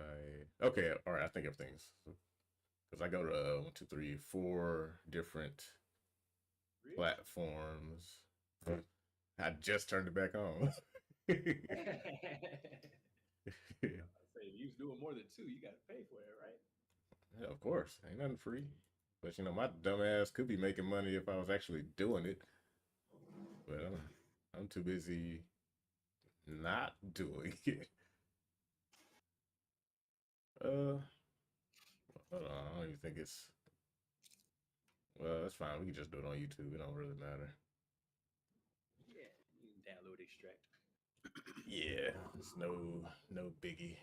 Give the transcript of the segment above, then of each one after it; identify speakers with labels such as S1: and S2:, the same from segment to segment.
S1: website. Okay, all right. I think everything's because I go to 4 different
S2: Really?
S1: platforms. I just turned it back on.
S2: I say if you was doing more than two, you got to pay for it, right?
S1: Yeah, of course, ain't nothing free. But my dumb ass could be making money if I was actually doing it. But I'm too busy not doing it. Uh, hold on. I don't even think it's. Well, that's fine. We can just do it on YouTube. It don't really matter.
S2: Yeah, you can download extract.
S1: Yeah, it's no biggie.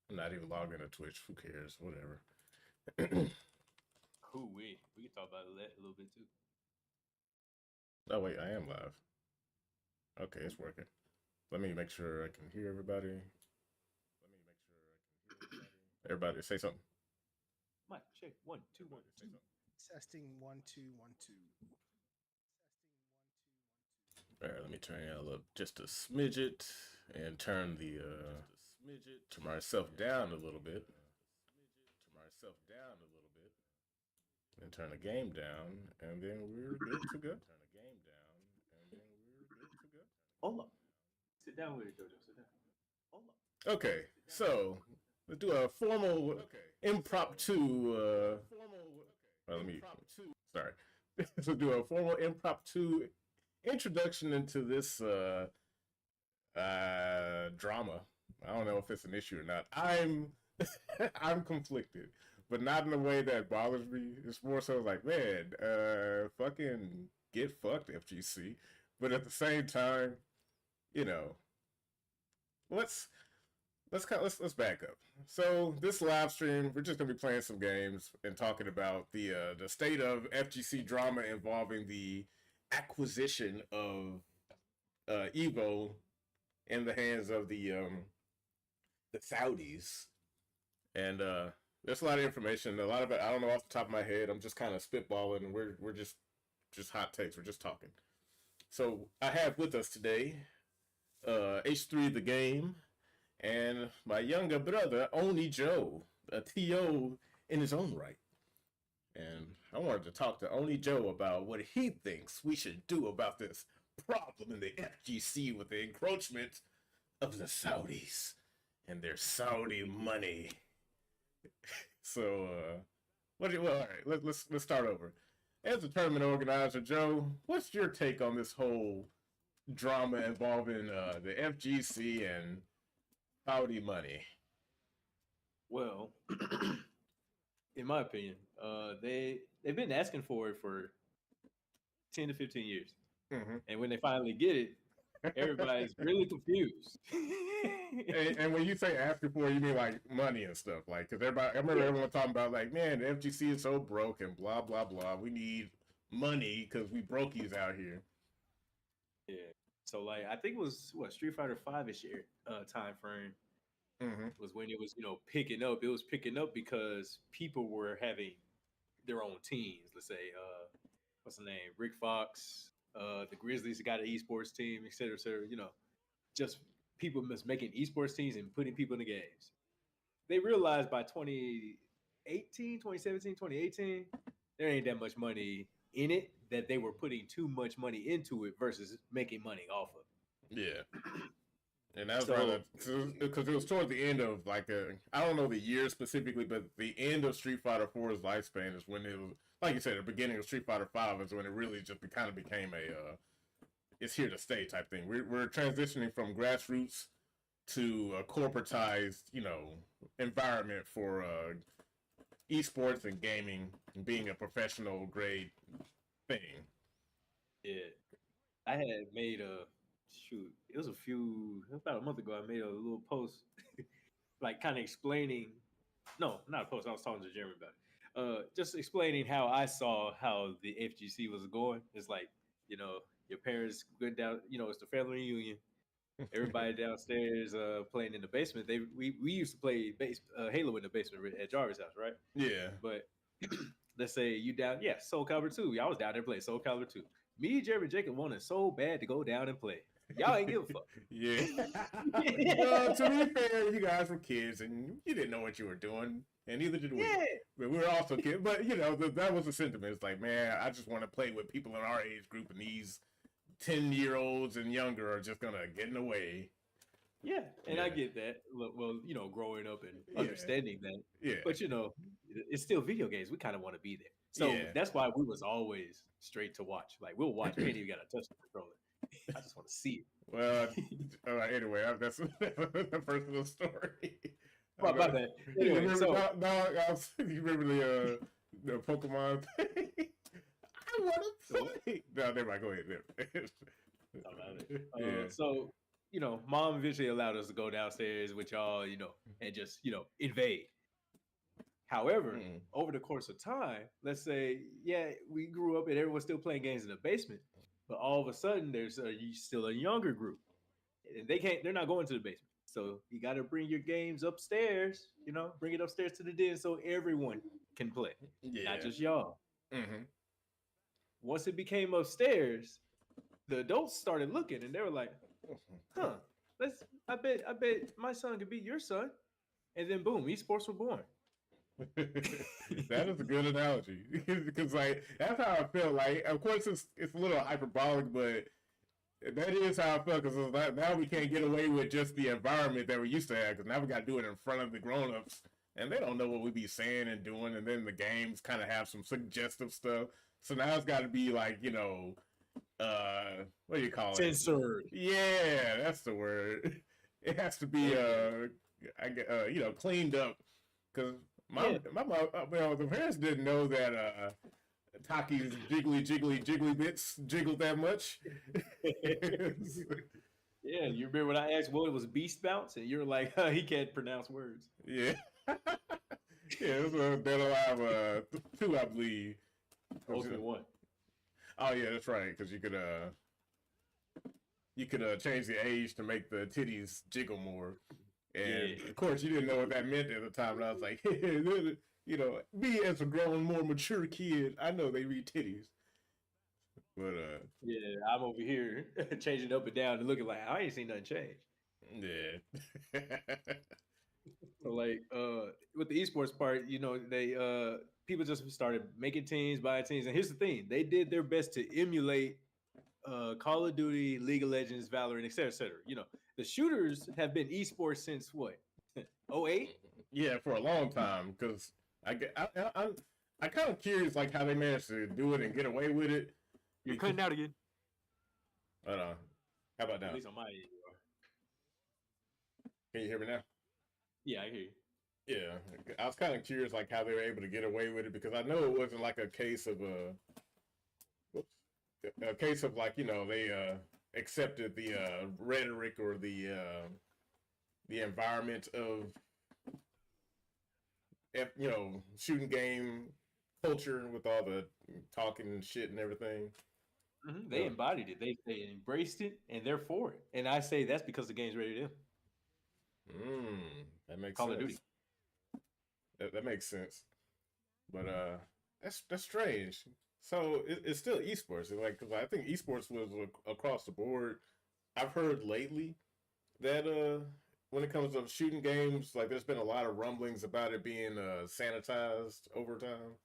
S1: I'm not even logged into Twitch. Who cares? Whatever.
S2: Cool, we can talk about that a little bit too.
S1: Oh wait, I am live. Okay, it's working. Let me make sure I can hear everybody. Everybody say something.
S2: Mike, check 1 2 1 2.
S3: Testing 1 2 1 2.
S1: All right, let me turn y'all up just a smidget and turn the to myself down a little bit. And turn the game down, and then we're good to go.
S2: Hold up. Sit down with it, Jojo. Sit down. Hold up.
S1: Okay, so let's do a formal impromptu. Let me. Sorry. Let's do a formal impromptu introduction into this drama. I don't know if it's an issue or not. I'm conflicted, but not in a way that bothers me. It's more so like, man, fucking get fucked, FGC. But at the same time, you know, let's let's back up. So this live stream, we're just gonna be playing some games and talking about the state of FGC drama involving the acquisition of Evo in the hands of the Saudis. And there's a lot of information. A lot of it I don't know off the top of my head. I'm just kind of spitballing, and we're just hot takes. We're just talking. So I have with us today H3 the game and my younger brother Oni Joe, a TO in his own right. And I wanted to talk to Oni Joe about what he thinks we should do about this problem in the FGC with the encroachment of the Saudis and their Saudi money. So, well, all right, let's start over. As a tournament organizer, Joe, what's your take on this whole drama involving the FGC and Saudi money?
S2: Well, in my opinion, they've been asking for it for 10 to 15 years,
S1: Mm-hmm.
S2: and when they finally get it, everybody's really confused.
S1: And when you say asking for it, you mean like money and stuff, like because everybody, I remember
S2: Yeah,
S1: everyone talking about like, man, the FGC is so broke and blah blah blah. We need money because we brokies out here.
S2: yeah. So like, I think it was what Street Fighter Five ish year time frame
S1: Mm-hmm.
S2: was when it was picking up. It was picking up because people were having their own teams. Let's say what's the name, Rick Fox, the Grizzlies got an esports team, et cetera, et cetera. Just people just making esports teams and putting people in the games. They realized by 2018, 2017, 2018, there ain't that much money in it, that they were putting too much money into it versus making money off of
S1: Yeah, and
S2: it.
S1: that's
S2: So
S1: rather because it was toward the end of like I don't know the year specifically, but the end of Street Fighter 4's lifespan is when it was like you said, the beginning of Street Fighter 5 is when it really just kind of became a it's here to stay type thing. We're transitioning from grassroots to a corporatized, environment for esports and gaming and being a professional grade thing.
S2: yeah, I had made a shoot. It was about a month ago. I made a little post, like kind of explaining. No, not a post. I was talking to Jeremy about it. Just explaining how I saw how the FGC was going. It's like your parents went down. It's the family reunion. Everybody downstairs playing in the basement. We used to play Halo in the basement at Jarvis' house, right?
S1: Yeah.
S2: But let's say you down, yeah, Soul Calibur 2. I was down there playing Soul Calibur 2. Me, Jeremy, Jacob wanted so bad to go down and play. Y'all ain't give a fuck.
S1: Yeah. Well, to be fair, you guys were kids and you didn't know what you were doing, and neither did we.
S2: Yeah.
S1: But we were also kids. But that was the sentiment. It's like, man, I just want to play with people in our age group, and these 10-year-olds and younger are just gonna get in the way.
S2: Yeah, and I
S1: Yeah.
S2: get that. Well, growing up and
S1: Yeah.
S2: understanding that.
S1: Yeah.
S2: But it's still video games. We kind of want to be there. So
S1: Yeah.
S2: that's why we was always straight to watch. Like we'll watch. We ain't even got to touch the controller. I just want to see it.
S1: Well, anyway, that's a personal story.
S2: My bad.
S1: You
S2: Anyway,
S1: remember,
S2: so
S1: you remember the Pokemon thing? I want to play. No, never mind. Go ahead. Yeah.
S2: So mom eventually allowed us to go downstairs with y'all, and just invade. However, over the course of time, let's say, we grew up and everyone's still playing games in the basement, but all of a sudden there's still a younger group, and they're not going to the basement. So you got to bring your games upstairs, bring it upstairs to the den so everyone can play, not just y'all.
S1: Mm-hmm.
S2: Once it became upstairs, the adults started looking and they were like, "Huh, I bet my son could beat your son," and then boom, esports were born.
S1: That is a good analogy because that's how I felt. Like, of course, it's a little hyperbolic, but that is how I felt because now we can't get away with just the environment that we used to have because now we got to do it in front of the grown-ups and they don't know what we be saying and doing, and then the games kind of have some suggestive stuff. So now it's got to be like what do you call it?
S2: Censored.
S1: Yeah, that's the word. It has to be cleaned up because my mom, the parents didn't know that Taki's jiggly bits jiggled that much.
S2: Yeah, you remember when I asked what it was beast bounce, and you were like, he can't pronounce words.
S1: Yeah. Yeah, it was Dead Alive 2, I believe.
S2: Ultimate 1.
S1: Oh yeah, that's right. Because you could change the age to make the titties jiggle more, and of course you didn't know what that meant at the time. And I was like, me as a grown, more mature kid, I know they read titties. But
S2: yeah, I'm over here changing up and down and looking like I ain't seen nothing change.
S1: Yeah.
S2: So like with the esports part, they people just started making teams, buying teams, and here's the thing: they did their best to emulate Call of Duty, League of Legends, Valorant, etc., etc. The shooters have been esports since what? 08?
S1: Yeah, for a long time. Because I'm kind of curious, like how they managed to do it and get away with it.
S2: You're cutting out again.
S1: Hold on. How about now?
S2: At least on my end, you are.
S1: Can you hear me now?
S2: Yeah, I hear you.
S1: Yeah, I was kind of curious, like how they were able to get away with it because I know it wasn't like a case of like they accepted the rhetoric or the environment of shooting game culture with all the talking and shit and everything.
S2: Mm-hmm. They embodied it. They embraced it, and they're for it. And I say that's because the game's ready to them.
S1: That makes
S2: Call
S1: sense.
S2: of Duty.
S1: That makes sense. But that's strange. So it's still esports. Cause I think esports was across the board. I've heard lately that when it comes to shooting games, like there's been a lot of rumblings about it being sanitized over time.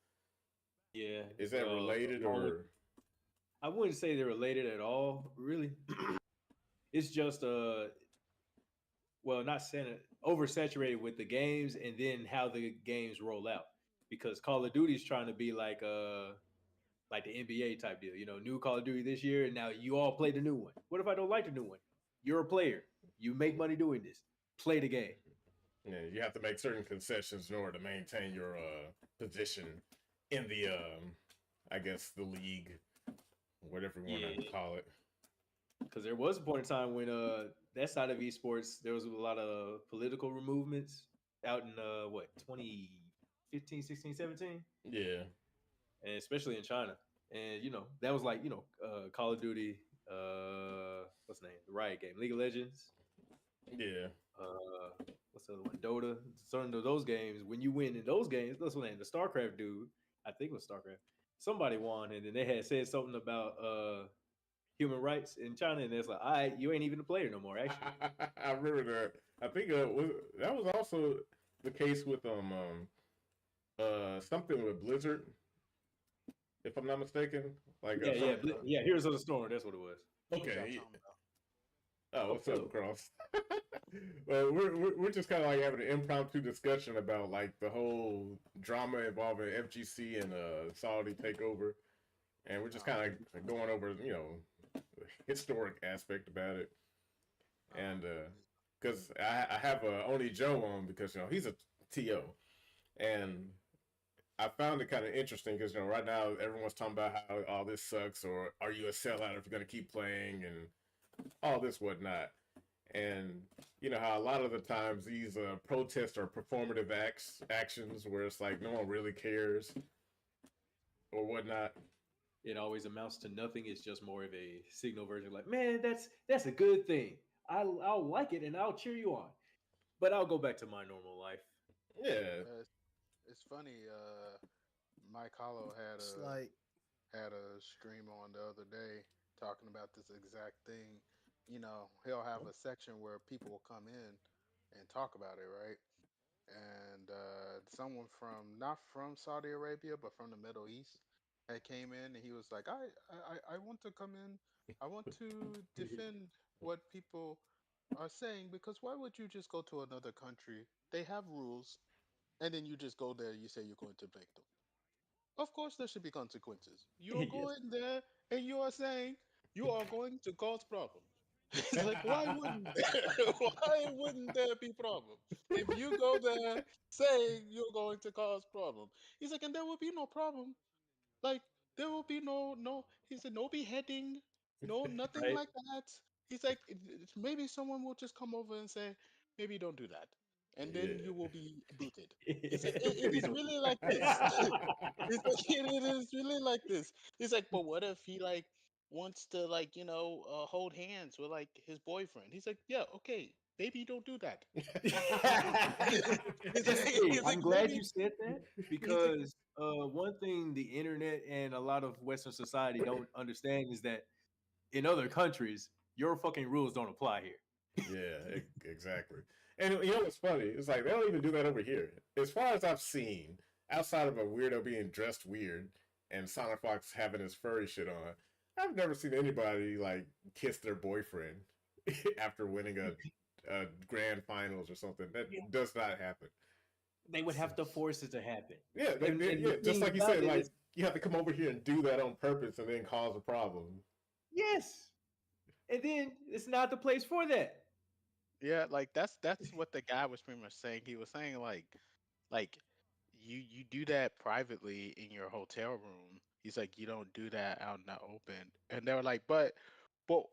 S2: Yeah.
S1: Is that related or?
S2: I wouldn't say they're related at all, really. It's just not oversaturated with the games and then how the games roll out. Because Call of Duty is trying to be like the NBA type deal. New Call of Duty this year, and now you all play the new one. What if I don't like the new one? You're a player. You make money doing this. Play the game.
S1: Yeah, you have to make certain concessions in order to maintain your position in the I guess the league, whatever you want to call it.
S2: Because there was a point in time when that side of esports, there was a lot of political movements out in 2015, 16, 17?
S1: Yeah.
S2: And especially in China. And, that was like, Call of Duty, what's the name? The Riot game, League of Legends.
S1: Yeah.
S2: What's the other one? Dota. Certain of those games, when you win in those games, that's what the StarCraft dude, I think it was StarCraft, somebody won, and then they had said something about human rights in China, and it's like, all right, you ain't even a player no more. Actually,
S1: I remember that. I think that was also the case with something with Blizzard, if I'm not mistaken. Like
S2: yeah. Heroes of the Storm. That's what it was.
S3: What y'all
S1: okay.
S3: talking about?
S1: Oh, what's
S2: Phil.
S1: up, Cross? Well, we're just kind of like having an impromptu discussion about like the whole drama involving FGC and Saudi takeover, and we're just
S3: Oh,
S1: kind of going over the historic aspect about it, and
S3: oh.
S1: because I have only Joe on because he's a TO, and I found it kind of interesting because right now everyone's talking about how all this sucks or are you a sellout if you're gonna keep playing and all this whatnot. And how a lot of the times these protests are performative actions where it's like no one really cares or whatnot.
S2: It always amounts to nothing. It's just more of a signal version. Like, man, that's a good thing. I'll like it and I'll cheer you on. But I'll go back to my normal life.
S1: Yeah.
S4: It's funny. Mike Hollow
S3: It's like
S4: had a stream on the other day talking about this exact thing. He'll have a section where people will come in and talk about it, right? And someone from not from Saudi Arabia but from the Middle East had came in and he was like, I want to come in. I want to defend what people are saying because why would you just go to another country? They have rules, and then you just go there. You say you're going to break them. Of course, there should be consequences. You are
S2: Yes.
S4: going there and you are saying you are going to cause problems. It's like, why wouldn't there? Why wouldn't there be problems? If you go there saying you're going to cause problem, he's like, and there will be no problem. Like, there will be no. He said, no beheading, no nothing
S2: Right?
S4: like that. He's like, maybe someone will just come over and say, maybe don't do that, and then you will
S1: Yeah.
S4: be booted. He's like, it
S2: Maybe
S4: is
S2: don't do
S4: really
S2: that.
S4: like this. It's like it is really like this. He's like, but what if he like wants to like hold hands with like his boyfriend? He's like, yeah, okay, maybe don't do that. he's like,
S2: Hey,
S4: he's like
S2: I'm glad
S4: maybe
S2: you said that
S4: he's like
S2: because one thing the internet and a lot of Western society don't understand is that in other countries, your fucking rules don't apply here.
S1: Yeah, exactly. And what's funny? It's like they don't even do that over here. As far as I've seen, outside of a weirdo being dressed weird and Sonic Fox having his furry shit on, I've never seen anybody like kiss their boyfriend after winning a grand finals or something. That
S2: Yeah.
S1: does not happen.
S2: They would have to force it to happen.
S1: Yeah,
S2: And
S1: yeah.
S2: the
S1: Just
S2: thing
S1: like you
S2: about
S1: said,
S2: it
S1: like
S2: is,
S1: you have to come over here and do that on purpose and then cause a problem.
S2: yes. And then it's not the place for that.
S4: yeah, like that's what the guy was pretty much saying. He was saying like you do that privately in your hotel room. He's like, you don't do that out in the open. And they were like, but but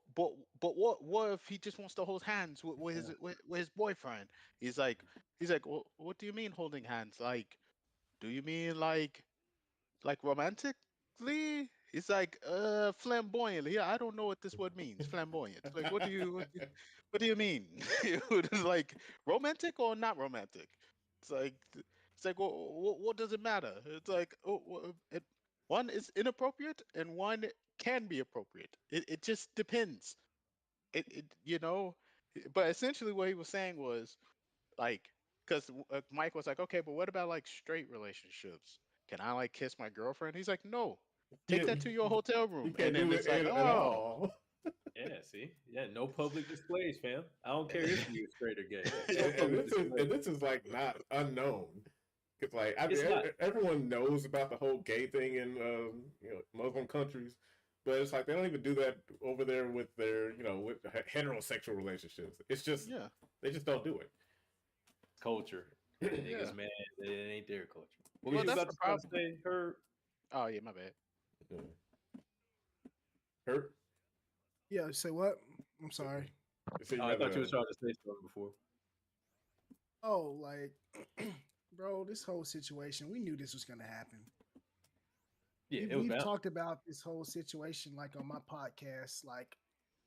S4: what if he just wants to hold hands with his with his boyfriend? He's like well, what do you mean holding hands? Like, do you mean like romantically? He's like, flamboyantly. Yeah, I don't know what this word means. Flamboyant. Like, what do you mean? Like, romantic or not romantic? It's like, what does it matter? It's like, one is inappropriate and one can be appropriate. It just depends. But essentially what he was saying was like, because Mike was like, okay, but what about like straight relationships? Can I like kiss my girlfriend? He's like, no, take
S1: Yeah,
S4: that to your hotel
S1: you
S4: room. And
S1: can't
S4: then
S1: do it
S4: it's like,
S1: at
S4: oh,
S1: all.
S2: Yeah, see? Yeah, no public displays, fam. I don't care if you're straight or gay. Yeah, no
S1: And
S2: public displays.
S1: this is like not unknown. Cause like I mean,
S2: It's not.
S1: everyone knows about the whole gay thing in Muslim countries, but it's like they don't even do that over there with their with heterosexual relationships. It's just
S4: yeah,
S1: they just don't do
S2: Culture. And
S4: yeah.
S2: niggas mad that it ain't their culture. What was
S4: Well,
S2: you
S4: that's
S2: about
S4: the
S2: to try to
S4: problem.
S2: say? Her
S4: Oh yeah, my bad.
S1: it. Hurt.
S3: yeah. Say what? I'm sorry.
S1: So you
S2: I
S1: got
S2: thought you
S1: a
S2: was trying to say something before.
S3: Oh, like, bro, this whole situation. We knew this was gonna happen.
S2: Yeah,
S3: We've
S2: it was
S3: we've
S2: bound.
S3: talked about this whole situation like on my podcast like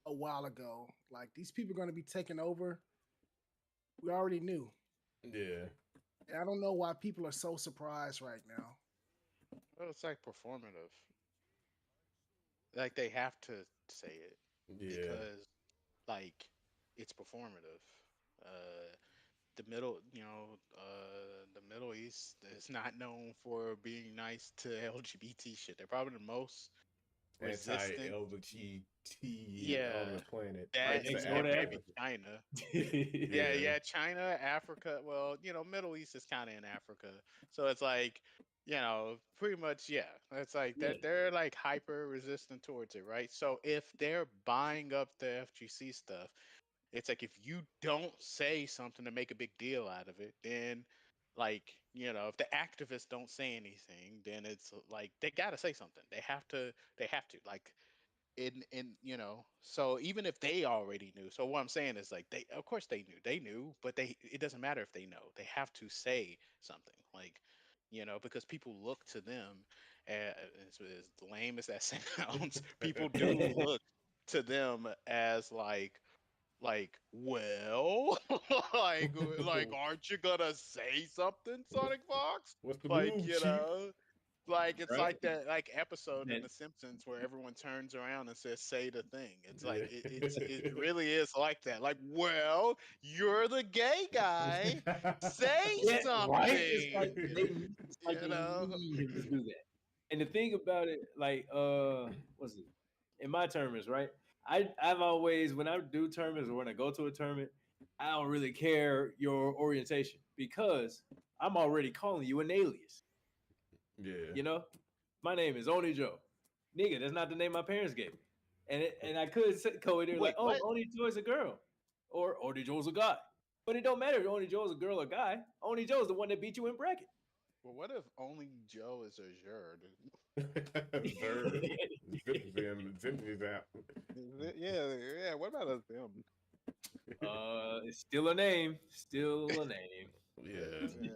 S3: a while ago. Like these people are gonna be taking over. We already knew.
S1: yeah.
S3: And I don't know why people are so surprised right now.
S4: Well, it's like performative. Like they have to say it
S1: Yeah.
S4: because like it's performative. Uh, the Middle East is not known for being nice to LGBT shit. They're probably the most resistant.
S1: Anti-LGBT on
S4: Yeah,
S1: the planet
S2: Right
S4: that
S1: next to
S2: next door
S4: and
S2: to
S4: maybe
S1: Africa.
S2: Africa.
S4: China. Yeah,
S1: Yeah.
S4: yeah, China, Africa. Well, Middle East is kind of in Africa, so it's like, pretty much, yeah. It's like
S2: Yeah.
S4: they're like hyper resistant towards it, right? So if they're buying up the FGC stuff, it's like if you don't say something to make a big deal out of it, then like, if the activists don't say anything, then it's like they got to say something. They have to like so even if they already knew, so what I'm saying is like they of course they knew, but it doesn't matter if they know, they have to say something, like, because people look to them, as lame as that sounds, people do look to them as well, like aren't you gonna say something,
S1: what's,
S4: Sonic Fox?
S1: what's the
S4: like
S1: move,
S4: you
S1: Chief?
S4: know like it's
S2: Right.
S4: like that like episode in
S2: And
S4: The Simpsons where everyone turns around and says, "Say the thing." It's like
S1: Yeah.
S4: it really is like that. Like, well, you're the gay guy. Say
S2: yeah, right.
S4: something.
S2: It's like
S4: You
S2: they
S4: know.
S2: need him to do that. And the thing about it, like, what's it? In my tournaments, right? I've always, when I do tournaments or when I go to a tournament, I don't really care your orientation because I'm already calling you an alias.
S1: Yeah.
S2: You know, my name is Oni Joe. Nigga, that's not the name my parents gave me. And I could go in there like,
S4: Wait,
S2: oh,
S4: what?
S2: Oni Joe's a girl, or Oni Joe's a guy. But it don't matter if Oni Joe's a girl or guy. Oni Joe's the one that beat you in bracket.
S4: Well, what if only Joe is a Jerd?
S1: Zerd. Zim's out.
S4: Yeah, yeah. What about us them?
S2: It's still a name, still a name.
S1: Yeah.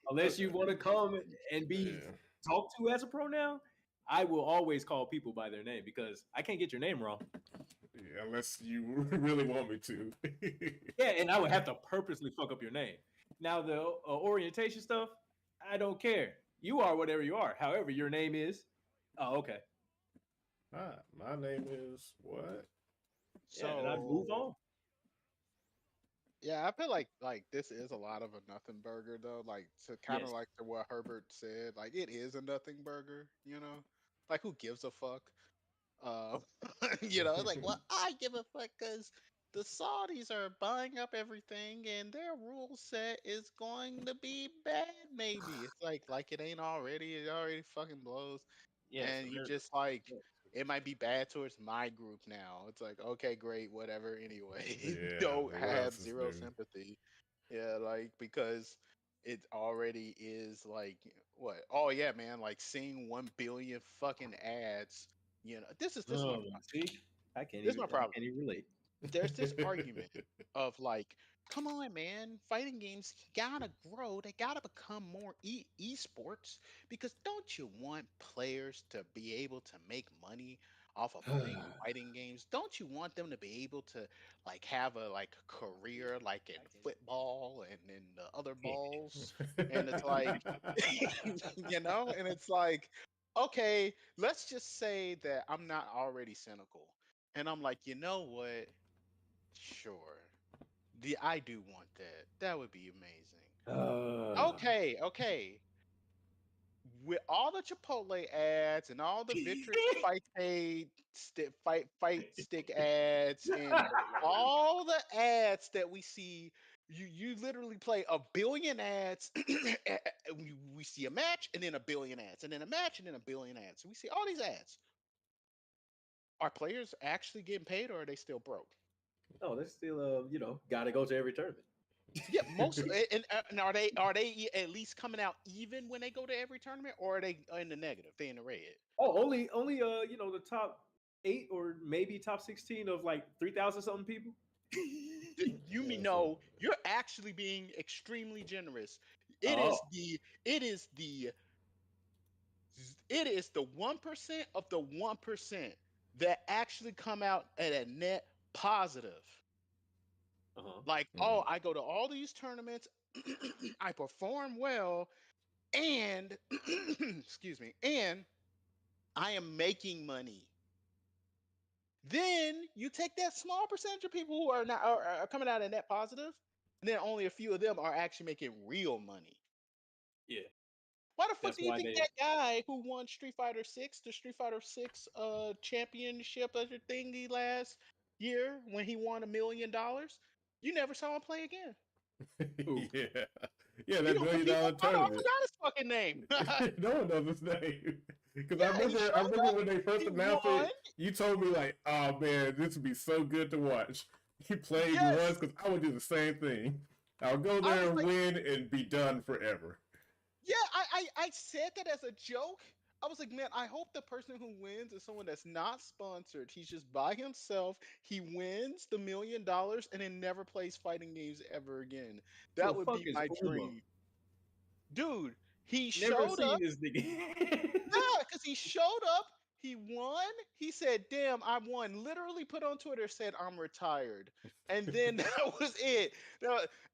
S2: Unless you want to come and be
S1: Yeah.
S2: talked to as a pronoun, I will always call people by their name because I can't get your name wrong.
S1: Yeah, unless you really want me to.
S2: Yeah, and I would have to purposely fuck up your name. Now the orientation stuff, I don't care. You are whatever you are. However, your name is. Oh, okay.
S1: My name is what?
S2: Yeah, and I move
S4: So
S2: on.
S4: yeah, I feel like this is a lot of a nothing burger though. Like to kind of
S2: Yes.
S4: like to what Herbert said, like it is a nothing burger, you know? Like who gives a fuck? Uh, it's like, well, I give a fuck because the Saudis are buying up everything and their rule set is going to be bad. Maybe it's like it ain't already. It already fucking blows,
S2: Yes.
S4: and you just like it might be bad towards my group now. It's like, okay, great, whatever. Anyway,
S1: Yeah,
S4: don't
S1: what
S4: have
S1: else is
S4: zero
S1: new?
S4: sympathy. Yeah, like because it already is like what? Oh yeah, man! Like seeing 1 billion fucking ads. This is my
S2: See, I can't
S4: this is
S2: even.
S4: my
S2: I
S4: problem.
S2: can't even relate.
S4: There's this argument of like, come on, man, fighting games gotta grow. They gotta become more esports because don't you want players to be able to make money off of playing fighting games? Don't you want them to be able to like have a like career like in football and in the other balls? And it's like, and it's like, okay, let's just say that I'm not already cynical. And I'm like, you know what? Sure. I do want that. That would be amazing.
S2: uh,
S4: Okay, okay. With all the Chipotle ads and all the Victor's fight stick ads and all the ads that we see, you literally play a billion ads. We see a match and then a billion ads and then a match and then a billion ads. We see all these ads. Are players actually getting paid or are they still broke?
S2: no, they're still gotta go to every tournament.
S4: Yeah, most and are they at least coming out even when they go to every tournament, or are they in the negative? They in the red.
S2: Oh, only the top 8 or maybe top 16 of like 3,000 something people.
S4: You
S1: Yeah,
S4: mean
S1: so
S4: no? You're actually being extremely generous. It
S2: Oh,
S4: is the it is the it is the 1% of the 1% that actually come out at a net positive.
S2: uh-huh.
S4: Like, oh, I go to all these tournaments, I perform well, and excuse me, and I am making money. Then you take that small percentage of people who are not are coming out of net positive, and then only a few of them are actually making real money.
S2: Yeah,
S4: Why the fuck
S2: that's
S4: do you
S2: why
S4: think
S2: they.
S4: that guy who won Street Fighter Six, the Street Fighter Six championship other thingy last year when he won $1 million, you never saw him play again?
S2: Ooh,
S1: Yeah, yeah,
S4: You
S1: that
S4: don't
S1: million
S4: believe him?
S1: dollar
S4: I
S1: tournament.
S4: forgot his fucking name.
S1: No one knows his name. Because
S4: Yeah, he
S1: I
S4: showed
S1: remember
S4: up.
S1: when they first
S4: He
S1: announced
S4: won.
S1: it, you told me like, "Oh man, this would be so good to watch." He played once
S4: Yes.
S1: because I would do the same thing. I'll go
S4: I
S1: there
S4: was
S1: and
S4: like,
S1: win and be done forever.
S4: yeah, I said that as a joke. I was like, man, I hope the person who wins is someone that's not sponsored. He's just by himself. He wins the $1 million and then never plays fighting games ever again.
S2: who
S4: That
S2: the
S4: would
S2: fuck
S4: be
S2: is
S4: my
S2: Uma?
S4: dream. Dude, he
S2: Never
S4: showed
S2: seen
S4: up.
S2: this nigga.
S4: Yeah, because he showed up, he won. He said, "Damn, I won." Literally put on Twitter, said, "I'm retired," and then that was it.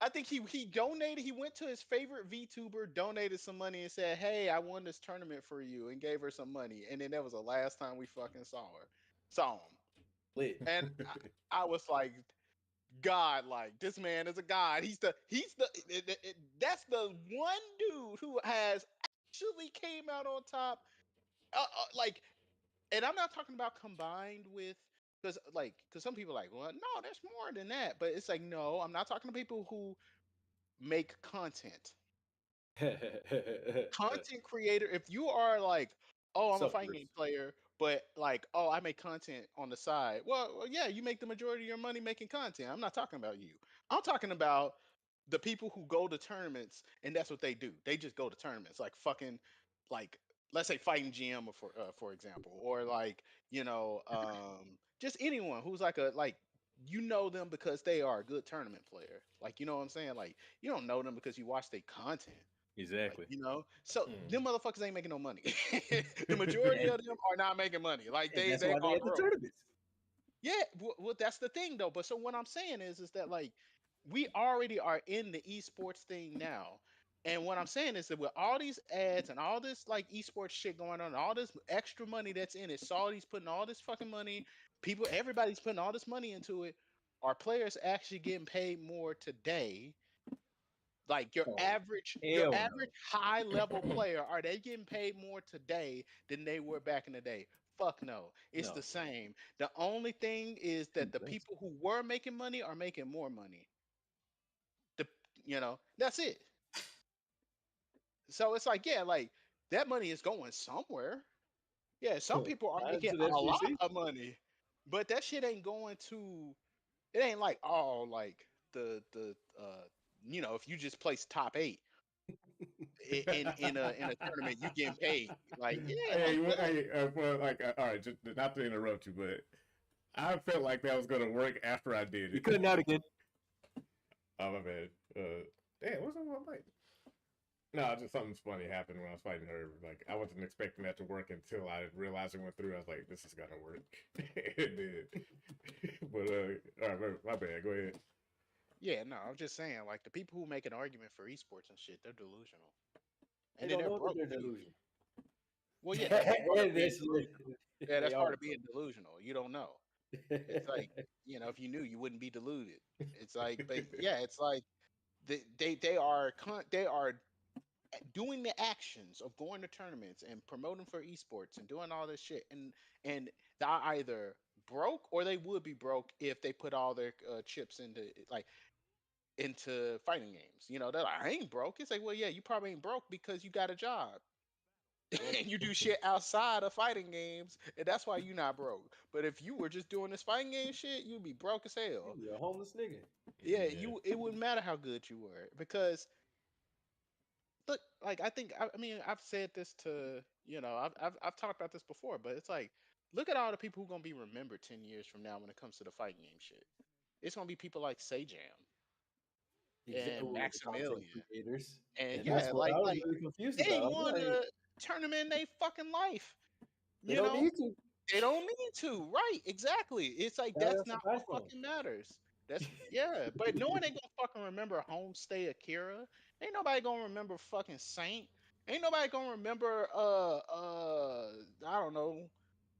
S4: I think he donated. He went to his favorite VTuber, donated some money, and said, "Hey, I won this tournament for you," and gave her some money. And then that was the last time we fucking saw him.
S2: Lit.
S4: And I was like, God, like this man is a god. That's the one dude who has actually came out on top. Like, and I'm not talking about combined with, because some people are like, well, no, there's more than that. But it's like, no, I'm not talking to people who make content. Content creator, if you are like, oh, I'm a fighting
S2: Suffers.
S4: game player, but like, oh, I make content on the side. Well, yeah, you make the majority of your money making content. I'm not talking about you. I'm talking about the people who go to tournaments and that's what they do. They just go to tournaments, like fucking, like let's say fighting GM for example, or like just anyone who's like a like you know them because they are a good tournament player. Like you know what I'm saying? Like you don't know them because you watch their content. Like,
S2: Exactly.
S4: so them
S1: Hmm.
S4: motherfuckers ain't making no money. The majority
S2: And
S4: of them are not making money. Like
S2: and that's
S4: they
S2: why they
S4: are
S2: at the
S4: broke.
S2: tournaments.
S4: Yeah, well, that's the thing though. But so what I'm saying is that like we already are in the esports thing now. And what I'm saying is that with all these ads and all this like esports shit going on, all this extra money that's in it, Saudi's putting all this fucking money, everybody's putting all this money into it. Are players actually getting paid more today, like
S2: Oh,
S4: your
S2: hell no.
S4: average high level player, are they getting paid more today than they were back in the day? Fuck no. It's the
S2: No.
S4: same. The only thing is that the people who were making money are making more money. The that's it. So it's like, yeah, like that money is going somewhere. Yeah, some people are
S2: Not
S4: making
S2: into the
S4: a lot
S2: FGC.
S4: of money, but that shit ain't going to. It ain't like, oh, like if you just place top 8 in a tournament, you getting paid. Like, yeah, it
S1: Hey,
S4: ain't that.
S1: hey, well, like, all right, just not to interrupt you, but I felt like that was gonna work after I did
S2: You
S1: it.
S2: cutting out again.
S1: Oh my bad. Damn, what's up with my mic? No, just something funny happened when I was fighting her. Like I wasn't expecting that to work until I realized it went through. I was like, "This is gonna work." It did. But all right, my bad. Go ahead.
S4: Yeah, no, I'm just saying, like the people who make an argument for esports and shit, they're delusional,
S2: They
S4: and then
S2: don't
S4: they're
S2: know that
S4: broke
S2: they're
S4: too.
S2: delusional.
S4: Well, yeah, that's part of being
S2: That's
S4: delusional. Yeah,
S2: they
S4: that's
S2: are
S4: part of being delusional. You don't know. It's
S2: broke.
S4: like, if you knew, you wouldn't be deluded. It's like, but yeah, it's like they are doing the actions of going to tournaments and promoting for esports and doing all this shit, and they're either broke or they would be broke if they put all their chips into fighting games. They're like, I ain't broke. It's like, well, yeah, you probably ain't broke because you got a job
S2: Yep.
S4: and you do shit outside of fighting games, and that's why you not broke. But if you were just doing this fighting game shit, you'd be broke as hell.
S2: You're a homeless nigga.
S4: Yeah,
S1: Yeah.
S4: it wouldn't matter how good you were because look, like I mean, I've said this to I've talked about this before, but it's like, look at all the people who gonna be remembered 10 years from now when it comes to the fighting game shit. It's gonna be people like Sajam and
S2: Ooh, the content
S4: Maximilian,
S2: creators.
S4: and
S2: And that's
S4: yeah,
S2: what
S4: like
S2: I was
S4: like
S2: really confused
S4: they ain't
S2: about. I'm
S4: won
S2: like,
S4: a tournament in their fucking life.
S2: they
S4: You
S2: don't
S4: know,
S2: need to.
S4: they don't need to, right? Exactly. It's like that's
S2: That's a
S4: not
S2: pass
S4: what
S2: on.
S4: fucking matters. That's yeah, but no one ain't gonna fucking remember Homestay Akira. Ain't nobody gonna remember fucking Saint. Ain't nobody gonna remember I don't know,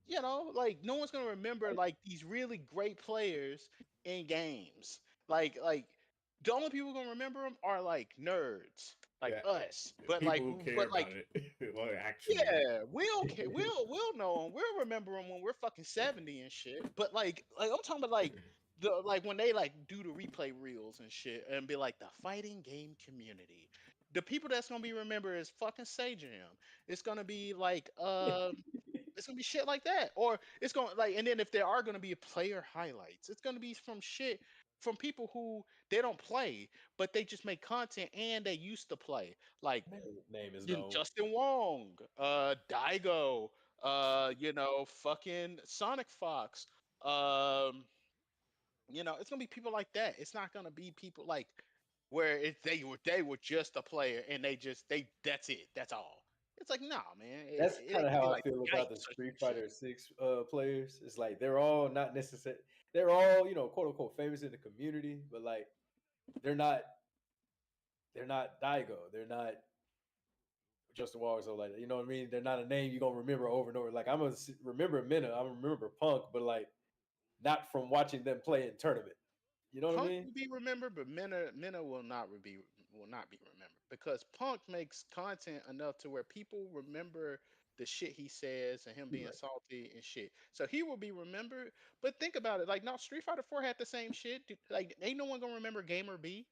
S4: You know, like no one's gonna remember like these really great players in games. Like the only people gonna remember them are like nerds, like
S1: Yeah,
S4: us.
S1: people who care
S4: But
S1: about
S4: like,
S1: it, like actually.
S4: yeah, we'll care. We'll know them. We'll remember them when we're fucking 70 and shit. But like I'm talking about like the like when they like do the replay reels and shit and be like the fighting game community. The people that's gonna be remembered is fucking Sage and him. It's gonna be like it's gonna be shit like that, or it's gonna like, and then if there are gonna be player highlights, it's gonna be from shit from people who they don't play, but they just make content and they used to play, like
S2: Name is known.
S4: Justin Wong, Daigo, fucking Sonic Fox, um, it's gonna be people like that. It's not gonna be people like where they were just a player and they that's it, that's all. It's like, nah, man,
S2: That's
S4: it
S2: kind
S4: ain't
S2: of
S4: gonna be
S2: how I
S4: like
S2: feel about the
S4: yikes or
S2: Street
S4: some shit.
S2: Fighter Six players. It's like they're all not necessary. They're all quote unquote famous in the community, but like they're not they're not Daigo. They're not Justin Walker. So like you know what I mean. They're not a name you're gonna remember over and over. Like I'm gonna remember Minna. I'm gonna remember Punk, but like not from watching them play in tournament. You know what I
S4: Punk
S2: mean?
S4: will be remembered, but Minna will not be remembered because Punk makes content enough to where people remember the shit he says and him
S2: You're
S4: being
S2: right.
S4: salty and shit. So he will be remembered. But think about it, like no, Street Fighter 4 had the same shit. Like ain't no one gonna remember Gamer B,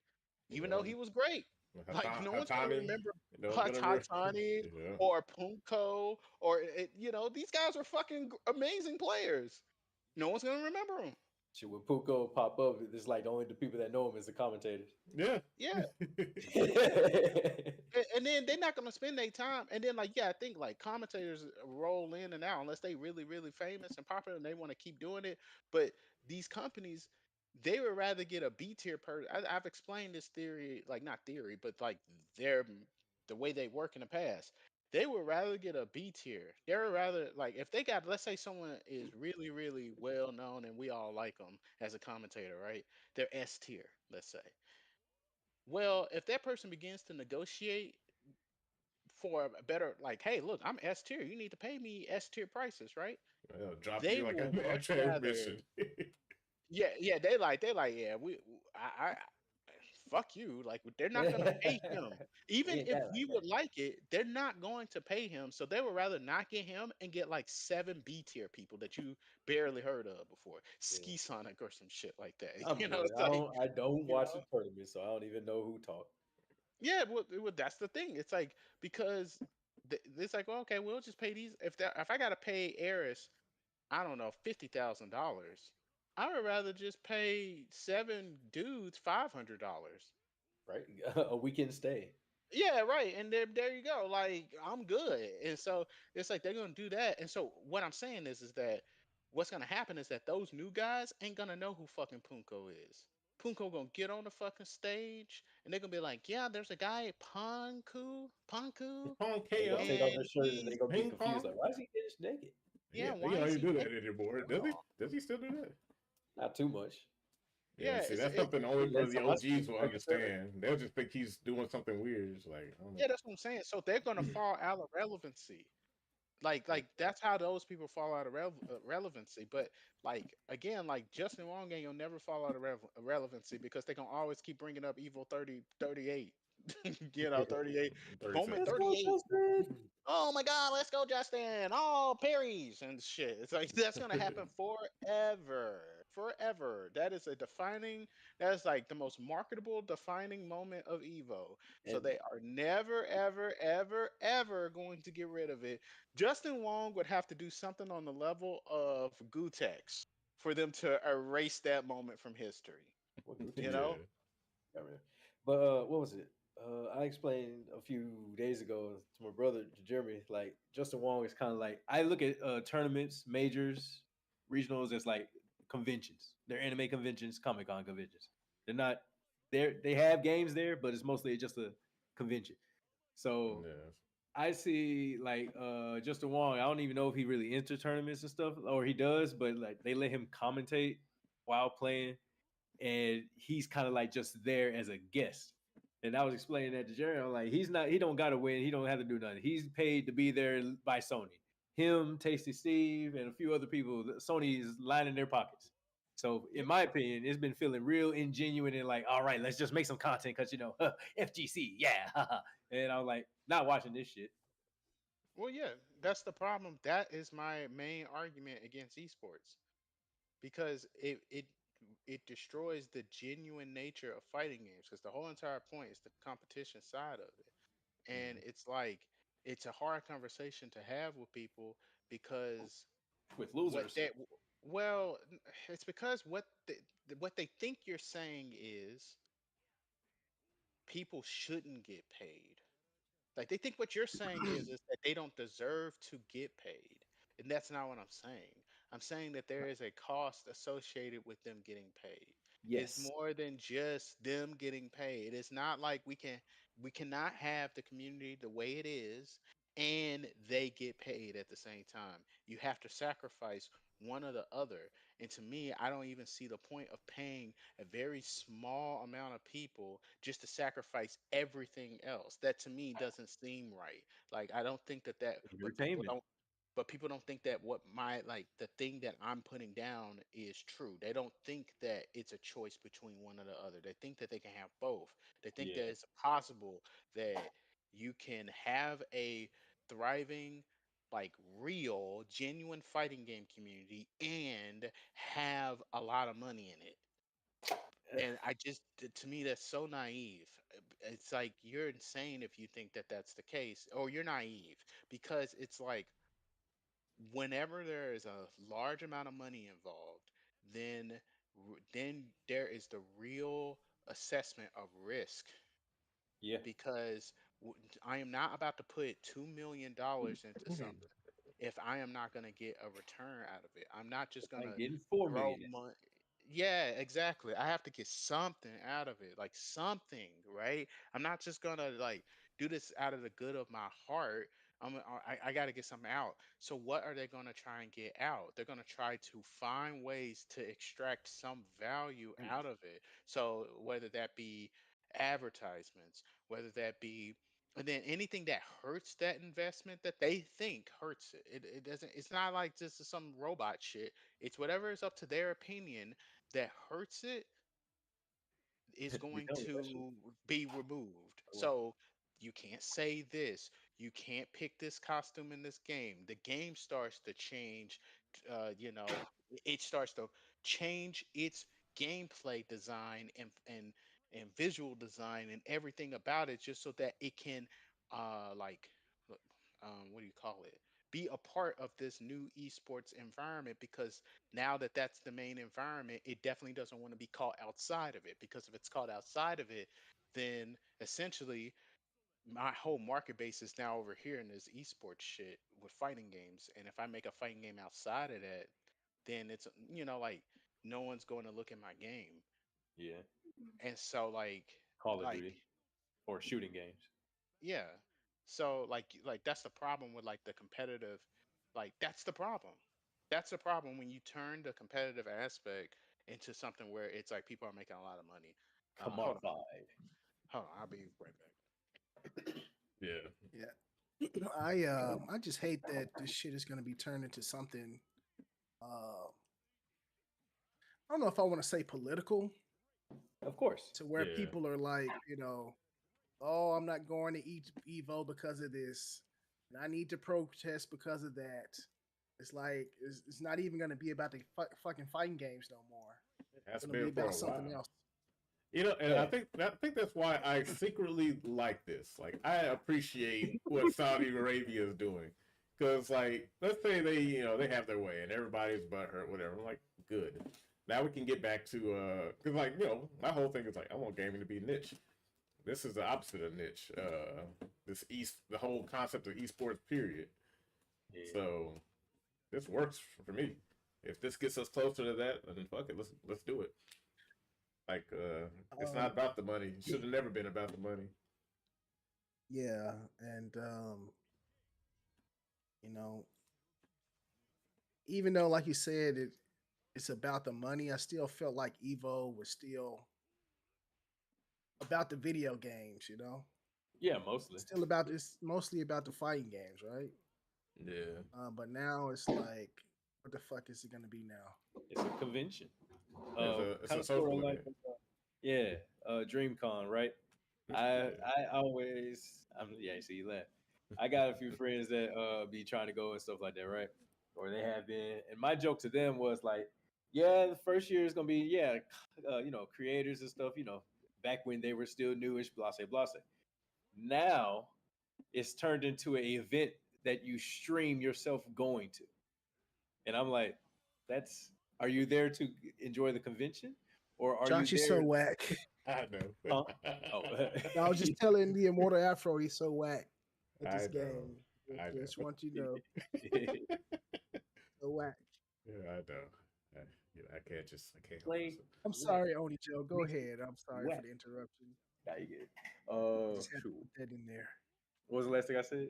S4: even though
S1: Yeah.
S4: he was great. Like no one's gonna
S1: Hatani,
S4: remember
S1: no one's gonna remember.
S4: Hatani
S1: Yeah.
S4: or Punko or these guys are fucking amazing players. No one's gonna remember them.
S2: Shit, when Puko pop up, it's like only the people that know him is the commentators.
S1: Yeah.
S4: Yeah. And then they're not gonna spend their time. And then like I think like commentators roll in and out unless they really really famous and popular and they want to keep doing it. But these companies, they would rather get a B tier person. I've explained this theory, like not theory, but like their the way they work in the past. They would rather get a B tier. They would rather like if they got, let's say someone is really really well known and we all like them as a commentator, right? They're S tier, let's say. Well, if that person begins to negotiate for a better, like, hey, look, I'm S tier. You need to pay me S tier prices, right?
S1: They'll drop
S4: They
S1: you like a
S4: will
S1: bad
S4: much rather,
S1: transmission.
S4: yeah, they like, yeah, I fuck you. Like, they're not gonna pay him,
S2: We
S4: even
S2: ain't
S4: if
S2: that
S4: we
S2: like that.
S4: would like it. They're not going to pay him, so they would rather not get him and get like 7 B tier people that you barely heard of before,
S2: Yeah.
S4: Ski Sonic or some shit like that.
S2: I'm good.
S4: It's like,
S2: I don't
S4: you
S2: watch
S4: know.
S2: the tournament, so I don't even know who talked.
S4: Yeah, well, that's the thing. It's like because it's like, well, okay, we'll just pay these. If I gotta pay Eris, I don't know, $50,000, I would rather just pay 7 dudes $500.
S2: Right? A weekend stay.
S4: Yeah, right. And there you go. Like I'm good. And so it's like they're gonna do that. And so what I'm saying is that what's gonna happen is that those new guys ain't gonna know who fucking Punko is. Punko gonna get on the fucking stage and they're gonna be like, yeah, there's a guy Punku,
S1: Pong
S2: They're gonna
S1: KO,
S2: take off
S4: and
S2: their shirt and
S4: he's
S2: they're gonna get
S1: ping
S2: confused.
S1: pong.
S2: Like, why is he this naked?
S4: yeah,
S1: He
S4: why
S1: don't
S4: is
S1: even
S4: he
S1: do that
S4: naked?
S1: anymore. Does he?
S4: Oh,
S1: Does he still do that?
S2: Not too much.
S1: Yeah,
S4: yeah,
S1: see,
S4: it's
S1: that's
S4: it,
S1: something
S2: He
S1: only for
S2: lets
S1: the
S2: some hustlers
S1: OGs will
S2: break the third.
S1: understand. They'll just think he's doing something weird. It's like, I don't know.
S4: yeah, that's what I'm saying. So they're gonna fall out of relevancy. Like that's how those people fall out of relevancy. But like again, like Justin Wong ain't gonna never fall out of relevancy because they gonna always keep bringing up Evil 38. 38 moment
S1: 36.
S2: Let's go,
S4: 38.
S2: Justin.
S4: Oh my God, let's go, Justin. All parries and shit. It's like that's gonna happen forever. Forever. That is like the most marketable defining moment of Evo. So
S2: And
S4: they are never, ever, ever, ever going to get rid of it. Justin Wong would have to do something on the level of Gutex for them to erase that moment from history.
S2: what good
S4: You
S2: takes
S4: know?
S1: Yeah.
S2: I mean, but what was it? I explained a few days ago to my brother Jeremy. Like Justin Wong is kind of like I look at tournaments, majors, regionals as like conventions. They're anime conventions, Comic Con conventions. They're not. They have games there, but it's mostly just a convention. So
S1: Yeah.
S2: I see like Justin Wong. I don't even know if he really enters tournaments and stuff, or he does, but like they let him commentate while playing, and he's kind of like just there as a guest. And I was explaining that to Jerry. I'm like, he don't got to win. He don't have to do nothing. He's paid to be there by Sony. him, Tasty Steve, and a few other people. Sony is lining their pockets. So, in my opinion, it's been feeling real ingenuine and like, all right, let's just make some content because FGC, yeah. And I'm like, not watching this shit.
S4: Well, yeah, that's the problem. That is my main argument against esports because it destroys the genuine nature of fighting games because the whole entire point is the competition side of it. And it's like it's a hard conversation to have with people because
S2: With
S4: what
S2: losers.
S4: that well, it's because what they think you're saying is people shouldn't get paid. Like they think what you're saying is that they don't deserve to get paid. And that's not what I'm saying. I'm saying that there is a cost associated with them getting paid. It's
S2: Yes.
S4: more than just them getting paid. It's not like we cannot have the community the way it is and they get paid at the same time. You have to sacrifice one or the other. And to me, I don't even see the point of paying a very small amount of people just to sacrifice everything else. That to me doesn't seem right. Like I don't think that,
S2: Entertainment.
S4: but people don't think that what my like the thing that I'm putting down is true. They don't think that it's a choice between one or the other. They think that they can have both. They think that
S2: Yeah.
S4: it's possible that you can have a thriving like real genuine fighting game community and have a lot of money in it. And I just to me that's so naive. It's like you're insane if you think that that's the case or you're naive because it's like whenever there is a large amount of money involved, then then there is the real assessment of risk
S2: Yeah.
S4: because I am not about to put $2 million into something if I am not going to get a return out of it. I'm not just going
S2: I'm
S4: to
S2: getting 4 million.
S4: throw money. Yeah, exactly. I have to get something out of it, like something, right? I'm not just gonna like do this out of the good of my heart. I got to get something out. So what are they gonna try and get out? They're gonna try to find ways to extract some value out of it. So whether that be advertisements, whether that be and then anything that hurts that investment that they think hurts it. It doesn't it's not like just some robot shit. It's whatever is up to their opinion that hurts it is
S2: We
S4: going
S2: tell me that shit.
S4: to be removed.
S2: Well,
S4: So you can't say this. You can't pick this costume in this game. The game starts to change. It starts to change its gameplay design and visual design and everything about it, just so that it can, like, what do you call it? Be a part of this new esports environment because now that that's the main environment, it definitely doesn't want to be caught outside of it because if it's caught outside of it, then essentially my whole market base is now over here in this esports shit with fighting games. And if I make a fighting game outside of that, then it's like no one's going to look at my game.
S2: yeah.
S4: And so
S2: Call of
S4: like
S2: Duty or shooting games.
S4: yeah. So like that's the problem with like the competitive that's the problem. That's the problem when you turn the competitive aspect into something where it's like people are making a lot of money. Hold on.
S2: Commodified.
S4: Hold on, I'll be right back.
S1: Yeah.
S3: Yeah. I just hate that this shit is gonna be turned into something I don't know if I want to say political
S2: Of course.
S3: to where
S1: Yeah.
S3: people are like, oh, I'm not going to eat Evo because of this. And I need to protest because of that. It's like it's not even going to be about the fucking fighting games no more.
S1: It has
S3: It's
S1: to
S3: going to
S1: be
S3: be
S1: for
S3: about
S1: a
S3: something
S1: while.
S3: else.
S1: And
S2: Yeah.
S1: I think that's why I secretly like this. Like, I appreciate what Saudi Arabia is doing, because like, let's say they have their way and everybody's butthurt, whatever. I'm like, good. Now we can get back to because like my whole thing is like I want gaming to be niche. This is the opposite of niche. The whole concept of esports, period.
S2: Yeah.
S1: So this works for me. If this gets us closer to that, then fuck it, let's do it. Like, it's not
S3: Um,
S1: about the money. It should have never been about the money.
S3: yeah, and you know, even though like you said it's about the money, I still felt like Evo was still about the video games.
S2: Yeah, mostly.
S3: Still about it's mostly about the fighting games, right?
S1: Yeah.
S3: But now it's like, what the fuck is it gonna be now?
S2: It's a convention.
S1: It's
S2: Kind
S1: a
S2: of sort
S1: social
S2: of like,
S1: event.
S2: yeah, DreamCon, right? I always, yeah. See, you laugh. I got a few friends that be trying to go and stuff like that, right? Or they have been, and my joke to them was like, yeah, the first year is gonna be creators and stuff, back when they were still newish, blase blase. Now it's turned into an event that you stream yourself going to, and I'm like, that's. Are you there to enjoy the convention, or are you
S3: Josh is so
S2: there?
S3: whack.
S1: I know.
S2: Huh? Oh,
S3: No, I was just telling the Immortal Afro he's so whack at
S1: I
S3: this
S1: know.
S3: game.
S1: I
S3: Just
S1: know.
S3: want you to know, so whack.
S1: Yeah, I know. I, I can't I can't help
S2: Plain
S1: myself.
S3: I'm
S2: whack.
S3: sorry, Oni Joe. Go
S2: Makes it
S3: ahead. I'm sorry for
S2: whack.
S3: the interruption.
S2: Now you get it.
S3: I just had to
S2: Shoot.
S3: put that in there.
S2: What was the last thing I said?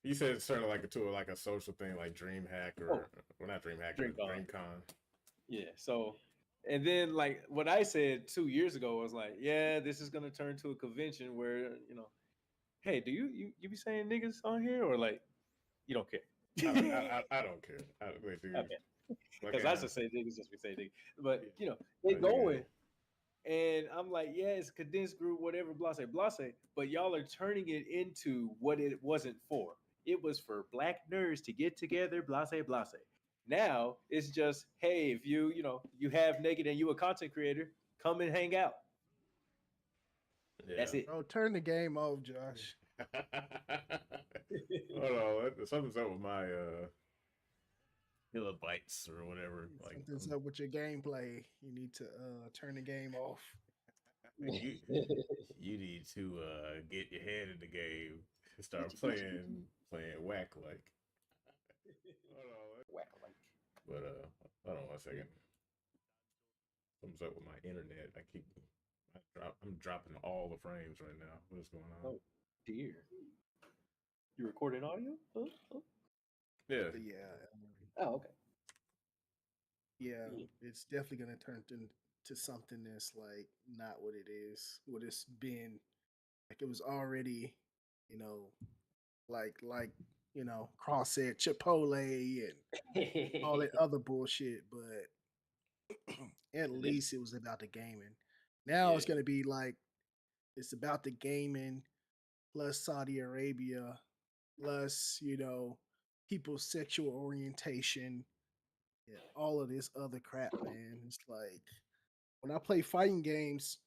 S1: You said it's sort of like a social thing, like DreamHack
S2: Oh,
S1: well, not DreamHack, but
S2: DreamCon.
S1: DreamCon.
S2: Yeah. So, and then like what I said 2 years ago was like, yeah, this is gonna turn to a convention where hey, do you be saying niggas on here or like you don't care?
S1: I don't care. Wait, dude.
S2: Okay.
S1: Like,
S2: Because I just say niggas, just be saying niggas. But
S1: yeah.
S2: they
S1: Oh,
S2: going, and I'm like, yeah, it's a condensed group, whatever, blase, blase. But y'all are turning it into what it wasn't for. It was for black nerds to get together, blase, blase. Now it's just, hey, if you have naked and you a content creator, come and hang out.
S1: yeah.
S2: That's it.
S3: Oh, turn the game off, Josh.
S1: Hold on, something's up with my kilobytes or whatever. Like
S3: Something's up with your gameplay. You need to turn the game off.
S1: you, you need to get your head in the game and start playing whack like. Hold on,
S2: Whack like.
S1: but hold on 1 second. Something's up with my internet. I'm dropping all the frames right now. What is going on?
S2: Oh dear. You recording audio? Huh?
S1: Yeah.
S3: But yeah,
S2: Oh, okay.
S3: yeah,
S2: Yeah.
S3: it's definitely gonna turn into something that's like not what it is. What it's been. Like it was already, you know, Cross said Chipotle and all that other bullshit, but at
S2: And then,
S3: least it was about the gaming. Now
S2: yeah,
S3: it's gonna be like it's about the gaming plus Saudi Arabia plus people's sexual orientation and all of this other crap, man. It's like when I play fighting games,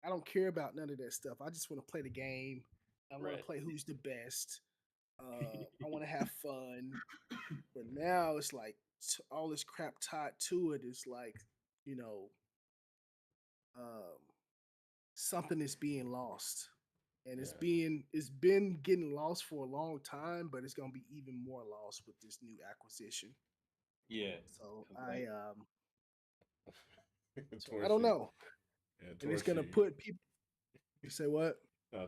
S3: I don't care about none of that stuff. I just want to play the game. I want to
S2: right.
S3: play who's the best. I want to have fun. But now it's like all this crap tied to it is like, you know, um, something is being lost. And
S1: Yeah.
S3: it's been getting lost for a long time, but it's gonna be even more lost with this new acquisition.
S2: Yeah.
S3: So
S2: 'Cause, like,
S3: I don't
S1: Torchy.
S3: know.
S1: Yeah,
S3: And it's gonna
S1: Torchy.
S3: put people. You say what?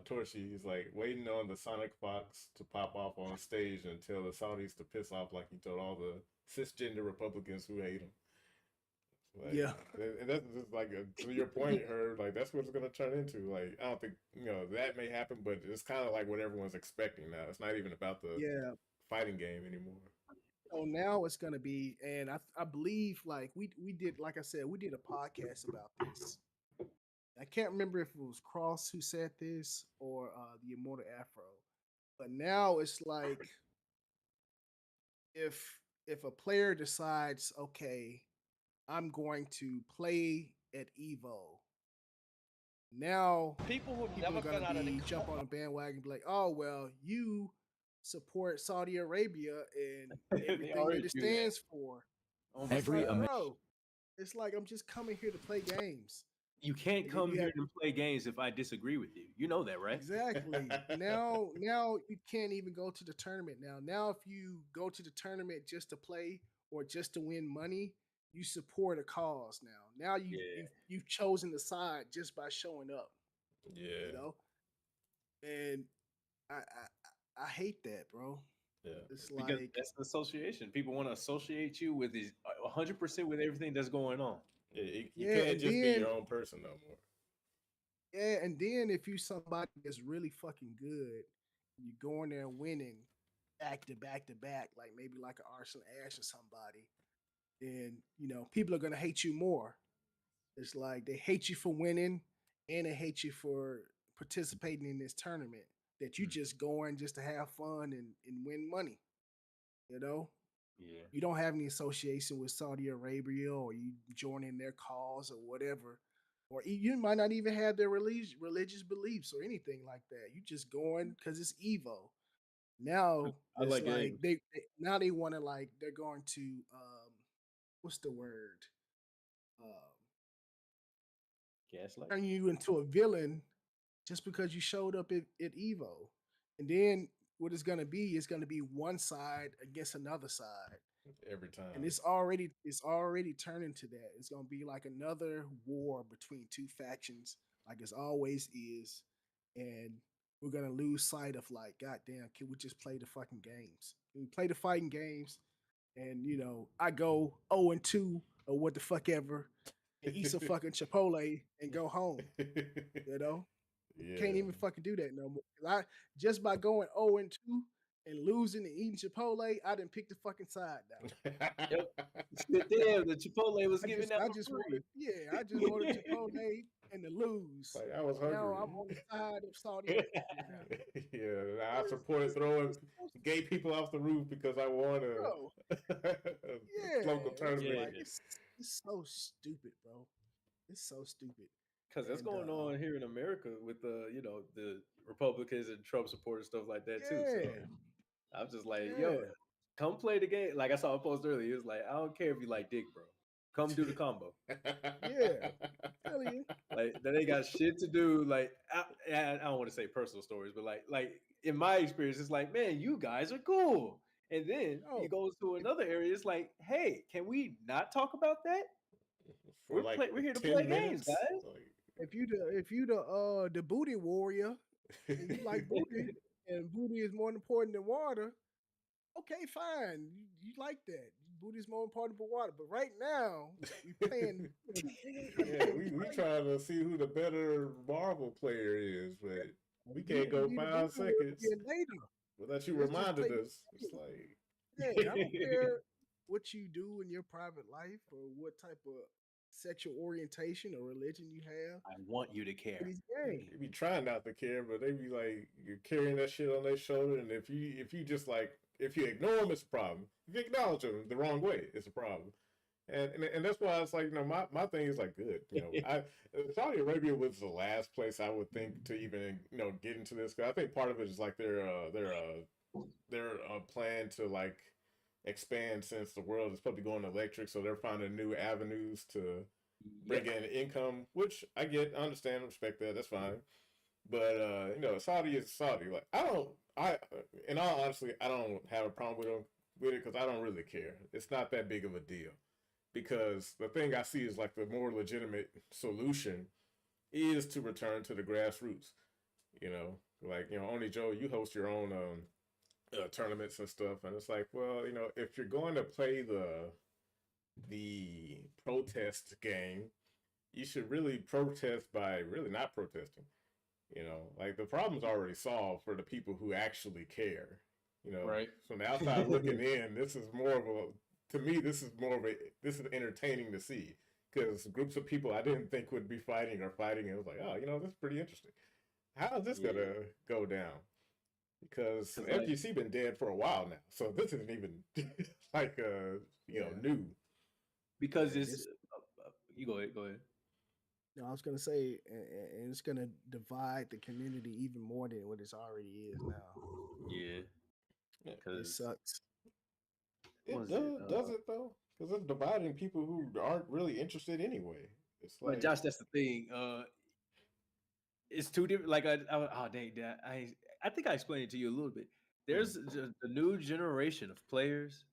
S1: Torchy is like waiting on the Sonic Fox to pop off on stage and tell the Saudis to piss off like he told all the cisgender Republicans who hate him. Like,
S3: Yeah.
S1: and that's just like to your point, her like that's what it's gonna turn into. Like, I don't think that may happen, but it's kind of like what everyone's expecting now. It's not even about the
S3: Yeah.
S1: fighting game anymore.
S3: So now it's gonna be, and I believe like we did, like I said, we did a podcast about this. I can't remember if it was Cross who said this or the Immortal Afro, but now it's like if a player decides, okay, I'm going to play at Evo. Now
S5: People who've
S3: people
S5: never
S3: are gonna
S5: been out of the
S3: be jump on a bandwagon and be like, oh well, you support Saudi Arabia and
S2: they
S3: everything
S2: already
S3: that it
S2: do that.
S3: stands for.
S2: Oh my
S3: It's
S6: Every
S3: like,
S2: God.
S3: bro, it's like I'm just coming here to play games.
S2: You can't
S3: And then
S2: come
S3: you
S2: here
S3: have
S2: and play games if I disagree with you. You know that, right?
S3: exactly now you can't even go to the tournament now. Now if you go to the tournament just to play or just to win money, you support a cause now. Now
S2: Yeah.
S3: you've chosen the side just by showing up,
S1: Yeah,
S3: you know? And I hate that, bro.
S1: yeah,
S3: It's
S2: Because
S3: like
S2: that's the association. People want to associate you with these 100% with everything that's going on.
S1: yeah. You
S3: yeah,
S1: can't
S3: and
S1: just be
S3: then
S1: your own person no more.
S3: and then if you somebody that's really fucking good, you go in there winning, back to back to back, like maybe like an Arsenal Ash or somebody, then people are gonna hate you more. It's like they hate you for winning and they hate you for participating in this tournament that you just going just to have fun and win money. You know,
S2: Yeah.
S3: you don't have any association with Saudi Arabia or you joining their cause or whatever. Or you might not even have their religious beliefs or anything like that. You just going because it's Evo. Now
S2: I
S3: it's
S2: like
S3: like
S2: games.
S3: now they want to like they're going to what's the word um,
S2: Gaslight.
S3: turn you into a villain just because you showed up at Evo. And then what it's gonna be one side against another side.
S1: Every
S3: And
S1: time.
S3: it's already turning to that. It's gonna be like another war between two factions, like it's always is. And we're gonna lose sight of like, goddamn, can we just play the fucking games? Can we play the fighting games? And I go 0-2 or what the fuck ever and eat some fucking Chipotle and go home. You know? Can't
S1: Yeah.
S3: even fucking do that no more. 'Cause I just by going 0-2 and losing and eating Chipotle, I didn't pick the fucking side now.
S2: Yep. Damn, the Chipotle was
S3: I
S2: giving
S3: just
S2: that
S3: I
S2: for
S3: just
S2: free.
S3: wanted I just wanted Chipotle and to lose.
S1: Like I was
S3: Now
S1: hungry.
S3: I'm on the side of Saudi Arabia now.
S1: Yeah, I
S3: It's,
S1: supported
S3: it's,
S1: throwing
S3: it's so,
S1: gay people off the roof because I won
S3: bro,
S1: a local
S3: yeah, it's
S1: tournament.
S2: Yeah,
S3: like it's so stupid, bro. It's so stupid.
S2: because that's
S3: And
S2: going on here in America with the Republicans and Trump supporters stuff like that too. So
S3: yeah,
S2: I'm just like, yo,
S3: yeah,
S2: come play the game. Like I saw a post earlier. He was like, I don't care if you like dick, bro. Come do the combo.
S3: yeah. Telling you.
S2: Like that ain't got shit to do. Like I don't want to say personal stories, but like in my experience, it's like, man, you guys are cool. And then he
S3: Oh,
S2: goes to another area. It's like, hey, can we not talk about that?
S1: For like
S2: We're here to play
S1: 10
S2: games,
S1: minutes.
S2: guys.
S3: if you the booty warrior and you like booty and booty is more important than water, okay, fine. You like that. Booty is more important than water. But right now, we playing two trying to
S1: Yeah,
S3: play the
S1: we
S3: fight.
S1: trying to see who the better Marvel player is, but we
S3: You
S1: can't
S3: can
S1: go
S3: be the booty
S1: 5 seconds
S3: warrior later.
S1: without you
S3: Let's just
S1: reminded
S3: play
S1: us.
S3: the
S1: It's
S3: fight.
S1: like
S3: Yeah, I don't care what you do in your private life or what type of sexual orientation or religion you have.
S2: I want you to
S3: It
S2: care.
S3: is game.
S1: they be trying not to care, but they be like you're carrying that shit on their shoulder, and if you just like if you ignore them, it's a problem. If you acknowledge them the wrong way, it's a problem. And that's why it's like my thing is like good. I Saudi Arabia was the last place I would think to even get into this. 'Cause I think part of it is like their plan to like expand since the world is probably going electric, so they're finding new avenues to bring
S2: Yep.
S1: in income, which I get, understand, respect that. That's fine. But Saudi is Saudi. Like I in all honesty, I don't have a problem with it because I don't really care. It's not that big of a deal because the thing I see is like the more legitimate solution is to return to the grassroots. Like only Joe, you host your own tournaments and stuff, and it's like, well, if you're going to play the protest game, you should really protest by really not protesting. Like the problem's already solved for the people who actually care.
S2: Right.
S1: From the outside looking in, this is more of a to me. This is entertaining to see because groups of people I didn't think would be fighting are fighting. And it was like, oh, this is pretty interesting. How is this
S2: Yeah.
S1: gonna go down? Because
S2: Because like
S1: FGC been dead for a while now, so this isn't even like
S3: Yeah.
S1: new.
S2: because
S3: Yeah,
S2: it's you go ahead, go ahead.
S3: No, I was gonna say, and it's gonna divide the community even more than what it already is now.
S2: Yeah,
S1: Yeah.
S3: It
S2: because
S3: sucks.
S2: what
S1: It
S2: was it?
S1: does it though? Because it's dividing people who aren't really interested anyway. It's
S2: But
S1: like
S2: Josh, that's the thing. It's two different. Like oh dang, I think I explained it to you a little bit. There's the new generation of players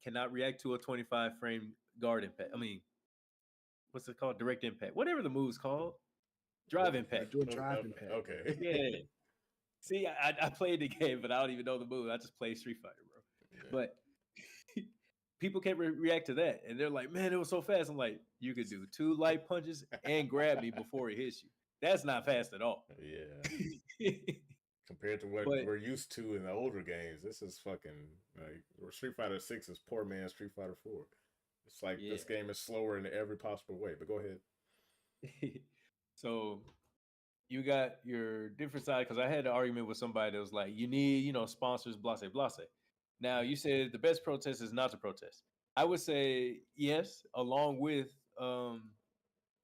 S2: cannot react to a 25 frame guard impact. I mean, what's it called? Direct impact. Whatever the move's called. Drive
S3: Yeah,
S2: impact.
S3: do a driving pad.
S1: okay.
S2: Yeah. See, I played the game, but I don't even know the move. I just play Street Fighter, bro.
S1: Yeah.
S2: But people can't react to that, and they're like, "Man, it was so fast." I'm like, "You could do 2 light punches and grab me before he hits you. That's not fast at all."
S1: Yeah. Compared to what
S2: But
S1: we're used to in the older games, this is fucking like Street Fighter 6 is poor man Street Fighter 4. It's like
S2: yeah.
S1: this game is slower in every possible way. But go ahead.
S2: So you got your different side because I had an argument with somebody that was like, you need, sponsors, blase, blase. Now you said the best protest is not to protest. I would say yes, along with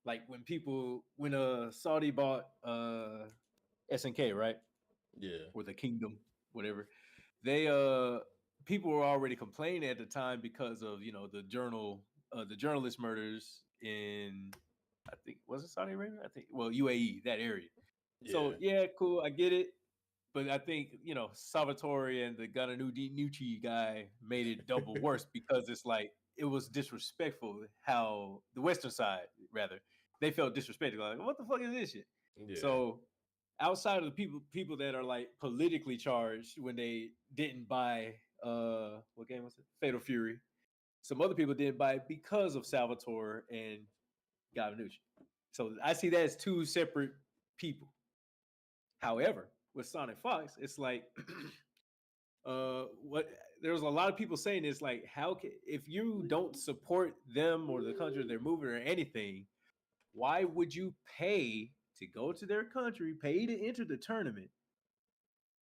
S2: like when Saudi bought SNK, right?
S1: Yeah,
S2: Or the kingdom, whatever. They people were already complaining at the time because of the journalist murders in, I think, was it Saudi Arabia? I think, well, UAE, that area. So
S1: yeah,
S2: yeah, cool, I get it. But I think, Salvatore and the Nucci guy made it double worse because it's like it was disrespectful how the Western side, rather, they felt disrespected. Like, what the fuck is this shit?
S1: yeah,
S2: So outside of the people that are like politically charged when they didn't buy what game was it? Fatal Fury. Some other people didn't buy it because of Salvatore and Gavanucci. So I see that as two separate people. However, with Sonic Fox, it's like what there's a lot of people saying is like, if you don't support them or the country they're moving or anything, why would you pay to go to their country, pay to enter the tournament,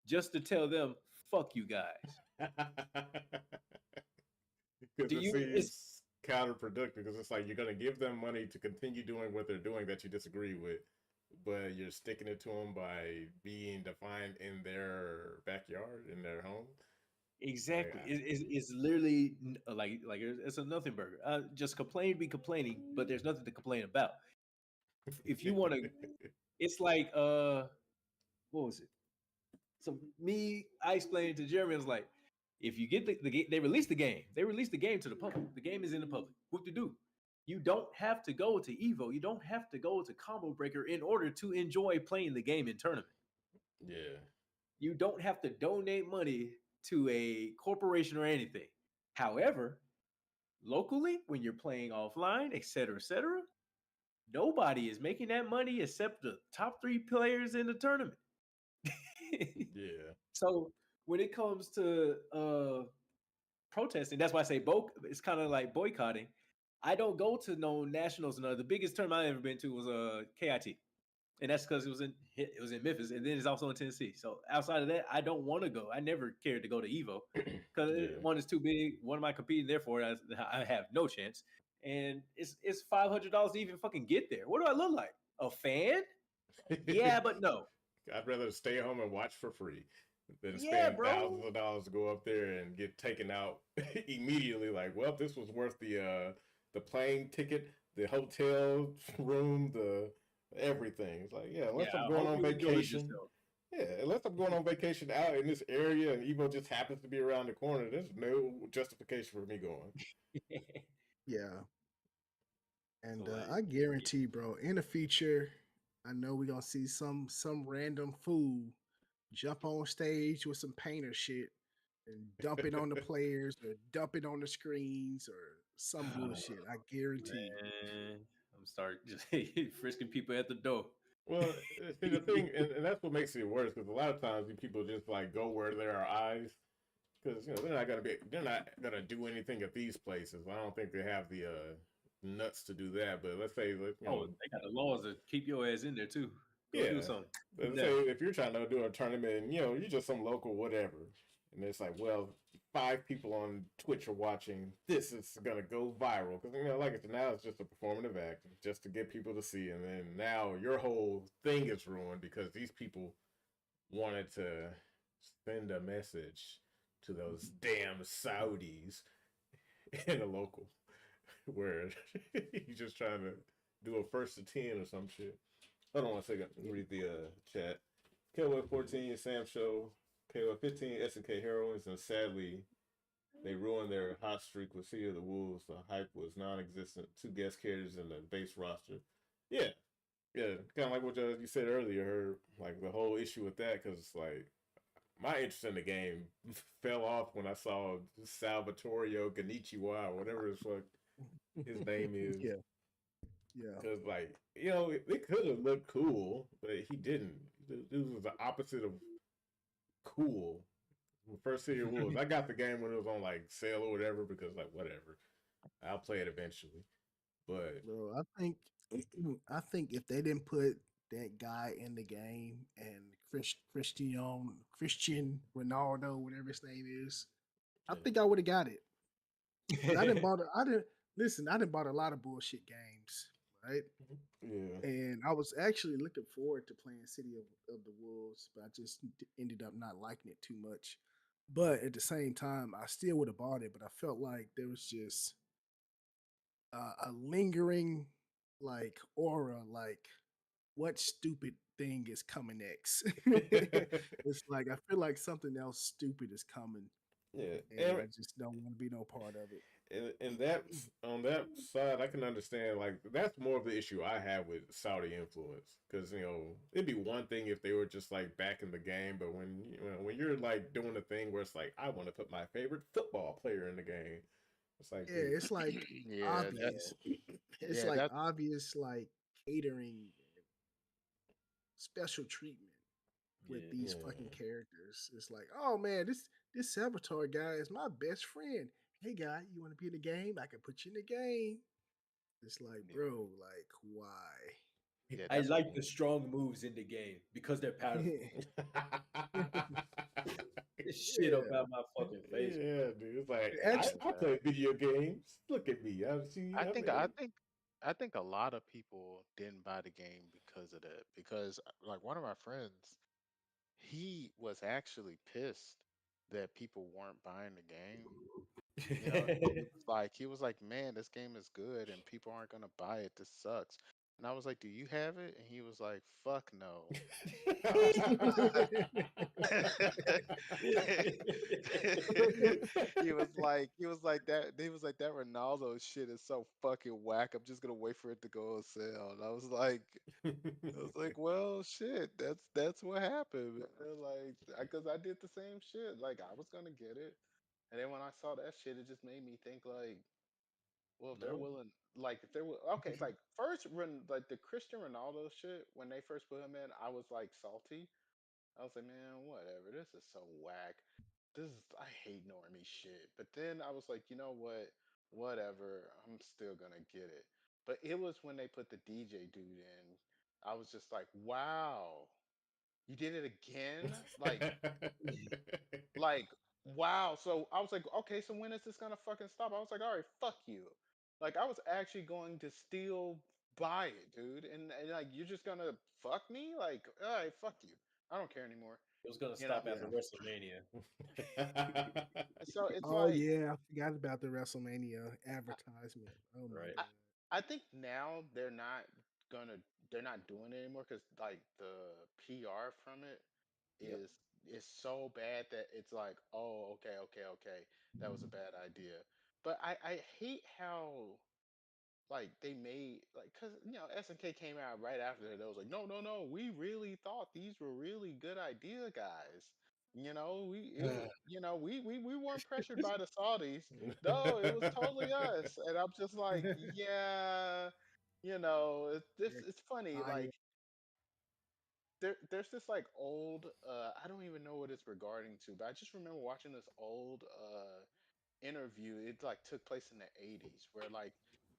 S2: just to tell them fuck you guys?
S1: because
S2: Do
S1: it
S2: you? It's
S1: seems counterproductive. Because it's like you're gonna give them money to continue doing what they're doing that you disagree with, but you're sticking it to them by being defined in their backyard, in their home. Like,
S2: exactly. It's literally like it's a nothing burger. Just complain, be complaining, but there's nothing to complain about. If you want to, it's like what was it? So I explained to Jeremy, I was like, if you get they released the game. They released the game to the public. The game is in the public. What to do? You don't have to go to Evo. You don't have to go to Combo Breaker in order to enjoy playing the game in tournament.
S1: yeah,
S2: You don't have to donate money to a corporation or anything. However, locally, when you're playing offline, et cetera, nobody is making that money except the top 3 players in the tournament.
S1: yeah,
S2: So when it comes to protesting, that's why I say it's kind of like boycotting. I don't go to no nationals. No, the biggest tournament I've ever been to was KIT, and that's because it was in Memphis, and then it's also in Tennessee. So outside of that, I don't want to go. I never cared to go to Evo because
S1: yeah.
S2: one is too big. What am I competing there for? I have no chance, and it's $500 to even fucking get there. What do I look like? A fan? Yeah, but no.
S1: I'd rather stay home and watch for free than
S2: Yeah,
S1: spend
S2: bro.
S1: thousands of dollars to go up there and get taken out immediately. Like, well, this was worth the plane ticket, the hotel room, the everything. It's like, yeah,
S2: Yeah,
S1: unless I'm
S2: I
S1: going
S2: hope
S1: on
S2: you enjoyed
S1: vacation.
S2: yourself.
S1: Yeah, unless I'm going on vacation out in this area and Evo just happens to be around the corner, there's no justification for me going.
S3: Yeah.
S2: So
S3: And
S2: like,
S3: I
S2: yeah.
S3: guarantee, bro, in the future, I know we're gonna see some random fool jump on stage with some painter shit and dump it on the players or dump it on the screens or some bullshit. I guarantee.
S2: Man, I'm start just frisking people at the door.
S1: Well, see the thing, and that's what makes it worse because a lot of times these people just like go where there are eyes because they're not gonna do anything at these places. I don't think they have the nuts to do that. But let's say
S2: Oh, they got the laws to keep your ass in there too. Go do
S1: yeah,
S2: something.
S1: let's say
S2: Now.
S1: if you're trying to do a tournament and you're just some local whatever, and it's like, well, 5 people on Twitch are watching. This is gonna go viral because like I said, now it's just a performative act just to get people to see, and then now your whole thing is ruined because these people wanted to send a message to those damn Saudis in a local where he's just trying to do a first to 10 or some shit. Hold on one second. Let me read the chat. KOF 14, Sam Show. KOF 15, SNK Heroines, and sadly, they ruined their hot streak with City of the Wolves. The hype was non existent. 2 guest characters in the base roster. Yeah, yeah. Kind of like what you said earlier, like the whole issue with that, because it's like my interest in the game fell off when I saw Salvatorio Ganichiwa, whatever the fuck his name is.
S3: Yeah, yeah.
S1: Because, it could have looked cool, but he didn't. This was the opposite of cool. First City of Wolves. I got the game when it was on like sale or whatever because like whatever. I'll play it eventually. But
S3: Bro, I think if they didn't put that guy in the game and Christian Ronaldo, whatever his name is, I
S1: yeah.
S3: think I would have got it. But I didn't bought. I didn't listen. I didn't bought a lot of bullshit games, right?
S1: Yeah.
S3: And I was actually looking forward to playing City of the Wolves, but I just ended up not liking it too much. But at the same time, I still would have bought it, but I felt like there was just a lingering like aura, like what stupid thing is coming next? It's like I feel like something else stupid is coming,
S1: Yeah.
S3: and I just don't want to be no part of it.
S1: And that on that side, I can understand. Like that's more of the issue I have with Saudi influence, because it'd be one thing if they were just like back in the game, but when you're like doing a thing where it's like I want to put my favorite football player in the game, it's like,
S3: Yeah, it's like
S4: Yeah, that
S3: obvious. It's
S4: yeah,
S3: like
S4: that
S3: obvious, like catering, special treatment with
S2: Yeah.
S3: these fucking characters. It's like, oh man, this Saboteur guy is my best friend. Hey guy, you want to be in the game? I can put you in the game. It's like,
S2: Yeah.
S3: bro, like why?
S4: yeah,
S2: I
S4: that's what
S2: like the strong moves in the game because they're powerful. Shit
S3: Yeah,
S2: about my fucking face, bro.
S1: yeah, dude. It's like
S3: actually,
S1: I play video games. Look at me. I see.
S4: I
S1: I
S4: think I
S1: mean,
S4: think I think a lot of people didn't buy the game because of that. Because like one of my friends, he was actually pissed that people weren't buying the game. You know, he was like, man, this game is good and people aren't gonna buy it. This sucks. And I was like, do you have it? And he was like, fuck no. Um, he was like that Ronaldo shit is so fucking whack. I'm just gonna wait for it to go on sale. And I was like, well, shit. That's what happened, man. Like, because I did the same shit. Like, I was gonna get it, and then when I saw that shit, it just made me think like, well, if they're
S2: No.
S4: willing, like, if they're okay, like first when like the Cristiano Ronaldo shit when they first put him in, I was like salty. I was like, man, whatever. This is so whack. I hate normie shit. But then I was like, you know what? Whatever. I'm still gonna get it. But it was when they put the DJ dude in. I was just like, wow, you did it again? Like, wow. So I was like, okay, so when is this gonna fucking stop? I was like, all right, fuck you. Like, I was actually going to still buy it, dude. And like, you're just gonna fuck me? Like, all right, fuck you. I don't care anymore.
S2: It was gonna
S4: You know?
S2: stop after
S3: yeah.
S2: WrestleMania.
S4: So it's
S3: Oh
S4: like,
S3: yeah, I forgot about the WrestleMania advertisement. Oh my
S2: Right.
S4: I,
S3: god.
S4: I think now gonna they're not doing it anymore because like the PR from it
S2: Yep.
S4: is so bad that it's like, oh, okay, that was a bad idea. But I hate how like they made like because SNK came out right after that. They was like, no, we really thought these were really good idea, guys. We weren't pressured by the Saudis. No, it was totally us. And I'm just like, yeah,
S3: Yeah,
S4: it's funny.
S3: Kaya.
S4: Like there's this like old I don't even know what it's regarding to, but I just remember watching this old interview. It like took place in the 80s where like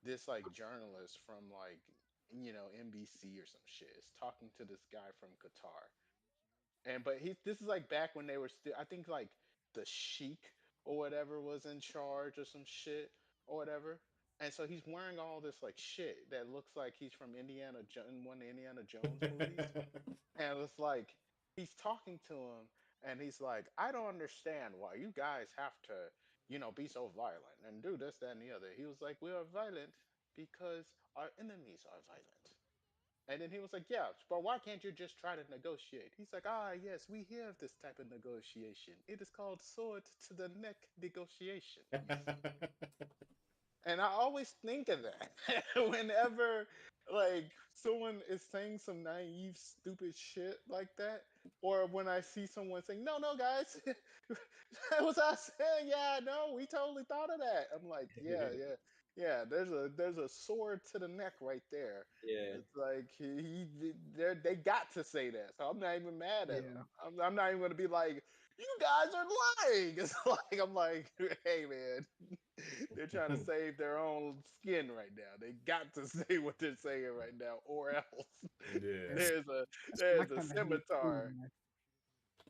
S4: this like journalist from like NBC or some shit is talking to this guy from Qatar. And but this is like back when they were still, I think like the Sheik or whatever was in charge or some shit or whatever. And so he's wearing all this like shit that looks like he's from in one of the Indiana Jones movies. And it's like he's talking to him and he's like, I don't understand why you guys have to, be so violent and do this, that, and the other. He was like, we are violent because our enemies are violent. And then he was like, yeah, but why can't you just try to negotiate? He's like, ah, yes, we have this type of negotiation. It is called sword to the neck negotiations. And I always think of that whenever like someone is saying some naive, stupid shit like that. Or when I see someone saying, no, no, guys, that was us saying, yeah, no, we totally thought of that. I'm like, yeah, yeah. Yeah, there's a sword to the neck right there.
S2: Yeah.
S4: It's like they got to say that, so I'm not even mad at them.
S3: Yeah.
S4: I'm not even gonna be like, you guys are lying. It's like I'm like, hey man, they're trying to save their own skin right now. They got to say what they're saying right now, or else
S1: Yeah.
S3: That's
S4: there's a
S3: that's what I
S4: there's a
S3: kind of hate too,
S4: scimitar.
S3: man.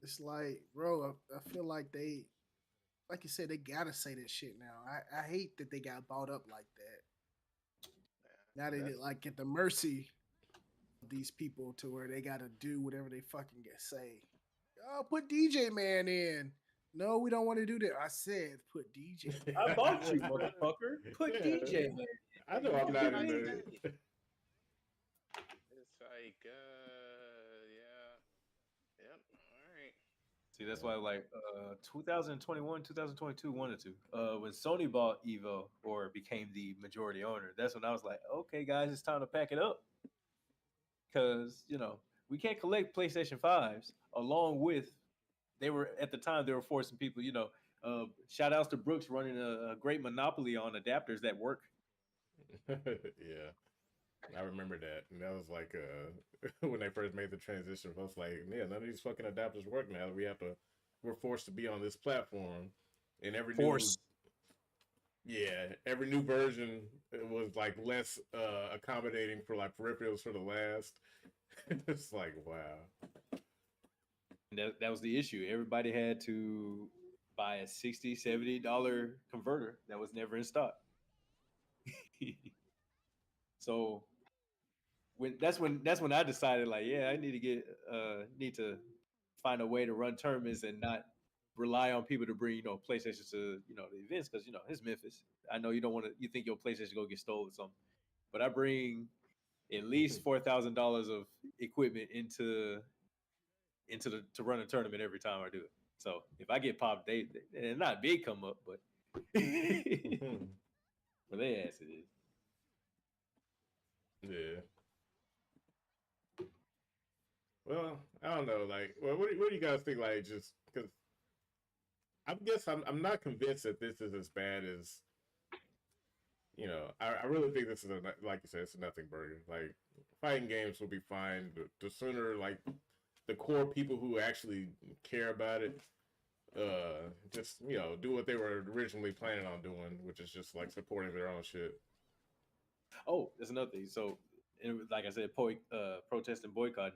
S3: It's like, bro, I feel like they, like you said, they gotta say that shit now. I hate that they got bought up like that. Now they
S1: That,
S3: like at the mercy of these people to where they gotta do whatever they fucking get say. Oh, put DJ Man in. No, we don't want to do that. I said put DJ
S2: I
S3: Man.
S2: bought you, motherfucker. Put
S1: yeah.
S2: DJ man.
S1: I know
S2: You
S1: I'm
S2: can
S1: not
S2: do
S1: in
S2: anything.
S1: the.
S4: It's like, yeah, yep, all right.
S2: See, that's why like 2021, 2022, one or two. When Sony bought Evo or became the majority owner, that's when I was like, okay, guys, it's time to pack it up. Because, we can't collect PlayStation 5s along with they were at the time they were forcing people, shout outs to Brooks running a great monopoly on adapters that work.
S1: Yeah, I remember that, and that was like when they first made the transition. I was like, yeah, none of these fucking adapters work now. We're forced to be on this platform, and
S2: Force.
S1: every new version was like less accommodating for like peripherals for the last. It's like wow.
S2: And that was the issue. Everybody had to buy a $60, $70 converter that was never in stock. So that's when I decided like, yeah, I need to find a way to run tournaments and not rely on people to bring PlayStation to the events because it's Memphis. I know you think your PlayStation go get stolen or something, but I bring at least $4,000 of equipment into the to run a tournament every time I do it. So if I get popped, they not big come up, but for their ass it is.
S1: Yeah. Well, I don't know. Like, well, what do you guys think? Like, just because I guess I'm not convinced that this is as bad as I really think this is like you said, it's a nothing burger. Like, fighting games will be fine. The sooner like the core people who actually care about it, just do what they were originally planning on doing, which is just like supporting their own shit.
S2: Oh, that's another thing. So, like I said, protest and boycott.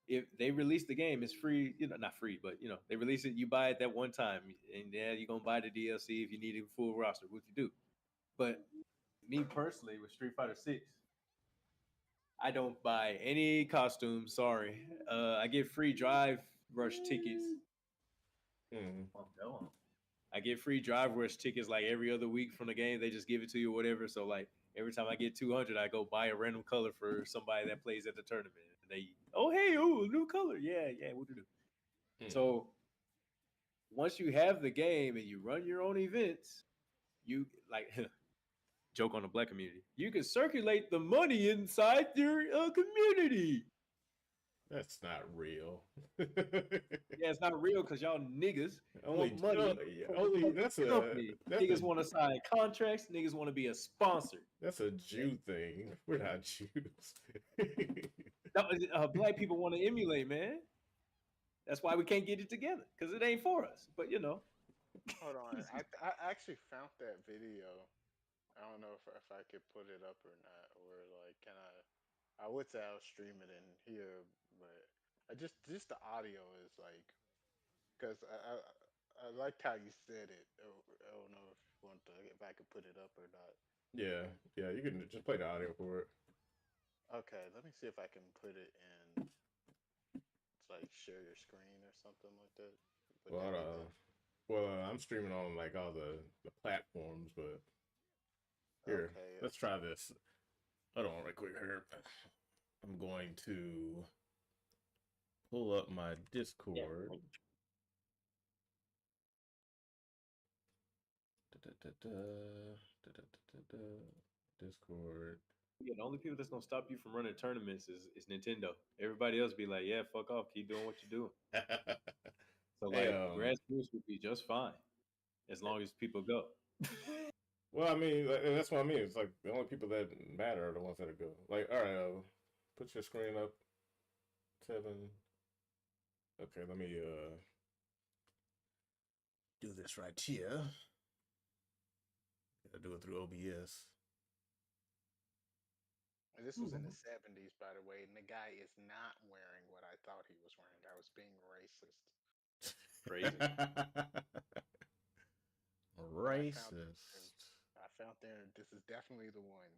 S2: If they release the game, it's free. Not free, but they release it. You buy it that one time, and yeah, you're gonna buy the DLC if you need a full roster, which you do. But me personally, with Street Fighter 6, I don't buy any costumes. Sorry, I get free Drive Rush tickets.
S1: Mm.
S2: I get free Drive Rush tickets like every other week from the game. They just give it to you, or whatever. So like every time I get 200, I go buy a random color for somebody that plays at the tournament. And they, oh hey, oh new color, yeah, what to do?
S1: Mm.
S2: So once you have the game and you run your own events, you like joke on the black community. You can circulate the money inside your community.
S1: That's not real.
S2: Yeah, it's not real because y'all niggas
S1: only
S2: want money from
S1: only
S2: the
S1: that's
S2: company. Niggas want to sign contracts. Niggas want to be a sponsor.
S1: that's a Jew thing. We're not Jews.
S2: Black people want to emulate, man. That's why we can't get it together because it ain't for us. But
S4: Hold on, I actually found that video. I don't know if I could put it up or not, or like, can I? I would say I'll stream it in here, but I just the audio is like, because I liked how you said it. I don't know if I could put it up or not.
S1: Yeah, yeah, you can just play the audio for it.
S4: Okay, let me see if I can put it in. It's like share your screen or something like that. Would
S1: Well,
S4: that be good?
S1: I'm streaming on like all the platforms, but here,
S4: Okay.
S1: let's try this. Hold on, right quick here. I'm going to pull up my Discord. Discord.
S2: yeah, the only people that's gonna stop you from running tournaments is Nintendo. Everybody else be like, yeah, fuck off, keep doing what you're doing. So
S1: Hey,
S2: like, grassroots would be just fine as long as people go.
S1: Well, I mean, that's what I mean. It's like the only people that matter are the ones that are good. Like, all right, put your screen up, Tevin. Okay, let me do this right here. Gotta do it through OBS.
S4: This was in the 70s, by the way, and the guy is not wearing what I thought he was wearing. I was being racist.
S2: Crazy.
S1: Racist.
S4: I found there. This is definitely the one.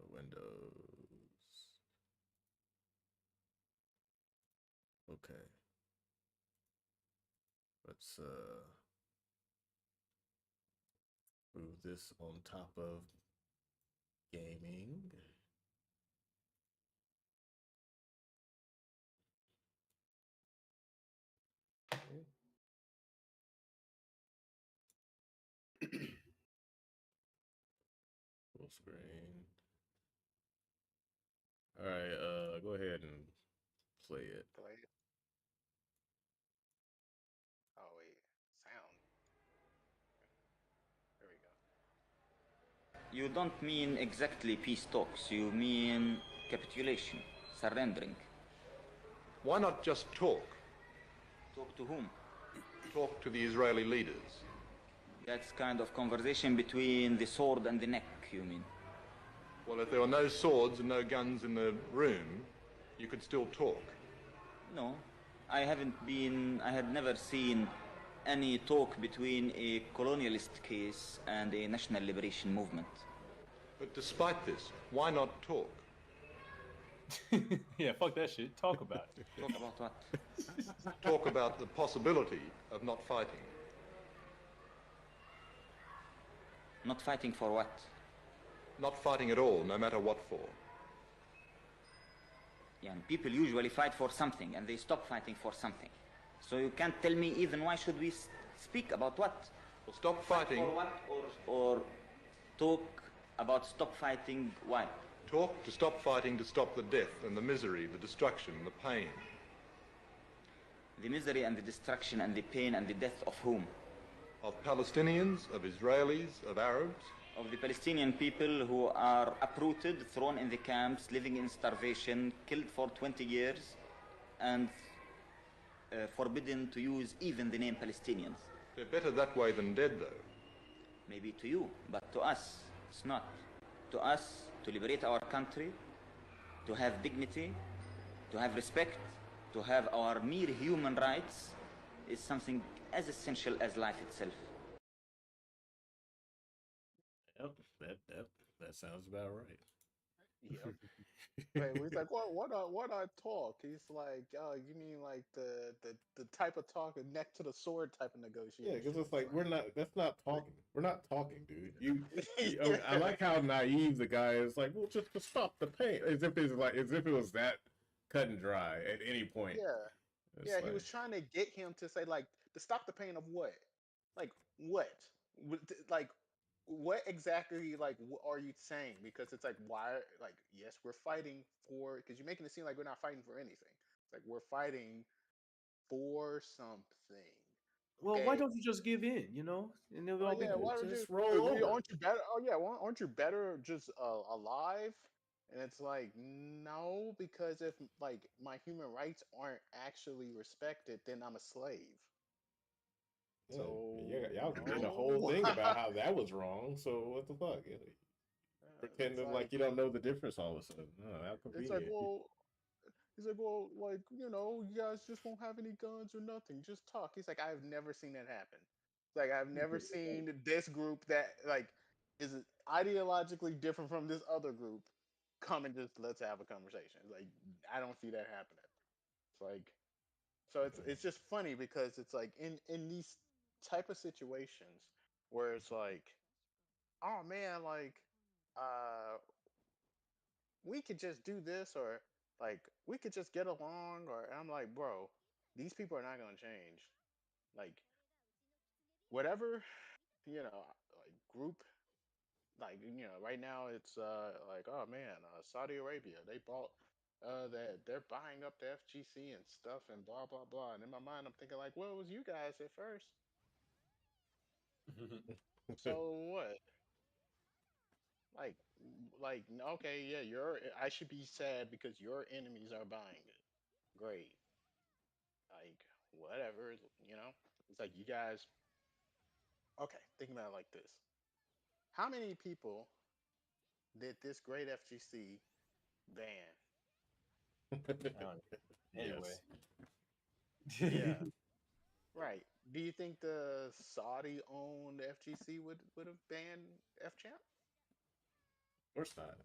S1: Windows. Okay. Let's move this on top of gaming. Full screen. All right, go ahead and play it.
S4: Play it. Oh wait, sound. There we go.
S5: You don't mean exactly peace talks, you mean capitulation, surrendering.
S6: Why not just talk?
S5: Talk to whom?
S6: Talk to the Israeli leaders.
S5: That's kind of conversation between the sword and the neck, you mean?
S6: Well, if there were no swords and no guns in the room, you could still talk.
S5: No, I had never seen any talk between a colonialist case and a national liberation movement.
S6: But despite this, why not talk?
S2: Yeah, fuck that shit. Talk about it.
S5: Talk about what?
S6: Talk about the possibility of not fighting.
S5: Not fighting for what?
S6: Not fighting at all, no matter what for.
S5: Yeah, and people usually fight for something and they stop fighting for something. So you can't tell me even why should we speak about what?
S6: Well, stop fighting.
S5: For what? Or talk about stop fighting why?
S6: Talk to stop fighting, to stop the death and the misery, the destruction, the pain.
S5: The misery and the destruction and the pain and the death of whom?
S6: Of Palestinians, of Israelis, of Arabs.
S5: Of the Palestinian people who are uprooted, thrown in the camps, living in starvation, killed for 20 years, and forbidden to use even the name Palestinians.
S6: They're better that way than dead, though.
S5: Maybe to you, but to us, it's not. To us, to liberate our country, to have dignity, to have respect, to have our mere human rights, is something as essential as life itself.
S1: Yep, that sounds about right.
S4: Yep. Wait, he's like, what I talk? He's like, oh, you mean like the type of talk, a neck to the sword type of negotiation?
S1: Yeah, because it's like that's not talking. We're not talking, dude. I like how naive the guy is. Like, well, just to stop the pain, as if it was that cut and dry at any point.
S4: Yeah, yeah. He was trying to get him to say like to stop the pain of what, like what, like what exactly like what are you saying? Because it's like why, like yes, we're fighting for because you're making it seem like we're not fighting for anything. It's like we're fighting for something.
S2: Well, why
S4: Okay.
S2: don't you just give in, you know? And it'll
S4: Well,
S2: all be
S4: yeah.
S2: good.
S4: Why don't you?
S1: just roll over.
S4: Aren't you better? Oh yeah. Aren't you better just alive? And it's like no, because if like my human rights aren't actually respected, then I'm a slave.
S1: Yeah,
S4: So
S1: y'all did a whole
S4: no.
S1: thing about how that was wrong. So what the fuck?
S4: It's
S1: Pretending like
S4: like
S1: you don't know the difference all of a sudden. Oh, how
S4: it's like
S1: convenient.
S4: well, he's like well, like you guys just won't have any guns or nothing. Just talk. He's like I've never seen that happen. It's like I've never seen this group that like is ideologically different from this other group come and just let's have a conversation. Like I don't see that happening. It's like so it's just funny because it's like in these type of situations where it's like oh man like uh we could just do this or like we could just get along or I'm like bro these people are not going to change like whatever like group like right now it's like oh man Saudi Arabia they bought that they're buying up the FGC and stuff and blah blah blah and in my mind I'm thinking like well it was you guys at first So what? Like, okay, yeah, I should be sad because your enemies are buying it. Great. Like, whatever, you know? It's like you guys, okay, think about it like this. How many people did this great FGC ban?
S2: I don't- Anyway,
S1: Yes.
S4: Yeah, right. Do you think the Saudi owned FGC would have banned F Champ?
S1: Of course not.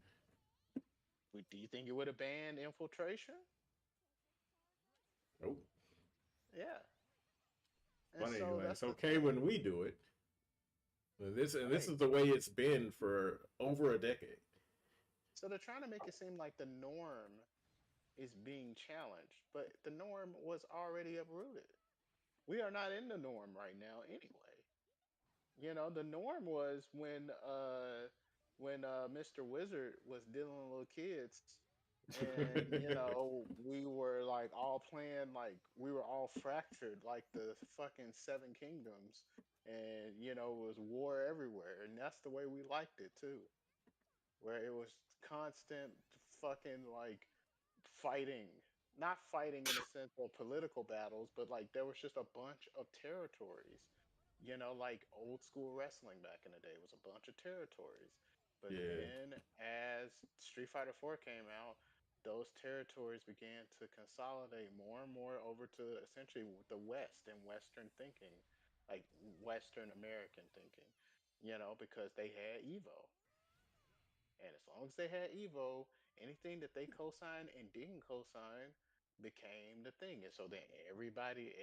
S4: Do you think it would have banned infiltration?
S1: Nope.
S4: Yeah. And
S1: Funny,
S4: so
S1: like
S4: that's
S1: it's
S4: the
S1: okay
S4: thing.
S1: when we do it. This
S4: Right.
S1: is the way it's been for over a decade.
S4: So they're trying to make it seem like the norm is being challenged, but the norm was already uprooted. We are not in the norm right now anyway. The norm was when Mr. Wizard was dealing with little kids and we were like all playing like we were all fractured like the fucking seven kingdoms and it was war everywhere and that's the way we liked it too where it was constant fucking like fighting, not fighting in the sense of political battles, but like there was just a bunch of territories. Like old school wrestling back in the day was a bunch of territories. But
S1: Yeah,
S4: then as Street Fighter 4 came out, those territories began to consolidate more and more over to essentially the West and Western thinking, like Western American thinking, because they had Evo. And as long as they had Evo, anything that they co-signed and didn't co-sign became the thing. And so then anybody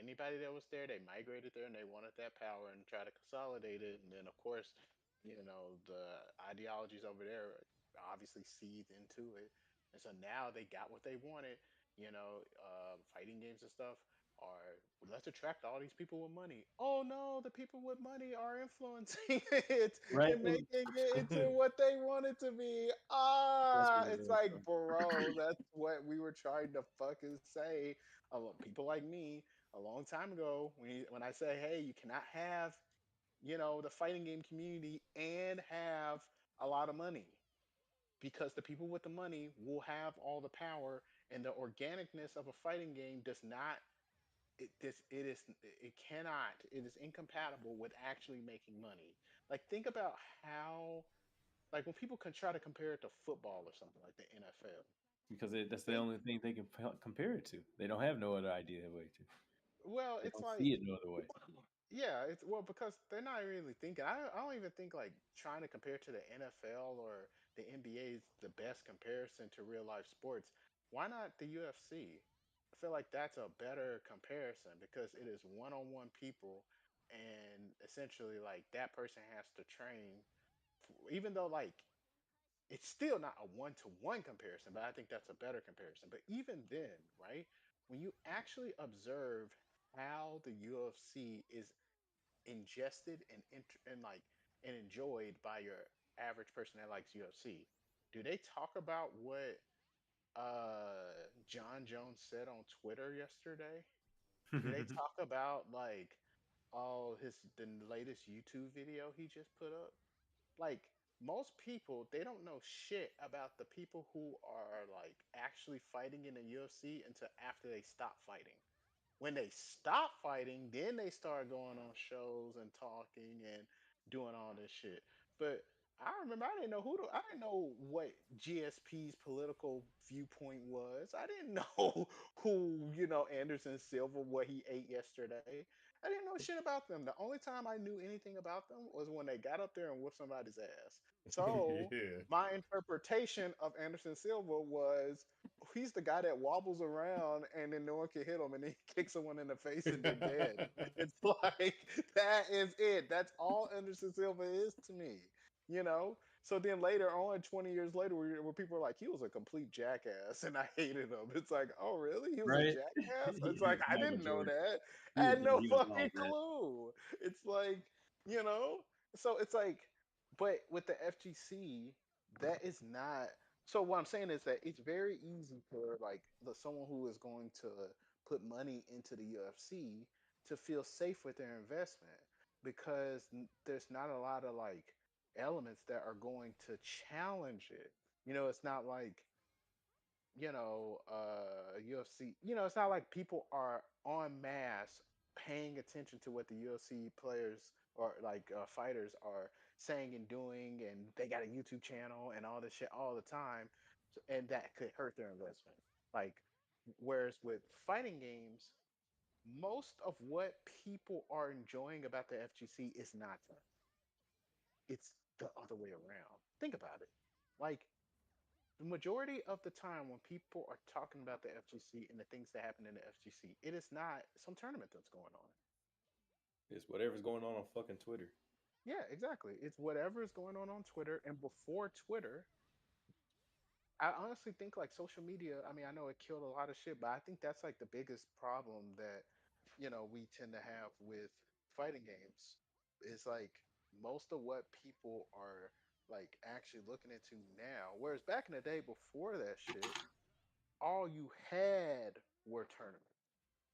S4: that was there, they migrated there and they wanted that power and try to consolidate it. And then of course, the ideologies over there obviously seethed into it. And so now they got what they wanted, fighting games and stuff are let's attract all these people with money. Oh no, the people with money are influencing it
S2: right?
S4: and making it into what they want it to be.
S2: That's what
S4: It's
S2: it
S4: like,
S2: is.
S4: bro, that's what we were trying to fucking say. People like me a long time ago when I say, hey, you cannot have, the fighting game community and have a lot of money because the people with the money will have all the power and the organicness of a fighting game does not it cannot it is incompatible with actually making money. Like think about how like when people can try to compare it to football or something like the NFL.
S2: Because that's the
S4: Think
S2: only thing they can compare it to. They don't have no other idea way to.
S4: well,
S2: They
S4: it's
S2: don't see
S4: like
S2: it no other way.
S4: yeah, it's well because they're not really thinking. I don't even think like trying to compare to the NFL or the NBA is the best comparison to real life sports. Why not the UFC? I feel like that's a better comparison because it is one-on-one people and essentially like that person has to train even though like it's still not a one-to-one comparison, but I think that's a better comparison. But even then, right? When you actually observe how the UFC is ingested and enjoyed by your average person that likes UFC. Do they talk about what John Jones said on Twitter yesterday? Do they talk about like the latest YouTube video he just put up? Like most people, they don't know shit about the people who are like actually fighting in the UFC until after they stop fighting. When they stop fighting, then they start going on shows and talking and doing all this shit. But I remember I didn't know I didn't know what GSP's political viewpoint was. I didn't know who, Anderson Silva, what he ate yesterday. I didn't know shit about them. The only time I knew anything about them was when they got up there and whipped somebody's ass. So
S1: yeah.
S4: my interpretation of Anderson Silva was he's the guy that wobbles around and then no one can hit him and then he kicks someone in the face and they're dead. It's like that is it. That's all Anderson Silva is to me. So then later on, 20 years later, where people are like, he was a complete jackass and I hated him. It's like, oh, really? He was a
S2: Right?
S4: jackass? It's
S2: He
S4: like,
S2: is
S4: I
S2: Michael
S4: didn't know
S2: Jordan.
S4: that. I
S2: He
S4: had no
S2: was all
S4: fucking
S2: that.
S4: clue. It's like, you know? So it's like, but with the FGC, that is not. So what I'm saying is that it's very easy for like someone who is going to put money into the UFC to feel safe with their investment. because there's not a lot of like elements that are going to challenge it. It's not like UFC. It's not like people are en masse paying attention to what the UFC players or like fighters are saying and doing, and they got a YouTube channel and all this shit all the time, and that could hurt their investment. Like, whereas with fighting games, most of what people are enjoying about the FGC is not that. It's the other way around. Think about it. Like, the majority of the time when people are talking about the FGC and the things that happen in the FGC, it is not some tournament that's going on.
S2: It's whatever's going on fucking Twitter.
S4: Yeah, exactly. It's whatever is going on Twitter. And before Twitter, I honestly think like social media, I mean, I know it killed a lot of shit, but I think that's like the biggest problem that, we tend to have with fighting games is like most of what people are like actually looking into now. Whereas back in the day before that shit, all you had were tournaments.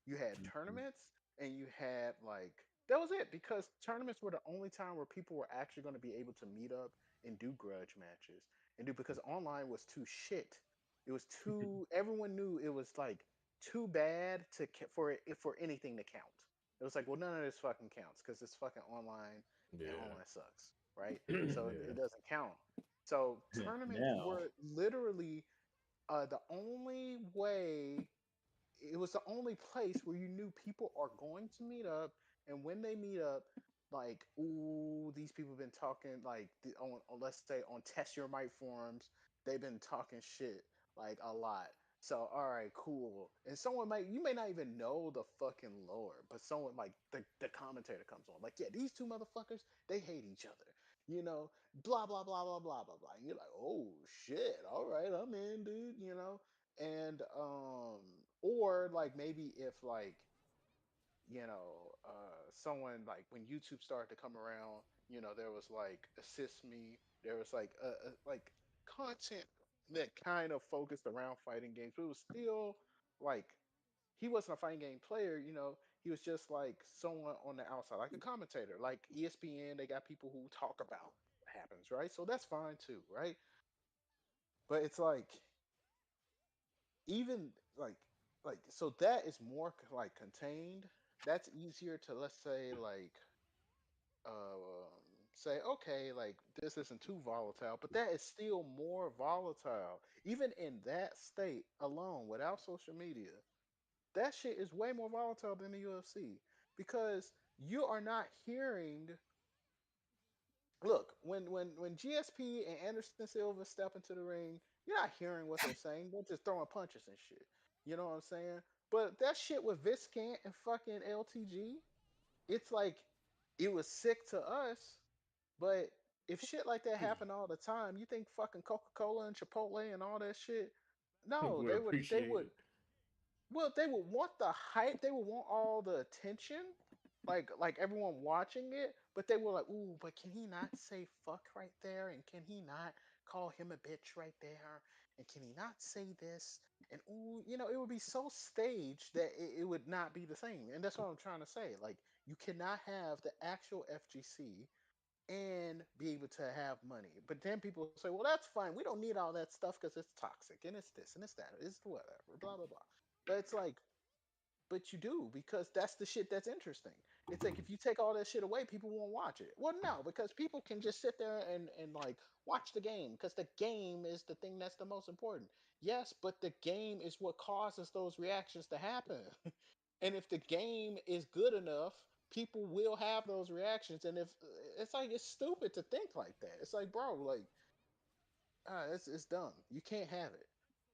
S4: You had
S2: Mhm.
S4: tournaments and you had like that was it because tournaments were the only time where people were actually going to be able to meet up and do grudge matches and do because online was too shit. It was too everyone knew it was like too bad for anything to count. It was like, well, none of this fucking counts because it's fucking online and
S1: Yeah.
S4: online sucks, right? So
S1: Yeah.
S4: it doesn't count. So tournaments
S2: Now,
S4: were literally the only way it was the only place where you knew people are going to meet up, and when they meet up, like, ooh, these people have been talking like on let's say on test your mic forums, they've been talking shit like a lot. So all right, cool. And someone might you may not even know the fucking lore, but someone like the commentator comes on, like, yeah, these two motherfuckers, they hate each other. Blah blah blah blah blah blah blah. And you're like, oh shit, all right, I'm in, dude. And or like maybe if like someone like when YouTube started to come around, there was like assist me, there was like like content that kind of focused around fighting games, but it was still like he wasn't a fighting game player. He was just like someone on the outside, like a commentator, like ESPN. They got people who talk about what happens, right? So that's fine too, right? But it's like even like so that is more like contained. That's easier to, let's say, like say, okay, like this isn't too volatile, but that is still more volatile even in that state alone without social media. That shit is way more volatile than the UFC because you are not hearing. Look, when GSP and Anderson Silva step into the ring, you're not hearing what they're saying. They're just throwing punches and shit. You know what I'm saying? But that shit with Viscant and fucking LTG, it's like it was sick to us. But if shit like that happened all the time, you think fucking Coca-Cola and Chipotle and all that shit? No,
S1: Would
S4: they
S1: appreciate
S4: would
S1: it.
S4: well, they would want the hype. They would want all the attention, like everyone watching it. But they were like, "Ooh, but can he not say fuck right there? And can he not call him a bitch right there? And can he not say this? And ooh, it would be so staged that it would not be the same." And that's what I'm trying to say. Like, you cannot have the actual FGC and be able to have money. But then people say, "Well, that's fine. We don't need all that stuff because it's toxic and it's this and it's that. It's whatever, blah blah blah." But it's like, but you do because that's the shit that's interesting. It's like if you take all that shit away, people won't watch it. Well, no, because people can just sit there and like watch the game because the game is the thing that's the most important. Yes, but the game is what causes those reactions to happen. And if the game is good enough, people will have those reactions. And if it's like it's stupid to think like that. It's like, bro, like it's dumb. You can't have it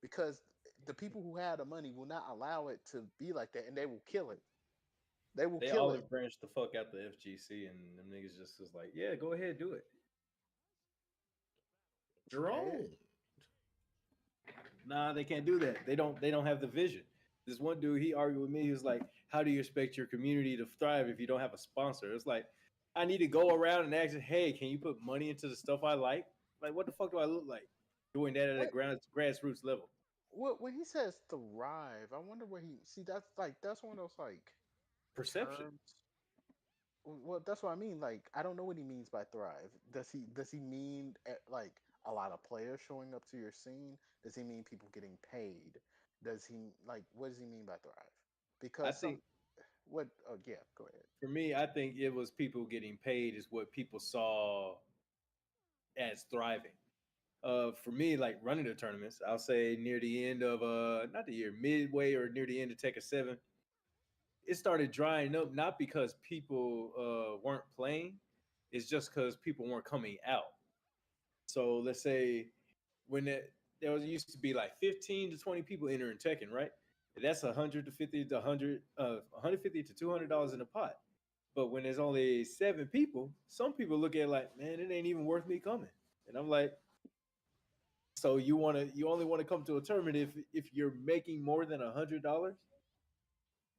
S4: because the people who have the money will not allow it to be like that, and they will kill it. They will
S2: they
S4: kill it.
S2: olive branched the fuck out the FGC, and them niggas just was like, yeah, go ahead, do it.
S4: Eh,
S1: Drone.
S2: Nah, they can't do that. They don't have the vision. This one dude, he argued with me. He was like, "How do you expect your community to thrive if you don't have a sponsor?" It's like, I need to go around and ask, "Hey, can you put money into the stuff I like? Like, what the fuck do I look like doing that at a
S4: what
S2: grassroots level?"
S4: what when he says thrive, I wonder what he see. That's one of those like
S2: Perception.
S4: terms. Well, that's what I mean. Like, I don't know what he means by thrive. Does he mean like a lot of players showing up to your scene? Does he mean people getting paid? Does he like what does he mean by thrive?
S2: I
S4: Because
S2: think
S4: some what oh yeah, go ahead.
S2: for me, I think it was people getting paid is what people saw as thriving. For me, like running the tournaments, I'll say near the end of not the year, midway or near the end of Tekken 7, it started drying up not because people weren't playing, it's just because people weren't coming out. So let's say when there was used to be like 15 to 20 people entering Tekken, right? That's 150 to 100, 150 to $200 in a pot. But when there's only 7 people, some people look at it like, man, it ain't even worth me coming. And I'm like, so you only want to come to a tournament if you're making more than $100.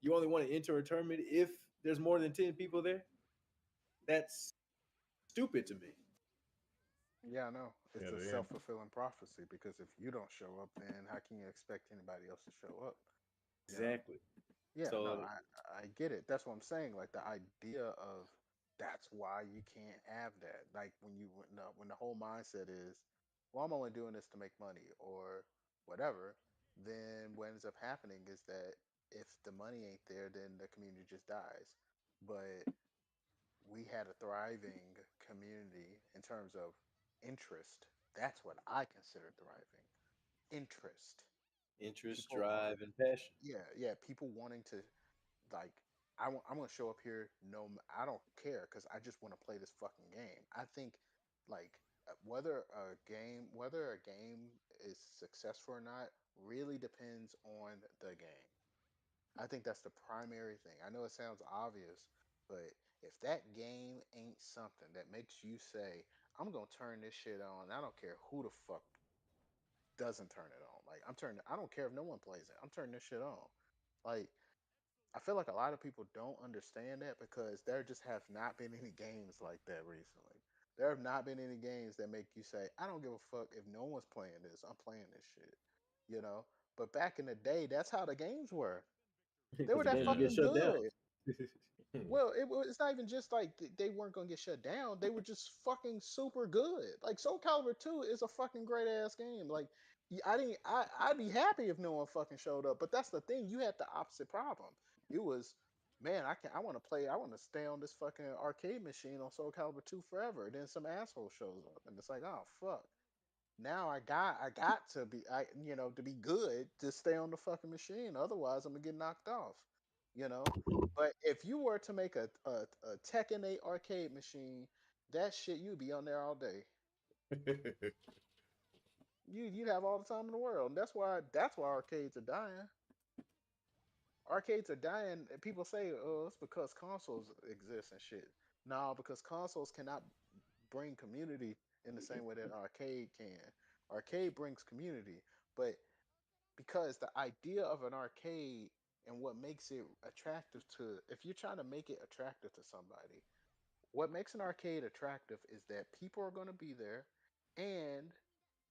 S2: You only want to enter a tournament if there's more than 10 people there. That's stupid to me.
S4: Yeah, I know.
S1: Yeah,
S4: It's a
S1: the
S4: self-fulfilling prophecy because if you don't show up, then how can you expect anybody else to show up? You know?
S2: Exactly.
S4: Yeah, no,
S2: So
S4: I get it. That's what I'm saying. Like the idea of that's why you can't have that. Like when the whole mindset is, well, I'm only doing this to make money or whatever, then what ends up happening is that if the money ain't there, then the community just dies. But we had a thriving community in terms of interest. That's what I consider thriving. Interest.
S2: interest,
S4: People are,
S2: drive, and passion.
S4: yeah, people wanting to like I'm gonna show up here. No, I don't care because I just want to play this fucking game. I think like whether a game is successful or not really depends on the game. I think that's the primary thing. I know it sounds obvious, but if that game ain't something that makes you say, I'm gonna turn this shit on, I don't care who the fuck doesn't turn it on. Like I don't care if no one plays it. I'm turning this shit on. Like I feel like a lot of people don't understand that because there just have not been any games like that recently. There have not been any games that make you say, I don't give a fuck if no one's playing this. I'm playing this shit. You know? But back in the day, that's how the games were. They
S2: Because
S4: were
S2: the
S4: that
S2: game would get
S4: fucking
S2: shut down.
S4: good. Well, it's not even just like they weren't gonna get shut down. They were just fucking super good. Like Soul Calibur 2 is a fucking great ass game. Like I didn't I'd be happy if no one fucking showed up. But that's the thing, you had the opposite problem. It was man, I want to play, I want to stay on this fucking arcade machine on Soul Calibur 2 forever. Then some asshole shows up and it's like, oh fuck. Now I got to be to be good to stay on the fucking machine. Otherwise I'm gonna get knocked off. You know? But if you were to make a Tekken 8 arcade machine, that shit you'd be on there all day.
S1: end.
S4: You'd have all the time in the world. And that's why arcades are dying. Arcades are dying. And people say, oh, it's because consoles exist and shit. No, because consoles cannot bring community in the same way that arcade can. Arcade brings community, but because the idea of an arcade and what makes it attractive to if you're trying to make it attractive to somebody, what makes an arcade attractive is that people are going to be there and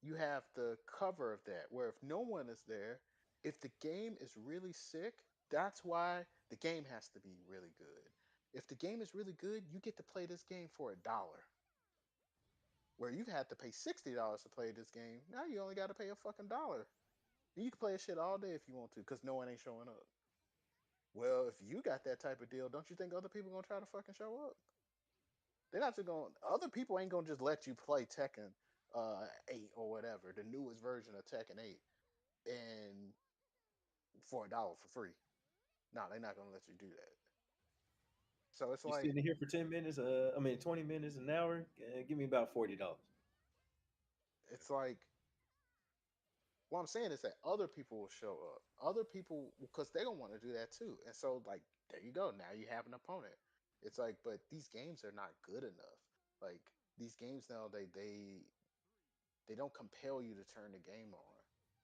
S4: you have the cover of that where if no one is there, if the game is really sick, that's why the game has to be really good. If the game is really good, you get to play this game for $1, where you've had to pay $60 to play this game. Now you only got to pay a fucking dollar. You can play a shit all day if you want to, because no one ain't showing up. Well, if you got that type of deal, don't you think other people gonna try to fucking show up? They're not just going. Other people ain't gonna just let you play Tekken 8 or whatever, the newest version of Tekken 8, and for $1 for free. No, they're not gonna let you do that. So it's
S2: You
S4: like
S2: sitting here for 10 minutes? I mean, 20 minutes, an hour. Give me about $40.
S4: it's like what I'm saying is that other people will show up. Other people, because they don't want to do that too. And so, like, there you go. Now you have an opponent. It's like, but these games are not good enough. Like these games now, they don't compel you to turn the game on.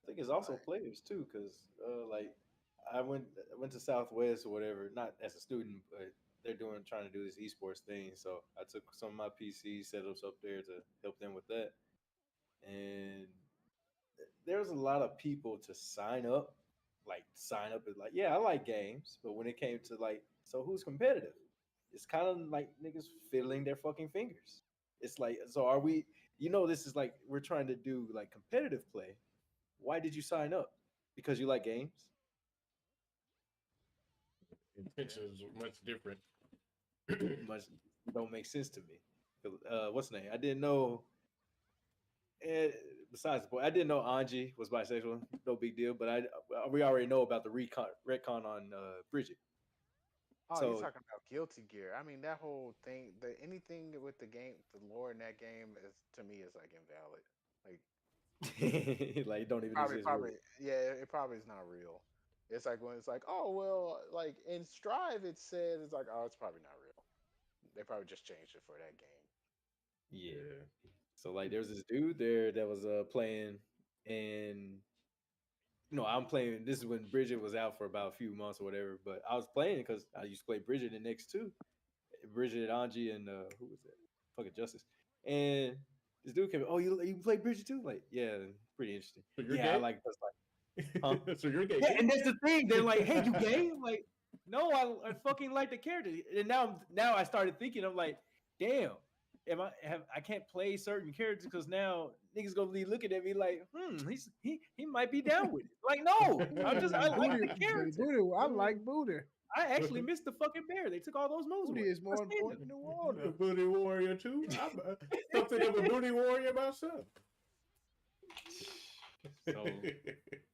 S2: I think it's also
S4: Like,
S2: players too, because like I went to Southwest or whatever, not as a student, but they're doing trying to do this esports thing. So I took some of my PC setups up there to help them with that, and there's a lot of people to sign up, like sign up as like, yeah, I like games, but when it came to like, so who's competitive? it's kind of like niggas fiddling their fucking fingers. It's like, so are we? You know, this is like we're trying to do like competitive play. Why did you sign up? Because you like games?
S1: Intention is much different.
S2: Much don't make sense to me. What's the name? I didn't know. And besides the point, I didn't know Anji was bisexual. No big deal. But we already know about the retcon on Bridget.
S4: Oh, you're
S2: So
S4: talking about Guilty Gear. I mean, that whole thing, the anything with the game, the lore in that game is to me is like invalid. Like
S2: like, it don't even
S4: probably,
S2: exist
S4: probably,
S2: really.
S4: yeah, it probably is not real. It's like when it's like, oh well, like in Strive, it said it's like, oh, it's probably not real. They probably just changed it for that game.
S2: Yeah.
S1: Yeah.
S2: So like, there's this dude there that was playing, and I'm playing. This is when Bridget was out for about a few months or whatever. But I was playing because I used to play Bridget in next two. Bridget, Angie, and who was that? Fucking Justice. And this dude came. Oh, you play Bridget too? Like, yeah, pretty interesting.
S1: So you're
S2: Yeah, I
S1: gay?
S2: like this. Like, huh?
S1: So you're gay
S2: Yeah,
S1: too?
S2: and that's the thing. They're like, "Hey, you gay?" I'm like, no, I fucking like the character. And now I started thinking. I'm like, damn. I can't play certain characters because now niggas gonna be looking at me like, he might be down with it. Like, no, I like
S3: Booty,
S2: the character.
S3: booty. I like booty.
S2: I actually missed the fucking bear. They took all those moves
S3: Booty
S2: away.
S3: is more
S2: What's in
S3: important than water.
S1: A booty warrior too. I'm something of a booty warrior myself.
S2: So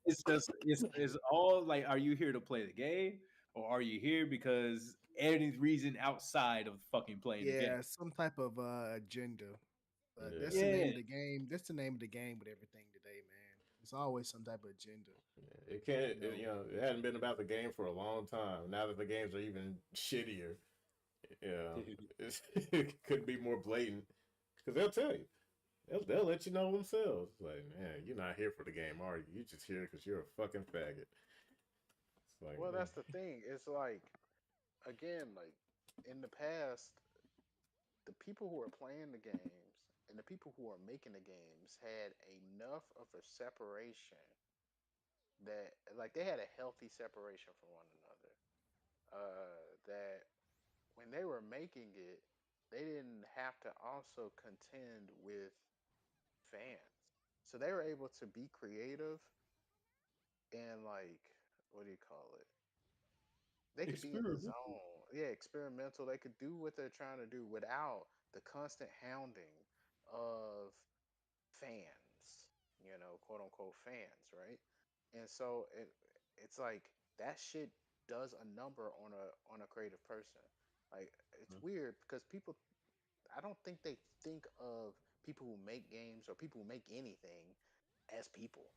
S2: it's just it's all like, are you here to play the game, or are you here because any reason outside of fucking playing the game?
S3: Yeah, some type of agenda. That's
S1: Yeah.
S3: the name
S2: Yeah,
S3: of the game. That's the name of the game with everything today, man. It's always some type of agenda.
S1: It can't,
S3: You know.
S1: it hadn't been about the game for a long time. Now that the games are even shittier, it could be more blatant because they'll tell you, they'll let you know themselves. Like, man, you're not here for the game, are you? You're just here because you're a fucking faggot. It's like,
S4: Well, that's the thing. It's like again, like in the past, the people who are playing the games and the people who are making the games had enough of a separation that like they had a healthy separation from one another. That when they were making it, they didn't have to also contend with fans. So they were able to be creative and like what do you call it? They could be in the
S1: experiment.
S4: zone. Yeah, experimental. They could do what they're trying to do without the constant hounding of fans, quote unquote fans, right? And so it's like that shit does a number on a creative person. Like it's weird because people I don't think they think of people who make games or people who make anything as people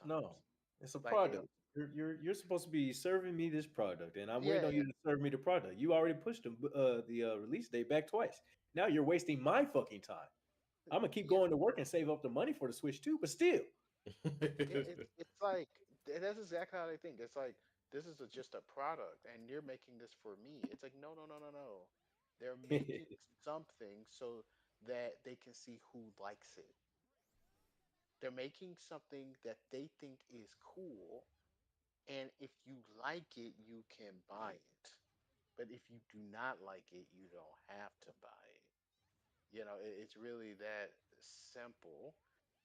S2: no,
S4: sometimes.
S2: it's a
S4: Like
S2: product. You're supposed to be serving me this product, and I'm waiting
S4: yeah,
S2: on you to serve me the product. You already pushed the release date back twice. Now you're wasting my fucking time. I'm gonna keep
S4: yeah,
S2: going to work and save up the money for the Switch too, but still.
S4: it's like that's exactly how they think. It's like this is just a product, and you're making this for me. It's like no, no, no, no, no. They're making something so that they can see who likes it. They're making something that they think is cool, and if you like it, you can buy it. But if you do not like it, you don't have to buy it. It's really that simple.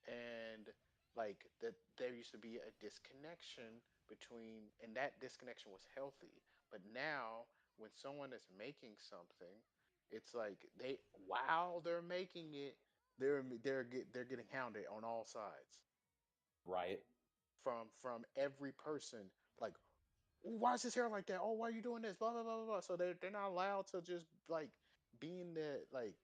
S4: And like that there used to be a disconnection between and that disconnection was healthy. But now when someone is making something, it's like they while they're making it, they're getting hounded on all sides
S2: Riot.
S4: from every person. Like, why is his hair like that? Oh, why are you doing this? Blah blah blah blah blah. So they're not allowed to just like be in the like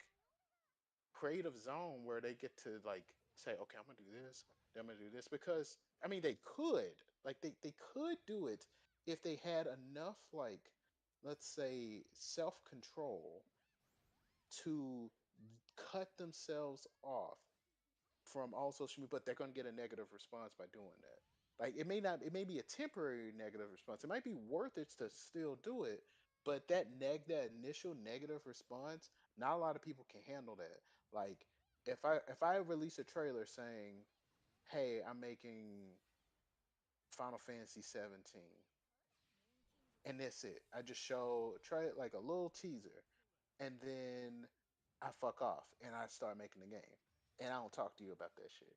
S4: creative zone where they get to like say, okay, I'm gonna do this, then I'm gonna do this because I mean they could they could do it if they had enough like let's say self control to cut themselves off from all social media, but they're gonna get a negative response by doing that. Like it may be a temporary negative response. It might be worth it to still do it, but that initial negative response, not a lot of people can handle that. Like if I release a trailer saying, "Hey, I'm making Final Fantasy 17," and that's it. I just try it like a little teaser, and then I fuck off and I start making the game, and I don't talk to you about that shit.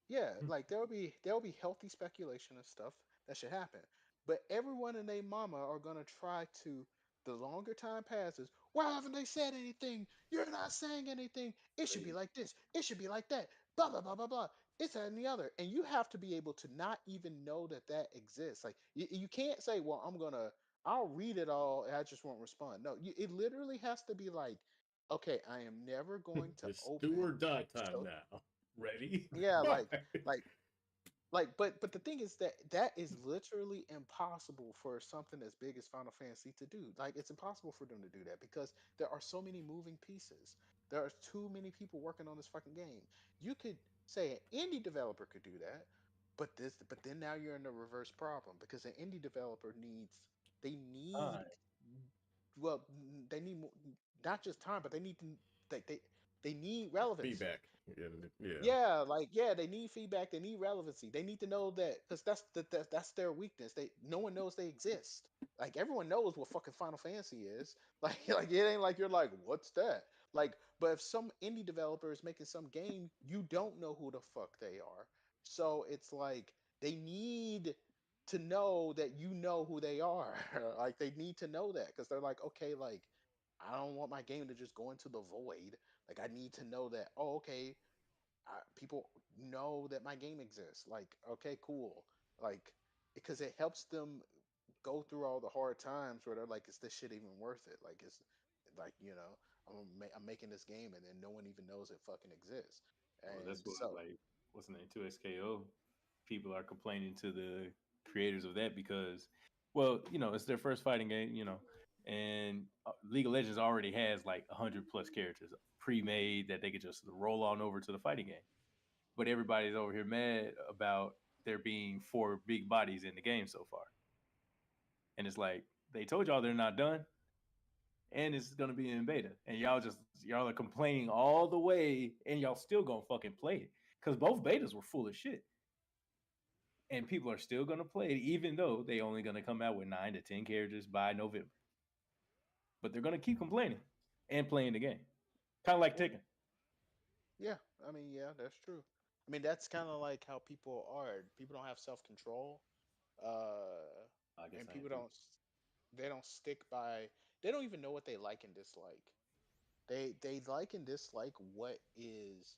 S4: Yeah, like there'll be healthy speculation and stuff that should happen. But everyone and their mama are gonna try to. The longer time passes, why haven't they said anything? You're not saying anything. It should be
S2: Crazy.
S4: like this. It should be like that. Blah blah blah blah blah. It's that and the other, and you have to be able to not even know that that exists. Like you can't say, "Well, I'll read it all, and I just won't respond." No, it literally has to be like, "Okay, I am never going to
S1: It's do or
S4: open."
S1: die time
S4: So
S1: now. Ready?
S4: yeah,
S1: Fight.
S4: like but the thing is that that is literally impossible for something as big as Final Fantasy to do. Like it's impossible for them to do that because there are so many moving pieces. There are too many people working on this fucking game. You could say an indie developer could do that, but then now you're in a reverse problem because an indie developer they need
S2: Time.
S4: they need not just time, but they need to they need relevancy.
S1: Feedback. Yeah, yeah.
S4: Yeah, like yeah, they need feedback. They need relevancy. They need to know that because that's their weakness. No one knows they exist. Like everyone knows what fucking Final Fantasy is. Like it ain't like you're like what's that? Like but if some indie developer is making some game, you don't know who the fuck they are. So it's like they need to know that you know who they are. Like they need to know that because they're like okay, like I don't want my game to just go into the void. Like I need to know that oh okay people know that my game exists. Like, okay, cool. Like, because it helps them go through all the hard times where they're like, is this shit even worth it? Like, it's like, I'm making this game and then no one even knows it fucking exists.
S2: Well, that's
S4: And
S2: what
S4: so,
S2: like what's the name? 2SKO. People are complaining to the creators of that because, well, it's their first fighting game, and League of Legends already has like 100 plus characters pre-made that they could just roll on over to the fighting game. But everybody's over here mad about there being 4 big bodies in the game so far, and it's like they told y'all they're not done, and it's gonna be in beta, and y'all are complaining all the way, and y'all still gonna fucking play it because both betas were full of shit, and people are still gonna play it even though they only gonna come out with 9 to 10 characters by November. But they're gonna keep complaining and playing the game, kind of like
S4: well,
S2: Tekken.
S4: yeah, I mean, yeah, that's true. I mean, that's kind of like how people are. People don't have self control, uh,
S2: I guess
S4: and
S2: I am
S4: people
S2: too.
S4: they don't stick by. They don't even know what they like and dislike. They like and dislike what is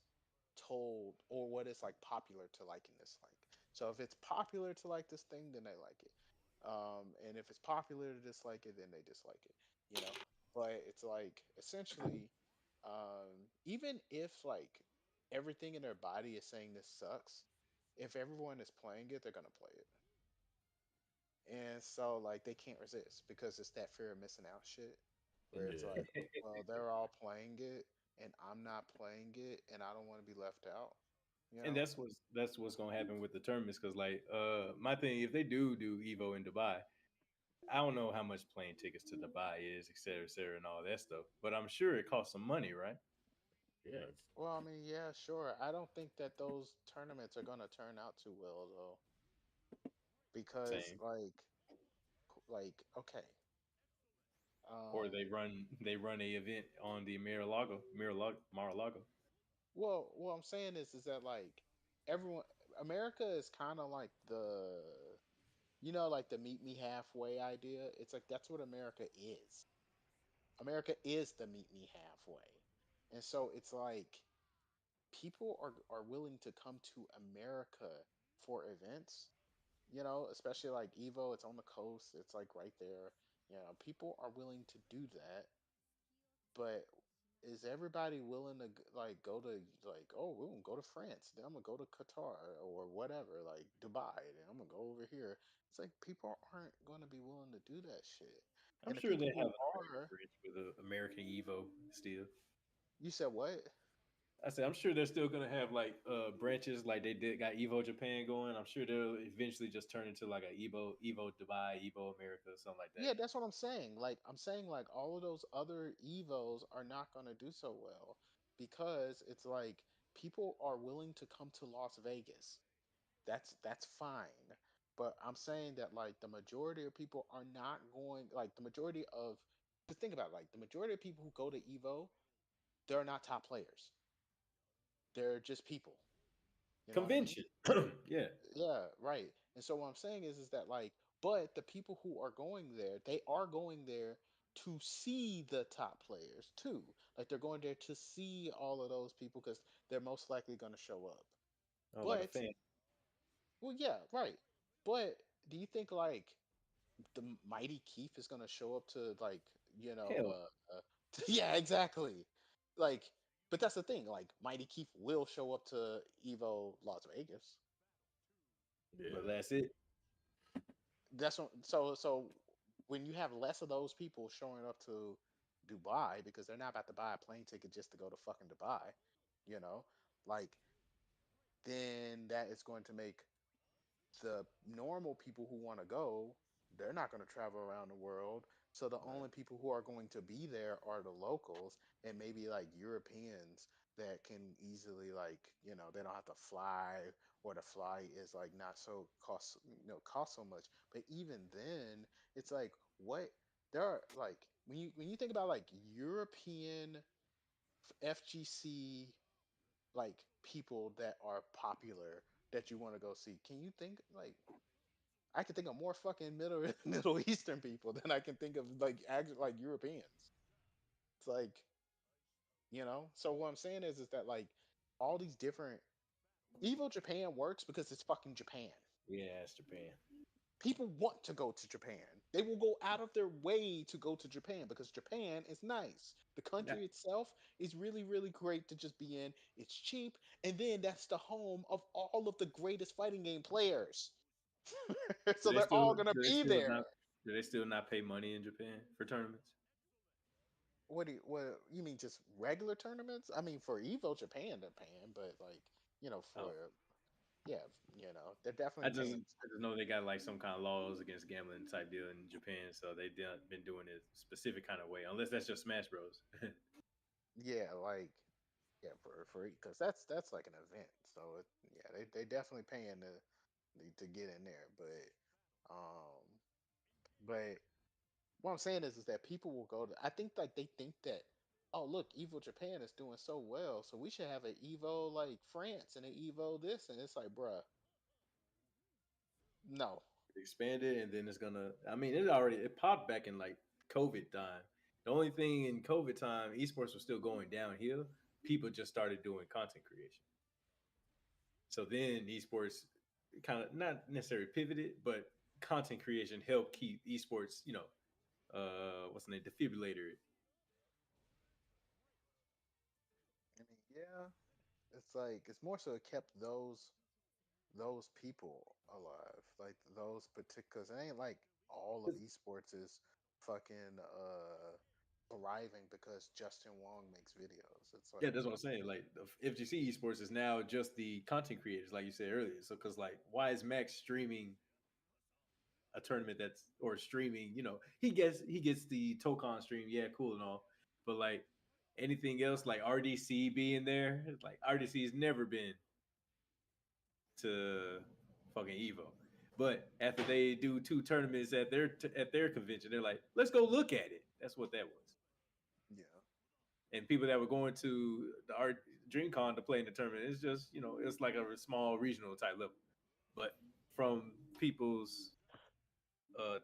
S4: told or what is like popular to like and dislike. So if it's popular to like this thing, then they like it. And if it's popular to dislike it, then they dislike it. You know. But it's like essentially, even if like everything in their body is saying this sucks, if everyone is playing it, they're gonna play it. And so like they can't resist because it's that fear of missing out shit where it's
S1: Yeah.
S4: like, well, they're all playing it and I'm not playing it and I don't want to be left out, you
S2: And
S4: know?
S2: that's what's gonna happen with the tournaments because like my thing if they do Evo in Dubai, I don't know how much plane tickets to Dubai is, et cetera, and all that stuff. But I'm sure it costs some money, right?
S1: Yeah.
S4: Well, I mean, yeah, sure. I don't think that those tournaments are going to turn out too well though because
S2: Same.
S4: okay.
S2: Or
S4: Um
S2: they run a event on the Mar-a-Lago.
S4: what I'm saying is that like everyone America is kind of like like the meet me halfway idea. It's like that's what America is. America is the meet me halfway. And so it's like people are willing to come to America for events, especially like Evo, it's on the coast, it's like right there. People are willing to do that, but is everybody willing to like go to like oh we're gonna go to France, then I'm gonna go to Qatar or whatever, like Dubai, then I'm gonna go over here. It's like people aren't gonna be willing to do that shit.
S2: I'm
S4: And the
S2: sure they
S4: people
S2: have
S4: who
S2: an American
S4: are,
S2: branch with an American Evo still.
S4: you said what?
S2: I said I'm sure they're still gonna have like branches like they did got Evo Japan going. I'm sure they'll eventually just turn into like a Evo Dubai, Evo America, something like that.
S4: Yeah, that's what I'm saying. Like I'm saying like all of those other Evos are not going to do so well because it's like people are willing to come to Las Vegas. That's fine. but I'm saying that like the majority of people are not going like the majority of just think about it, like the majority of people who go to Evo, they're not top players. They're just people. You know what I mean?
S2: Convention. Yeah.
S4: Yeah, right. And so what I'm saying is that like, but the people who are going there, they are going there to see the top players too. Like they're going there to see all of those people because they're most likely going to show up.
S2: Oh, like a
S4: But
S2: fan.
S4: well, yeah, right. But do you think like the mighty Keith is going to show up to like
S2: Hell,
S4: yeah, exactly. Like, but that's the thing. Like mighty Keith will show up to Evo Las Vegas.
S2: but that's it.
S4: That's what, so when you have less of those people showing up to Dubai because they're not about to buy a plane ticket just to go to fucking Dubai, you know, like then that is going to make the normal people who want to go, they're not going to travel around the world. So the
S2: Right.
S4: only people who are going to be there are the locals and maybe like Europeans that can easily like, they don't have to fly or the flight is like not so cost so much. But even then, it's like what there are like when you think about like European FGC like people that are popular that you want to go see. Can you think like I can think of more fucking Middle Eastern people than I can think of like actually like Europeans. It's like, So what I'm saying is that like all these different Evo Japan works because it's fucking Japan.
S2: Yeah, it's Japan.
S4: People want to go to Japan. They will go out of their way to go to Japan because Japan is nice. The
S2: Yeah.
S4: country itself is really, really great to just be in. It's cheap, and then that's the home of all of the greatest fighting game players. So they're all gonna be there.
S2: Do they still not pay money in Japan for tournaments?
S4: What you mean just regular tournaments? I mean for Evo Japan they're paying, but like,
S2: Oh,
S4: for yeah, they're definitely paying.
S2: I just know they got like some kind of laws against gambling type deal in Japan, so they've been doing it a specific kind of way, unless that's just Smash Bros.
S4: Yeah, like yeah, for because that's like an event. So yeah, they definitely paying to get in there, um but what I'm saying is that people will go to I think like they think that oh look, Evo Japan is doing so well, so we should have an Evo like France and an Evo this and it's like bruh, no.
S2: Expanded, and then it's gonna. I mean, it popped back in like COVID time. The only thing in COVID time, esports was still going downhill. People just started doing content creation. So then esports kind of not necessarily pivoted, but content creation helped keep esports, what's the name, defibrillator.
S4: I mean, yeah, it's like it's more so it kept those people alive, like those particular. It ain't like all of esports is fucking thriving because Justin Wong makes videos. It's
S2: Yeah,
S4: like
S2: that's what I'm saying. Like the FGC esports is now just the content creators, like you said earlier. So, because like, why is Max streaming a tournament that's or streaming? He gets the Tokon stream. Yeah, cool and all, but like anything else, like RDC being there, like RDC's never been to fucking Evo. But after they do two tournaments at their convention, they're like, let's go look at it. That's what that was.
S4: yeah,
S2: And people that were going to the art DreamCon to play in the tournament, it's just it's like a small regional type level. But from people's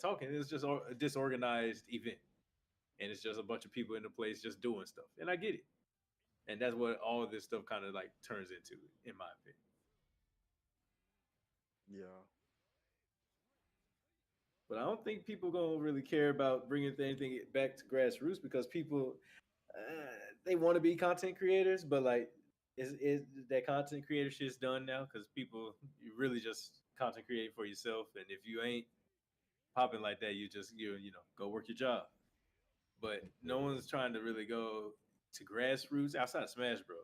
S2: talking, it's just a disorganized event, and it's just a bunch of people in the place just doing stuff. And I get it, and that's what all of this stuff kind of like turns into, in my opinion.
S4: yeah.
S2: But I don't think people gonna really care about bringing anything back to grassroots because people uh, they want to be content creators, but like, is that content creator shit's done now? Because people, you really just content creating for yourself, and if you ain't popping like that, you go work your job. But no one's trying to really go to grassroots outside of Smash Bros.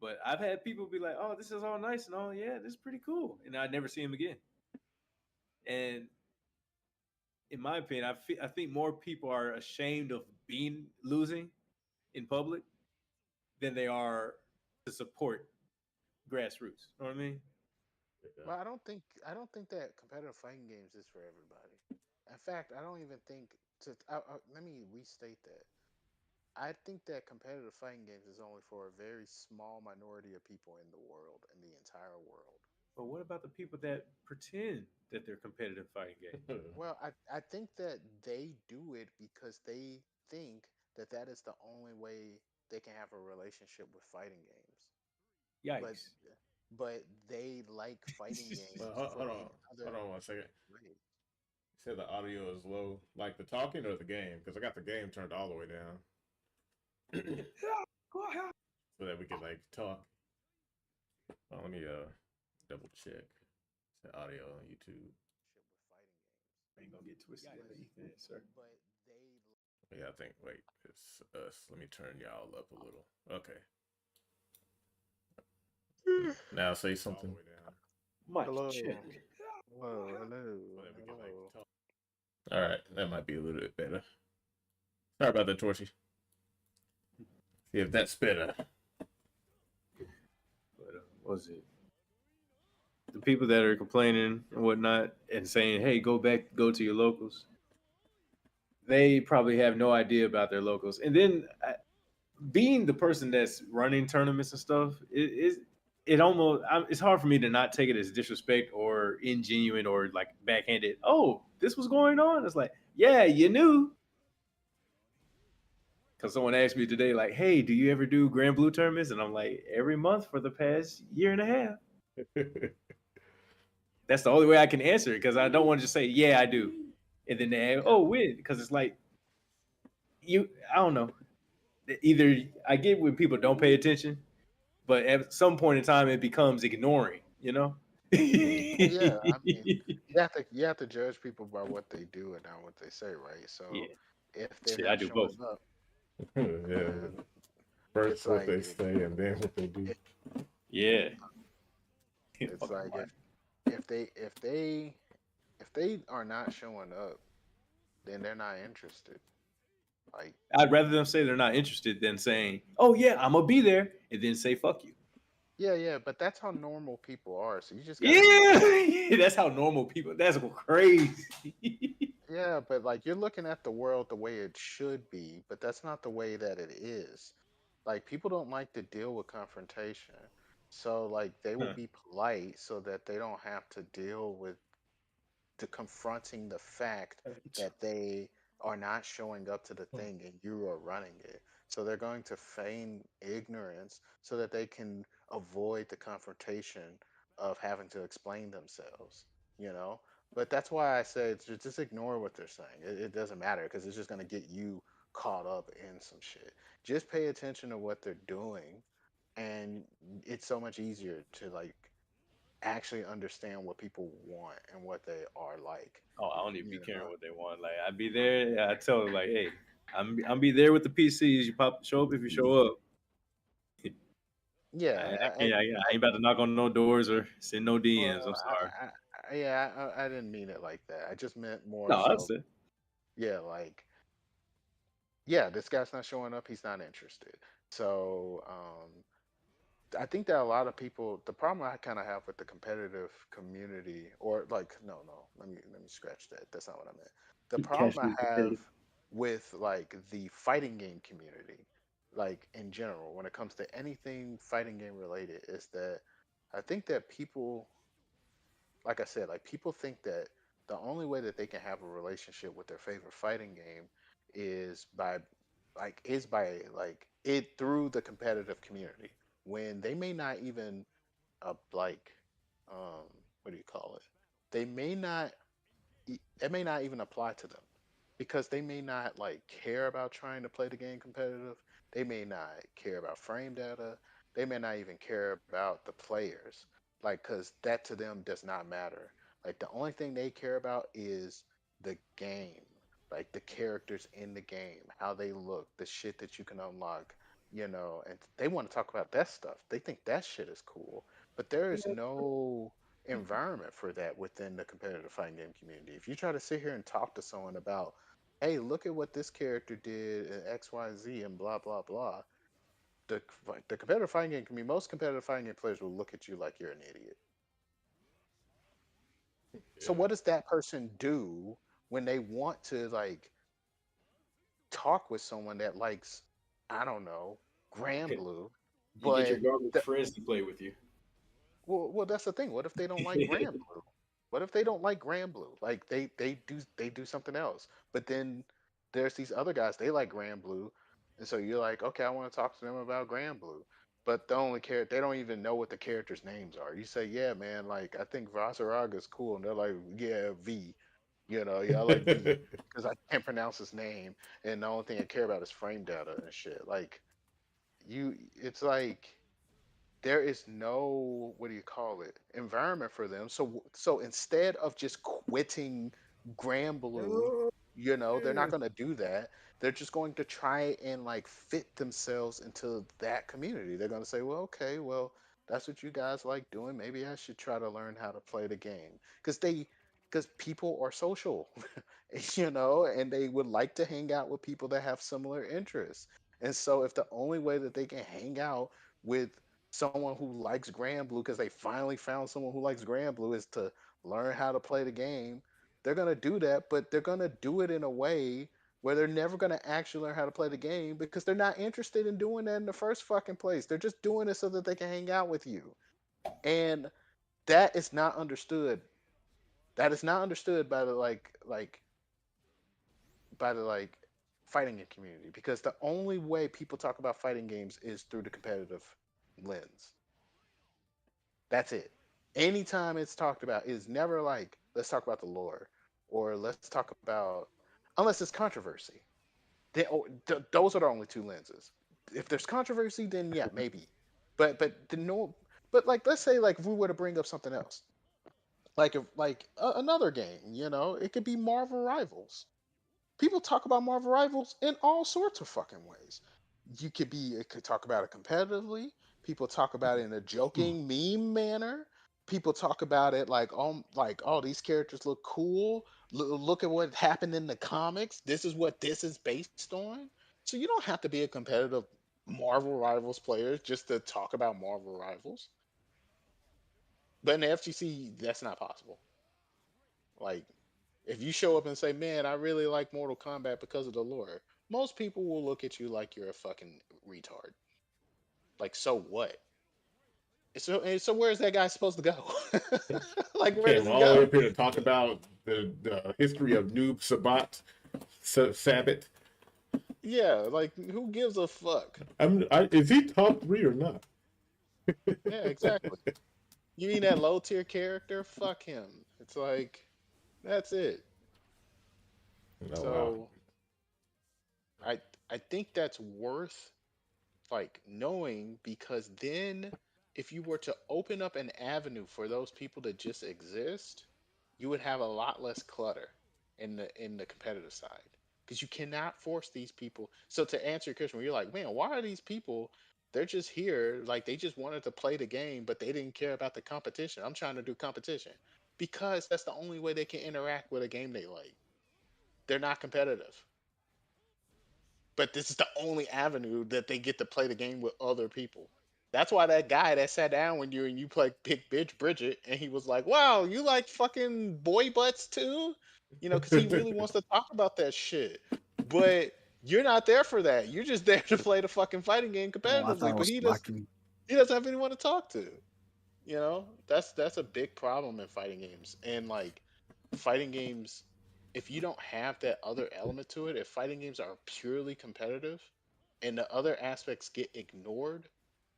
S2: But I've had people be like, "Oh, this is all nice and all, yeah, this is pretty cool," and I never see him again. And in my opinion, I think more people are ashamed of being losing in public than they are to support grassroots. You know what I mean?
S4: Well, I don't think that competitive fighting games is for everybody. In fact, I don't even think let me restate that. I think that competitive fighting games is only for a very small minority of people in the world, in the entire world.
S2: But what about the people that pretend that they're competitive fighting games?
S4: Well, I think that they do it because they think that that is the only way they can have a relationship with fighting games. But
S2: Yikes!
S4: but they like fighting
S1: Well,
S4: games for
S1: hold on,
S4: any
S1: hold
S4: other
S1: on 1 second.
S4: way.
S1: You said the audio is low, like the talking or the game? Because I got the game turned all the way down, so that we can like talk. Let me double check the audio on YouTube.
S4: Shit with fighting games.
S2: Ain't gonna get twisted
S4: But
S2: at Ethan, sir.
S4: but they
S1: Yeah, I think. Wait, it's us. Let me turn y'all up a little. Okay. Now say something.
S2: Mic
S4: hello
S2: check.
S4: hello hello
S1: So that we can like
S4: hello.
S1: talk. All right, that might be a little bit better. Sorry about that, Torchy. See if that's better.
S2: But what was it? The people that are complaining and whatnot and saying, "Hey, go to your locals." They probably have no idea about their locals. And then being the person that's running tournaments and stuff, it almost it's hard for me to not take it as disrespect or ingenuine or like backhanded. Oh, this was going on. It's like, yeah, you knew. Because someone asked me today, like, "Hey, do you ever do Grand Blue tournaments?" And I'm like, every month for the past year and a half. That's the only way I can answer it because I don't want to just say, "Yeah, I do," and then they ask,
S4: Yeah.
S2: "Oh, when?" Because it's like I don't know. Either I get when people don't pay attention, but at some point in time, it becomes ignoring. You know?
S4: Well, yeah, I mean,
S2: Yeah,
S4: you have to judge people by what they do and not what they say, right? So if they're
S2: shit, I
S4: not
S2: do
S4: showing
S2: both.
S4: up,
S1: Yeah.
S4: then
S1: First,
S4: it's
S1: what
S4: like
S1: they say, and then what they do.
S4: it,
S2: Yeah,
S4: it's
S2: fucking
S4: like
S2: life.
S4: if they are not showing up, then they're not interested. Like,
S2: I'd rather them say they're not interested than saying, "Oh yeah, I'm gonna be there," and then say "fuck you."
S4: yeah, yeah, but that's how normal people are. So you just got to be
S2: Yeah, that's how normal people. That's crazy.
S4: Yeah, but like you're looking at the world the way it should be, but that's not the way that it is. Like people don't like to deal with confrontation. So like they will
S2: Huh.
S4: be polite so that they don't have to deal with to confronting the fact that they are not showing up to the thing and you are running it. So they're going to feign ignorance so that they can avoid the confrontation of having to explain themselves, you know? But that's why I said just ignore what they're saying. It doesn't matter because it's just going to get you caught up in some shit. Just pay attention to what they're doing, and it's so much easier to like actually understand what people want and what they are like.
S2: Oh, I don't even be
S4: You
S2: caring
S4: know?
S2: what they want. Like I'd be there. I tell them like, "Hey, I'm be there with the PCs. You show up if you show up.
S4: Yeah,
S2: I ain't about to knock on no doors or send no
S4: well,
S2: DMs. I'm sorry.
S4: yeah, I didn't mean it like that. I just meant more
S2: No,
S4: so,
S2: that's it.
S4: yeah, like, yeah, this guy's not showing up. He's not interested. So, I think that a lot of people, the problem I kind of have with the competitive community, or like, no, let me scratch that. That's not what I meant. The problem I
S2: Casually
S4: have
S2: competitive.
S4: with like the fighting game community, like in general, when it comes to anything fighting game related, is that I think that people, like I said, like people think that the only way that they can have a relationship with their favorite fighting game is by like it through the competitive community when they may not even like um what do you call it? They may not it may not even apply to them because they may not like care about trying to play the game competitive. They may not care about frame data. They may not even care about the players. Like, because that to them does not matter. Like, the only thing they care about is the game, like the characters in the game, how they look, the shit that you can unlock, and they want to talk about that stuff. They think that shit is cool. But there is no environment for that within the competitive fighting game community. If you try to sit here and talk to someone about, hey, look at what this character did in XYZ and blah blah blah, the competitive fighting game community, most competitive fighting game players will look at you like you're an idiot. So what does that person do when they want to like talk with someone that likes, I don't know, Grand Blue,
S2: You get your
S4: but
S2: garbage friends to play with you.
S4: well, that's the thing. What if they don't like Grand Blue? What if they don't like Grand Blue? Like they do something else. But then there's these other guys, they like Grand Blue, and so you're like, okay, I want to talk to them about Grand Blue. But the only they don't even know what the characters' names are. You say, yeah, man, like I think Vasaraga is cool, and they're like, yeah, V. Yeah, I like V because I can't pronounce his name, and the only thing I care about is frame data and shit. Like it's like there is no, what do you call it, environment for them. So instead of just quitting Grand Blue,
S3: Oh,
S4: they're not
S3: yeah.
S4: going to do that. They're just going to try and like fit themselves into that community. They're going to say, well, okay, well, that's what you guys like doing, maybe I should try to learn how to play the game, because people are social. And they would like to hang out with people that have similar interests. And so if the only way that they can hang out with someone who likes Grand Blue, because they finally found someone who likes Grand Blue, is to learn how to play the game, they're going to do that, but they're going to do it in a way where they're never going to actually learn how to play the game because they're not interested in doing that in the first fucking place. They're just doing it so that they can hang out with you. And that is not understood. That is not understood by the like fighting game community, because the only way people talk about fighting games is through the competitive lens. That's it. Anytime it's talked about, it's never like, let's talk about the lore or let's talk about, unless it's controversy. Those are the only two lenses. If there's controversy, then yeah, maybe. But the no, but like let's say like if we were to bring up something else, like if like another game, it could be Marvel Rivals. People talk about Marvel Rivals in all sorts of fucking ways. It could talk about it competitively. People talk about it in a joking meme manner. People talk about it like, oh, these characters look cool. Look at what happened in the comics. This is what this is based on. So you don't have to be a competitive Marvel Rivals player just to talk about Marvel Rivals. But in the FGC, that's not possible. Like, if you show up and say, "Man, I really like Mortal Kombat because of the lore," most people will look at you like you're a fucking retard. Like, so what? So where's that guy supposed to go? Like, where does
S1: Came
S4: he
S1: all the way
S4: go?
S1: up here to talk about the history of Noob Sabat, Sabbath.
S4: Yeah, like who gives a fuck?
S1: Is he top 3 or not?
S4: Yeah, exactly. You mean that low tier character? Fuck him. It's like that's it.
S1: Oh wow.
S4: So I I think that's worth like knowing, because then if you were to open up an avenue for those people to just exist, you would have a lot less clutter in the competitive side, because you cannot force these people. So to answer your question, where you're like, man, why are these people, they're just here, like they just wanted to play the game but they didn't care about the competition. I'm trying to do competition because that's the only way they can interact with a game they like. They're not competitive, but this is the only avenue that they get to play the game with other people. That's why that guy that sat down with you and you played Big Bitch Bridget, and he was like, "Wow, you like fucking boy butts too?" Because he really wants to talk about that shit. But you're not there for that. You're just there to play the fucking fighting game
S3: Oh, I thought
S4: competitively.
S3: I
S4: But
S3: was blocking.
S4: he doesn't have anyone to talk to. That's a big problem in fighting games. And like fighting games, if you don't have that other element to it, if fighting games are purely competitive and the other aspects get ignored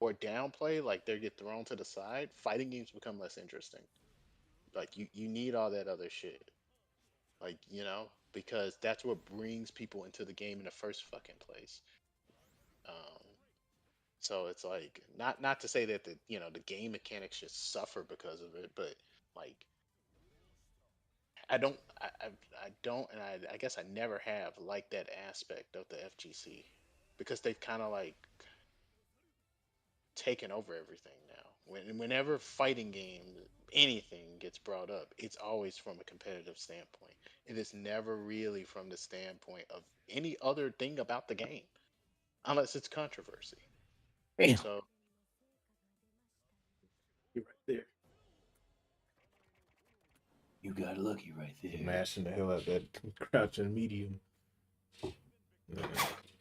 S4: or downplayed, like they get thrown to the side, fighting games become less interesting. Like you need all that other shit. Like, because that's what brings people into the game in the first fucking place. Um, so it's like not to say that the game mechanics should suffer because of it, but like I don't, and I guess I never have liked that aspect of the FGC, because they've kind of like taken over everything now. Whenever fighting game anything gets brought up, it's always from a competitive standpoint. It is never really from the standpoint of any other thing about the game, unless it's controversy.
S1: Damn.
S4: So
S2: You're right there. You got lucky right there.
S1: Mashing the hell out of that crouching medium. Yeah.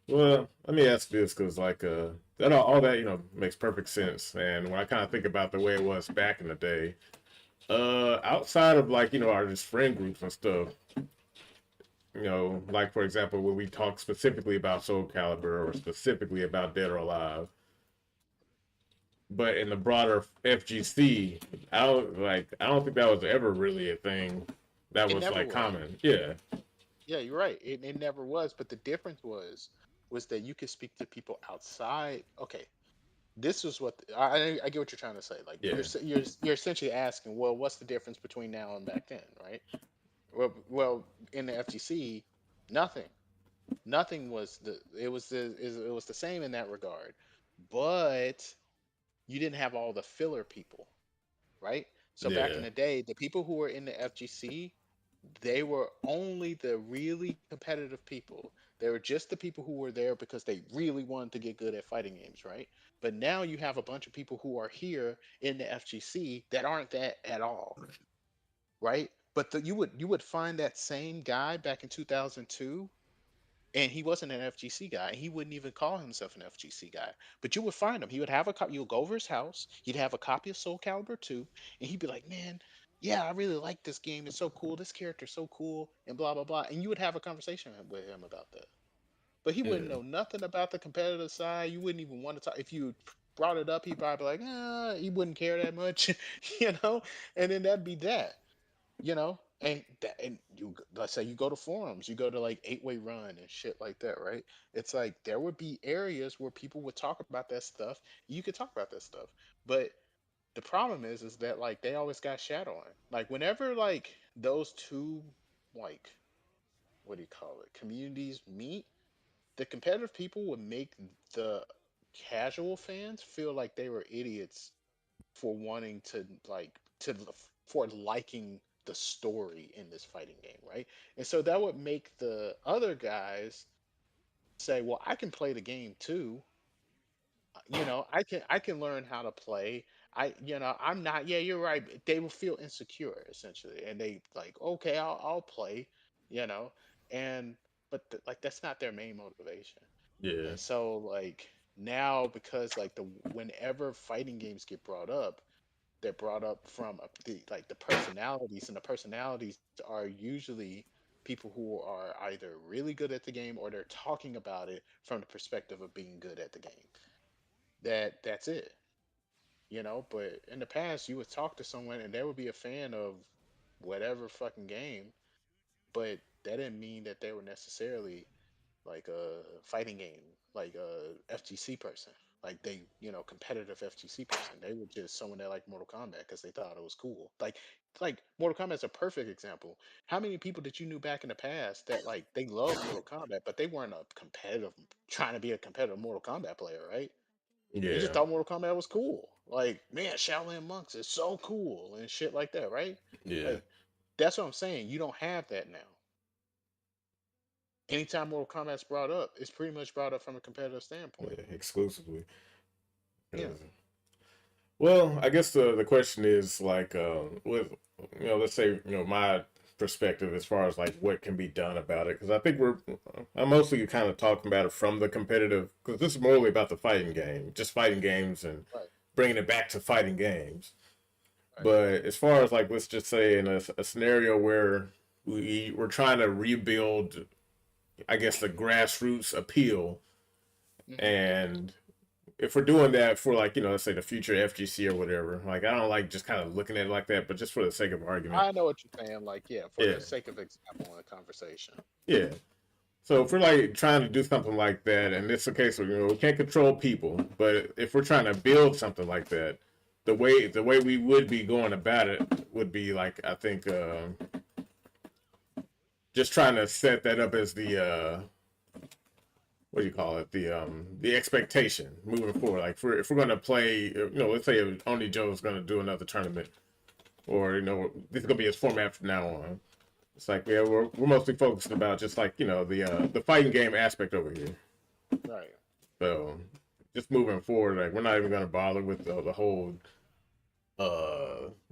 S1: Well, let me ask this, because like that all that makes perfect sense. And when I kind of think about the way it was back in the day, outside of like our just friend groups and stuff, like for example when we talk specifically about Soul Calibur or specifically about Dead or Alive, but in the broader FGC, I don't think that was ever really a thing that
S4: It
S1: was
S4: never
S1: like
S4: was.
S1: common. Yeah,
S4: Yeah, you're right. It never was. But the difference was that you could speak to people outside. Okay, this is what I get what you're trying to say. Like
S1: yeah,
S4: you're essentially asking, well, what's the difference between now and back then, right? Well, in the FGC, nothing. Nothing was the. It was the same in that regard, but you didn't have all the filler people, right? So back in
S1: yeah,
S4: the day, the people who were in the FGC, they were only the really competitive people. They were just the people who were there because they really wanted to get good at fighting games, right? But now you have a bunch of people who are here in the FGC that aren't that at all, right? But you would find that same guy back in 2002, and he wasn't an FGC guy. He wouldn't even call himself an FGC guy. But you would find him. He would have a copy. You would go over his house. He'd have a copy of Soul Calibur 2, and he'd be like, "Man, yeah, I really like this game. It's so cool. This character's so cool," and blah blah blah. And you would have a conversation with him about that. But he wouldn't
S1: yeah,
S4: know nothing about the competitive side. You wouldn't even want to talk. If you brought it up, he'd probably be like, he wouldn't care that much, you know. And then that'd be that, and let's say you go to forums, you go to like 8-way run and shit like that, right? It's like there would be areas where people would talk about that stuff. You could talk about that stuff, but the problem is that like they always got shadow on. Like whenever like those two, like, what do you call it, communities meet, the competitive people would make the casual fans feel like they were idiots for wanting to for liking the story in this fighting game, right? And so that would make the other guys say, "Well, I can play the game too. I can learn how to play. I'm not. Yeah, you're right." They will feel insecure essentially, and they like, "Okay, I'll play," you know, and but like that's not their main motivation.
S1: yeah,
S4: And so like now because like the whenever fighting games get brought up, they're brought up from the personalities, and the personalities are usually people who are either really good at the game or they're talking about it from the perspective of being good at the game. That's it, But in the past, you would talk to someone and they would be a fan of whatever fucking game, but that didn't mean that they were necessarily like a fighting game, like a FGC person, like competitive FGC person. They were just someone that liked Mortal Kombat because they thought it was cool. Like Mortal Kombat is a perfect example. How many people did you knew back in the past that like they loved Mortal Kombat, but they weren't a competitive, trying to be a competitive Mortal Kombat player, right? They just
S1: yeah,
S4: thought Mortal Kombat was cool. Like, man, Shaolin monks is so cool and shit like that, right?
S1: yeah,
S4: Like, that's what I'm saying. You don't have that now. Anytime Mortal Kombat's brought up, it's pretty much brought up from a competitive standpoint.
S1: yeah, exclusively.
S4: Yeah.
S1: 'Cause- Well, I guess the question is like with let's say my perspective as far as like what can be done about it, because I think I'm mostly kind of talking about it from the competitive, because this is mostly about the fighting game, just fighting games and
S4: Right.
S1: bringing it back to fighting games.
S4: Right.
S1: But as far as like let's just say in a scenario where we're trying to rebuild, I guess, the grassroots appeal,
S4: Hmm.
S1: and if we're doing that for like let's say the future FGC or whatever, like I don't like just kind of looking at it like that, but just for the sake of argument.
S4: I know what you're saying. Like, yeah, for
S1: Yeah,
S4: the sake of example in a conversation.
S1: yeah. So if we're like trying to do something like that, and it's a case of we can't control people, but if we're trying to build something like that, the way we would be going about it would be like, I think just trying to set that up as the what do you call it, the expectation moving forward. Like if we're gonna play, let's say Only Joe's gonna do another tournament, or this is gonna be his format from now on. It's like, yeah, we're mostly focused about just like the fighting game aspect over here.
S4: Right.
S1: So just moving forward, like we're not even gonna bother with the whole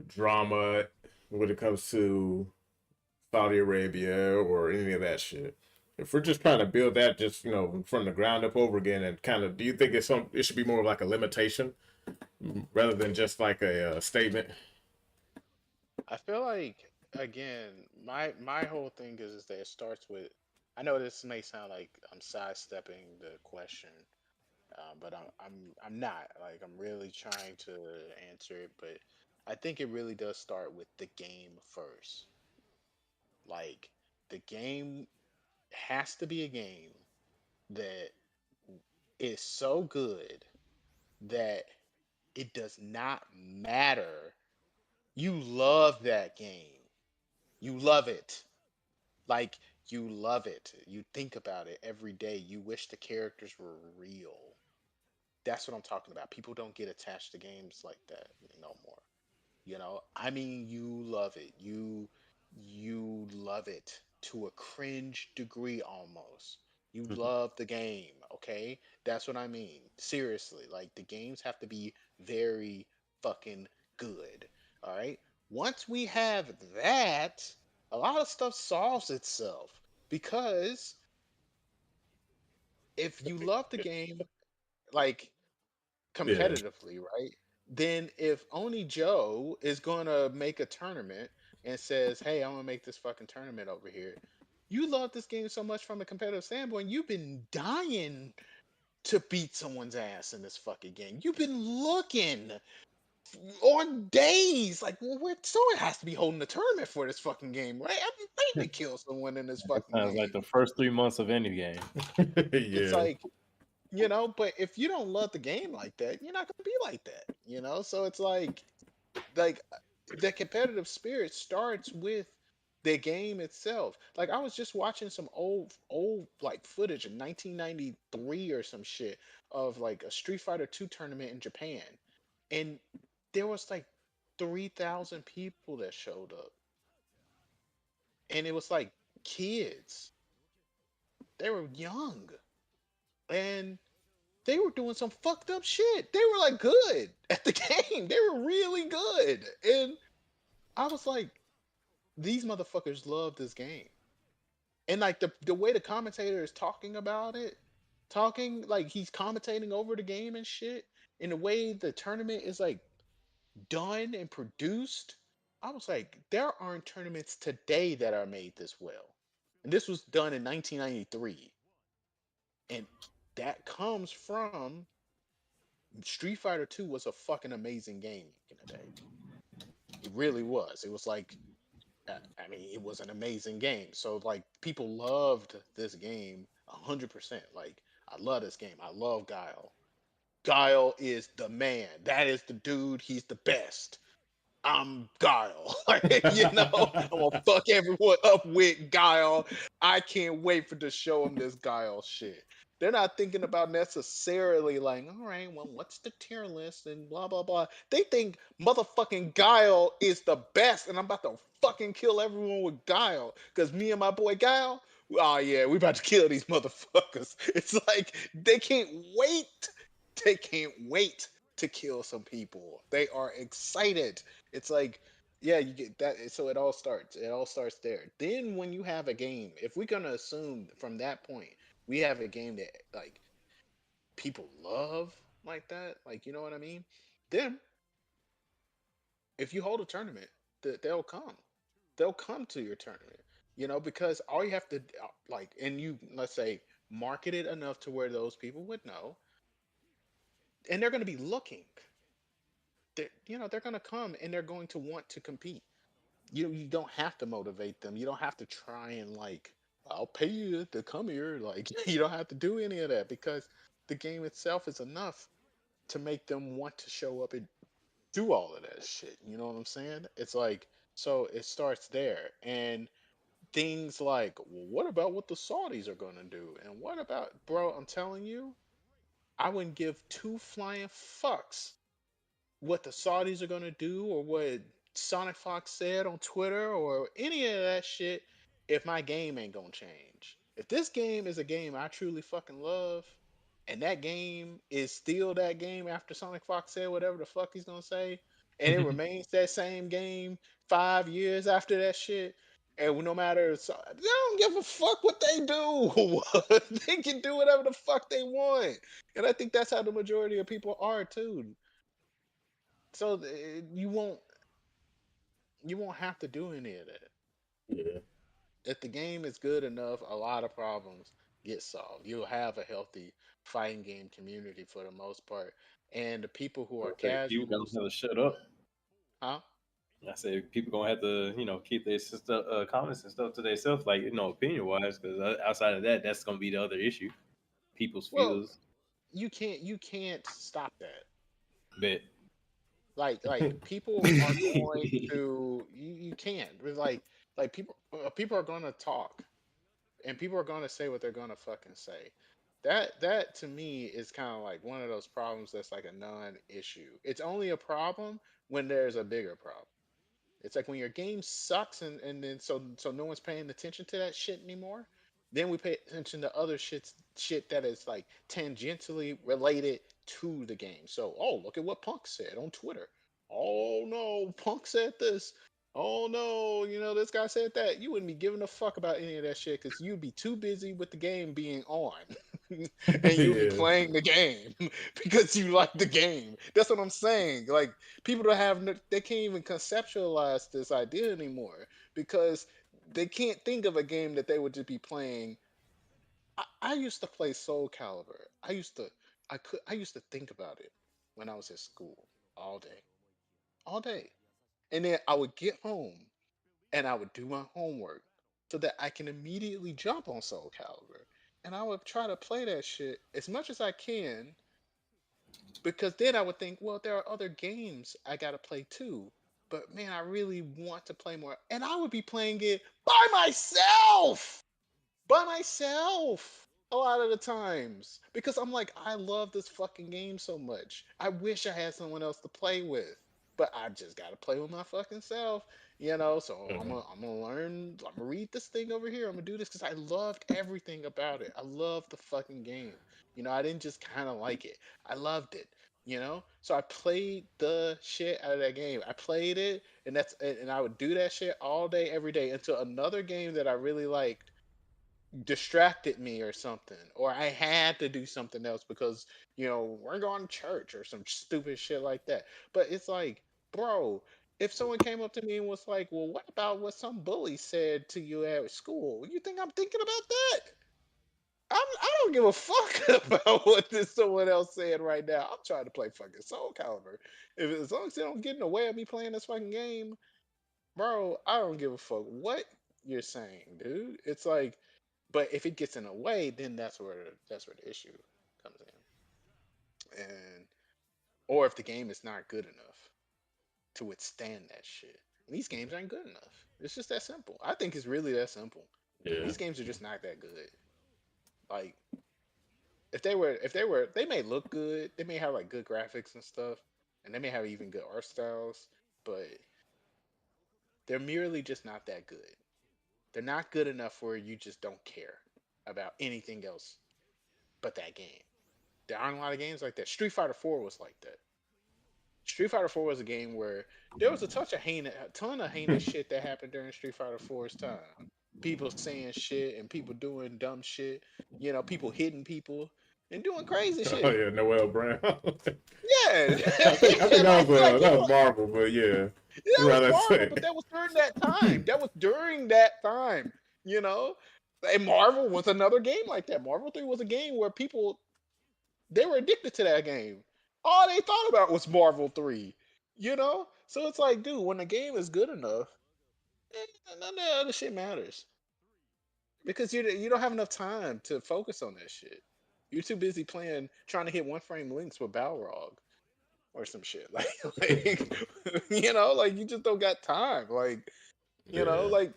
S1: drama when it comes to Saudi Arabia or any of that shit. If we're just trying to build that just, from the ground up over again and kind of, do you think it should be more of like a limitation rather than just like a statement?
S4: I feel like again, my whole thing is that it starts with. I know this may sound like I'm sidestepping the question, but I'm not. Like I'm really trying to answer it, but I think it really does start with the game first. Like the game has to be a game that is so good that it does not matter. You love that game. You love it. Like you love it. You think about it every day. You wish the characters were real. That's what I'm talking about. People don't get attached to games like that no more. I mean, you love it. You love it to a cringe degree almost. You love the game, okay? That's what I mean. Seriously, like the games have to be very fucking good. All right? Once we have that, a lot of stuff solves itself because if you love the game like
S1: Yeah.
S4: competitively, right? Then if Oni Joe is gonna make a tournament and says, "Hey, I'm gonna make this fucking tournament over here," you love this game so much from a competitive standpoint, you've been dying to beat someone's ass in this fucking game. You've been looking on days like, well, someone has to be holding the tournament for this fucking game, right? I've been waiting to kill someone in this
S2: That
S4: fucking
S2: sounds like
S4: game.
S2: the first 3 months of any game.
S4: It's
S1: Yeah.
S4: like but if you don't love the game like that, you're not gonna be like that. So it's like the competitive spirit starts with the game itself. Like I was just watching some old like footage in 1993 or some shit of like a Street Fighter 2 tournament in Japan. And there was like 3,000 people that showed up. And it was like kids. They were young. And they were doing some fucked up shit. They were like good at the game. They were really good. And I was like, these motherfuckers love this game. And like the way the commentator is talking about it, talking like he's commentating over the game and shit, and the way the tournament is like done and produced, I was like, there aren't tournaments today that are made this well. And this was done in 1993. And that comes from Street Fighter 2 was a fucking amazing game in the day. It really was. It was like I mean, it was an amazing game. So like people loved this game 100%. Like I love this game. I love Guile. Guile is the man. That is the dude. He's the best. I'm Guile. I'm gonna fuck everyone up with Guile. I can't wait for to show them this Guile shit. They're not thinking about necessarily like, all right, well, what's the tier list and blah blah blah. They think motherfucking Guile is the best, and I'm about to fucking kill everyone with Guile. Cause me and my boy Guile, oh yeah, we about to kill these motherfuckers. It's like they can't wait. They can't wait to kill some people. They are excited. It's like, yeah, you get that. So it all starts. It all starts there. Then when you have a game, if we're gonna assume from that point, we have a game that like people love like that, like you know what I mean? Then if you hold a tournament, they'll come. They'll come to your tournament. Because all you have to like, and you let's say market it enough to where those people would know, and they're gonna be looking. They're gonna come and they're going to want to compete. You don't have to motivate them. You don't have to try and like, I'll pay you to come here. Like you don't have to do any of that because the game itself is enough to make them want to show up and do all of that shit. You know what I'm saying? It's like so it starts there. And things like, well, what about what the Saudis are gonna do? And what about bro, I'm telling you, I wouldn't give two flying fucks what the Saudis are gonna do or what Sonic Fox said on Twitter or any of that shit if my game ain't gonna change. If this game is a game I truly fucking love, and that game is still that game after Sonic Fox said whatever the fuck he's gonna say, and it remains that same game 5 years after that shit. And no matter, so, they don't give a fuck what they do. They can do whatever the fuck they want, and I think that's how the majority of people are too. So you won't have to do any of that.
S1: Yeah.
S4: If the game is good enough, a lot of problems get solved. You'll have a healthy fighting game community for the most part, and the people who are
S2: Okay, people gonna
S4: casuals,
S2: have to shut up.
S4: huh?
S2: I say people gonna have to, keep their comments and stuff to themselves, like opinion wise, because outside of that, that's gonna be the other issue. People's
S4: Well,
S2: feels.
S4: you can't stop that.
S2: Bet.
S4: Like people are going to you can't. It's like people are going to talk, and people are going to say what they're going to fucking say. That to me is kind of like one of those problems that's like a non-issue. It's only a problem when there's a bigger problem. It's like when your game sucks, and then so no one's paying attention to that shit anymore. Then we pay attention to other shit that is like tangentially related to the game. So, oh, look at what Punk said on Twitter. Oh no, Punk said this. Oh no, this guy said that. You wouldn't be giving a fuck about any of that shit because you'd be too busy with the game being on. And you'll be
S1: Yeah.
S4: playing the game because you like the game. That's what I'm saying. Like, people don't they can't even conceptualize this idea anymore because they can't think of a game that they would just be playing. I used to play Soul Calibur. I used to think about it when I was at school all day, all day, and then I would get home and I would do my homework so that I can immediately jump on Soul Calibur, and I would try to play that shit as much as I can, because then I would think, well, there are other games I gotta play too. But man, I really want to play more. And I would be playing it by myself a lot of the times because I'm like, I love this fucking game so much. I wish I had someone else to play with, but I just got to play with my fucking self. So
S1: Mhm.
S4: I'm gonna learn. I'm gonna read this thing over here. I'm gonna do this because I loved everything about it. I loved the fucking game. I didn't just kind of like it. I loved it. So I played the shit out of that game. I played it, and I would do that shit all day, every day until another game that I really liked distracted me or something, or I had to do something else because we're going to church or some stupid shit like that. But it's like, bro, if someone came up to me and was like, well, what about what some bully said to you at school, you think I'm thinking about that? I don't give a fuck about what this someone else said right now. I'm trying to play fucking Soul Calibur. As long as they don't get in the way of me playing this fucking game, bro, I don't give a fuck what you're saying, dude. It's like, but if it gets in the way, then that's where the issue comes in, and or if the game is not good enough to withstand that shit. And these games aren't good enough. It's just that simple. I think it's really that simple.
S1: Yeah.
S4: These games are just not that good. Like, if they may look good, they may have like good graphics and stuff, and they may have even good art styles, but they're merely just not that good. They're not good enough where you just don't care about anything else but that game. There aren't a lot of games like that. Street Fighter 4 was like that. Street Fighter 4 was a game where there was a ton of heinous shit that happened during Street Fighter 4's time. People saying shit and people doing dumb shit. People hitting people and doing crazy
S1: Oh
S4: shit.
S1: yeah, Noel Brown.
S4: Yeah,
S1: I think
S4: yeah,
S1: that was
S4: like
S1: that was Marvel, but yeah,
S4: that was
S1: around that
S4: Marvel,
S1: same.
S4: but that was during that time. That was during that time. You know, and Marvel was another game like that. Marvel 3 was a game where people, they were addicted to that game. All they thought about was Marvel 3. So it's like, dude, when the game is good enough, none of that other shit matters because you don't have enough time to focus on that shit. You're too busy trying to hit one frame links with Balrog or some shit. Like you just don't got time.
S1: Yeah,
S4: Like